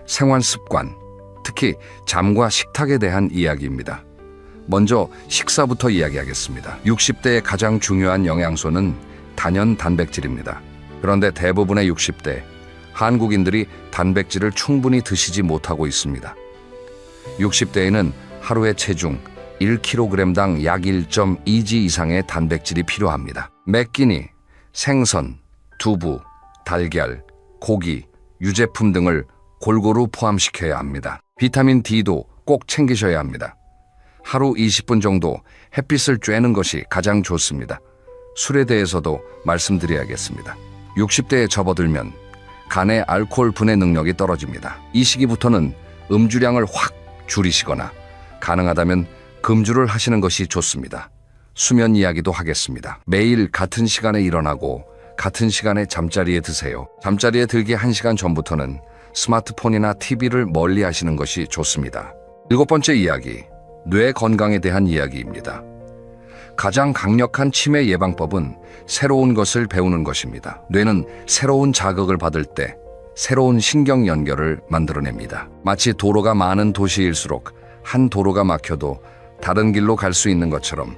A: 생활 습관, 특히 잠과 식탁에 대한 이야기입니다. 먼저 식사부터 이야기하겠습니다. 60대의 가장 중요한 영양소는 단연 단백질입니다. 그런데 대부분의 60대 한국인들이 단백질을 충분히 드시지 못하고 있습니다. 60대에는 하루에 체중 1kg당 약 1.2g 이상의 단백질이 필요합니다. 매 끼니 생선, 두부, 달걀, 고기, 유제품 등을 골고루 포함시켜야 합니다. 비타민 D도 꼭 챙기셔야 합니다. 하루 20분 정도 햇빛을 쬐는 것이 가장 좋습니다. 술에 대해서도 말씀드려야겠습니다. 60대에 접어들면 간의 알코올 분해 능력이 떨어집니다. 이 시기부터는 음주량을 확 줄이시거나 가능하다면 금주를 하시는 것이 좋습니다. 수면 이야기도 하겠습니다. 매일 같은 시간에 일어나고 같은 시간에 잠자리에 드세요. 잠자리에 들기 1시간 전부터는 스마트폰이나 TV를 멀리 하시는 것이 좋습니다. 7번째 이야기, 뇌 건강에 대한 이야기입니다. 가장 강력한 치매 예방법은 새로운 것을 배우는 것입니다. 뇌는 새로운 자극을 받을 때 새로운 신경 연결을 만들어냅니다. 마치 도로가 많은 도시일수록 한 도로가 막혀도 다른 길로 갈 수 있는 것처럼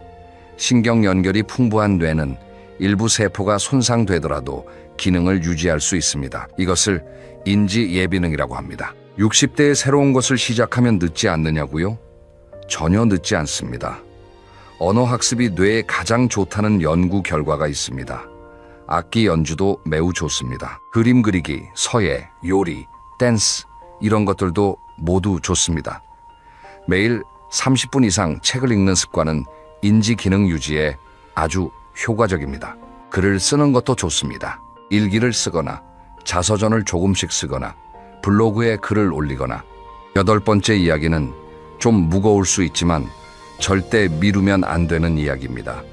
A: 신경 연결이 풍부한 뇌는 일부 세포가 손상되더라도 기능을 유지할 수 있습니다. 이것을 인지 예비능이라고 합니다. 60대에 새로운 것을 시작하면 늦지 않느냐고요? 전혀 늦지 않습니다. 언어 학습이 뇌에 가장 좋다는 연구 결과가 있습니다. 악기 연주도 매우 좋습니다. 그림 그리기, 서예, 요리, 댄스 이런 것들도 모두 좋습니다. 매일 30분 이상 책을 읽는 습관은 인지 기능 유지에 아주 효과적입니다. 글을 쓰는 것도 좋습니다. 일기를 쓰거나 자서전을 조금씩 쓰거나 블로그에 글을 올리거나. 8번째 이야기는 좀 무거울 수 있지만 절대 미루면 안 되는 이야기입니다.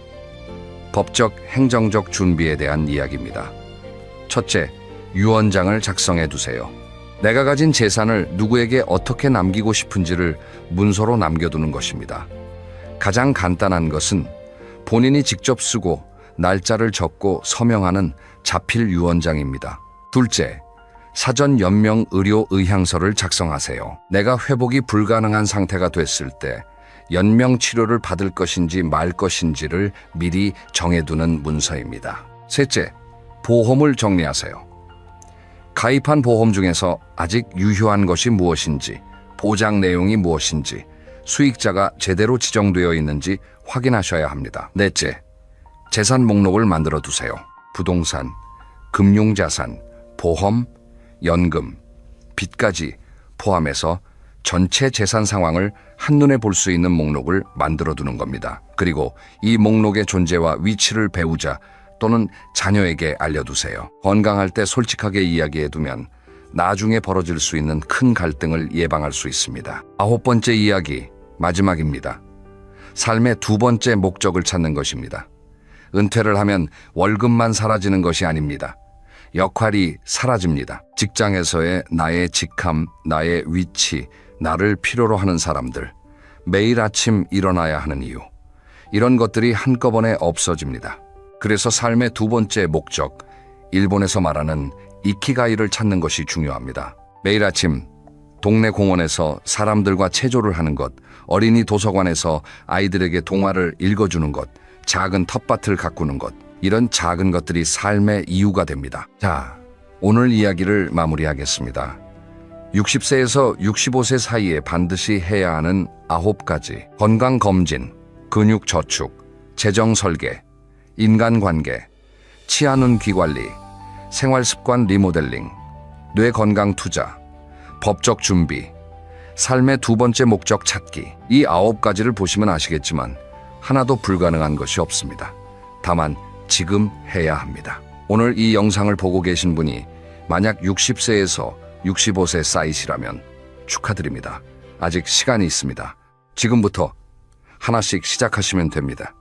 A: 법적, 행정적 준비에 대한 이야기입니다. 첫째, 유언장을 작성해 두세요. 내가 가진 재산을 누구에게 어떻게 남기고 싶은지를 문서로 남겨두는 것입니다. 가장 간단한 것은 본인이 직접 쓰고 날짜를 적고 서명하는 자필 유언장입니다. 둘째, 사전 연명 의료 의향서를 작성하세요. 내가 회복이 불가능한 상태가 됐을 때 연명 치료를 받을 것인지 말 것인지를 미리 정해두는 문서입니다. 셋째, 보험을 정리하세요. 가입한 보험 중에서 아직 유효한 것이 무엇인지, 보장 내용이 무엇인지, 수익자가 제대로 지정되어 있는지 확인하셔야 합니다. 넷째, 재산 목록을 만들어 두세요. 부동산, 금융자산, 보험, 연금, 빚까지 포함해서 전체 재산 상황을 한눈에 볼 수 있는 목록을 만들어 두는 겁니다. 그리고 이 목록의 존재와 위치를 배우자 또는 자녀에게 알려두세요. 건강할 때 솔직하게 이야기해두면 나중에 벌어질 수 있는 큰 갈등을 예방할 수 있습니다. 9번째 이야기, 마지막입니다. 삶의 2번째 목적을 찾는 것입니다. 은퇴를 하면 월급만 사라지는 것이 아닙니다. 역할이 사라집니다. 직장에서의 나의 직함, 나의 위치, 나를 필요로 하는 사람들, 매일 아침 일어나야 하는 이유, 이런 것들이 한꺼번에 없어집니다. 그래서 삶의 2번째 목적, 일본에서 말하는 이키가이를 찾는 것이 중요합니다. 매일 아침 동네 공원에서 사람들과 체조를 하는 것, 어린이 도서관에서 아이들에게 동화를 읽어주는 것, 작은 텃밭을 가꾸는 것, 이런 작은 것들이 삶의 이유가 됩니다. 자, 오늘 이야기를 마무리하겠습니다. 60세에서 65세 사이에 반드시 해야 하는 9가지: 건강검진, 근육저축, 재정설계, 인간관계, 치아눈 귀관리, 생활습관 리모델링, 뇌건강투자, 법적 준비, 삶의 2번째 목적 찾기. 이 9가지를 보시면 아시겠지만 하나도 불가능한 것이 없습니다. 다만 지금 해야 합니다. 오늘 이 영상을 보고 계신 분이 만약 60세에서 65세 사이시라면 축하드립니다. 아직 시간이 있습니다. 지금부터 하나씩 시작하시면 됩니다.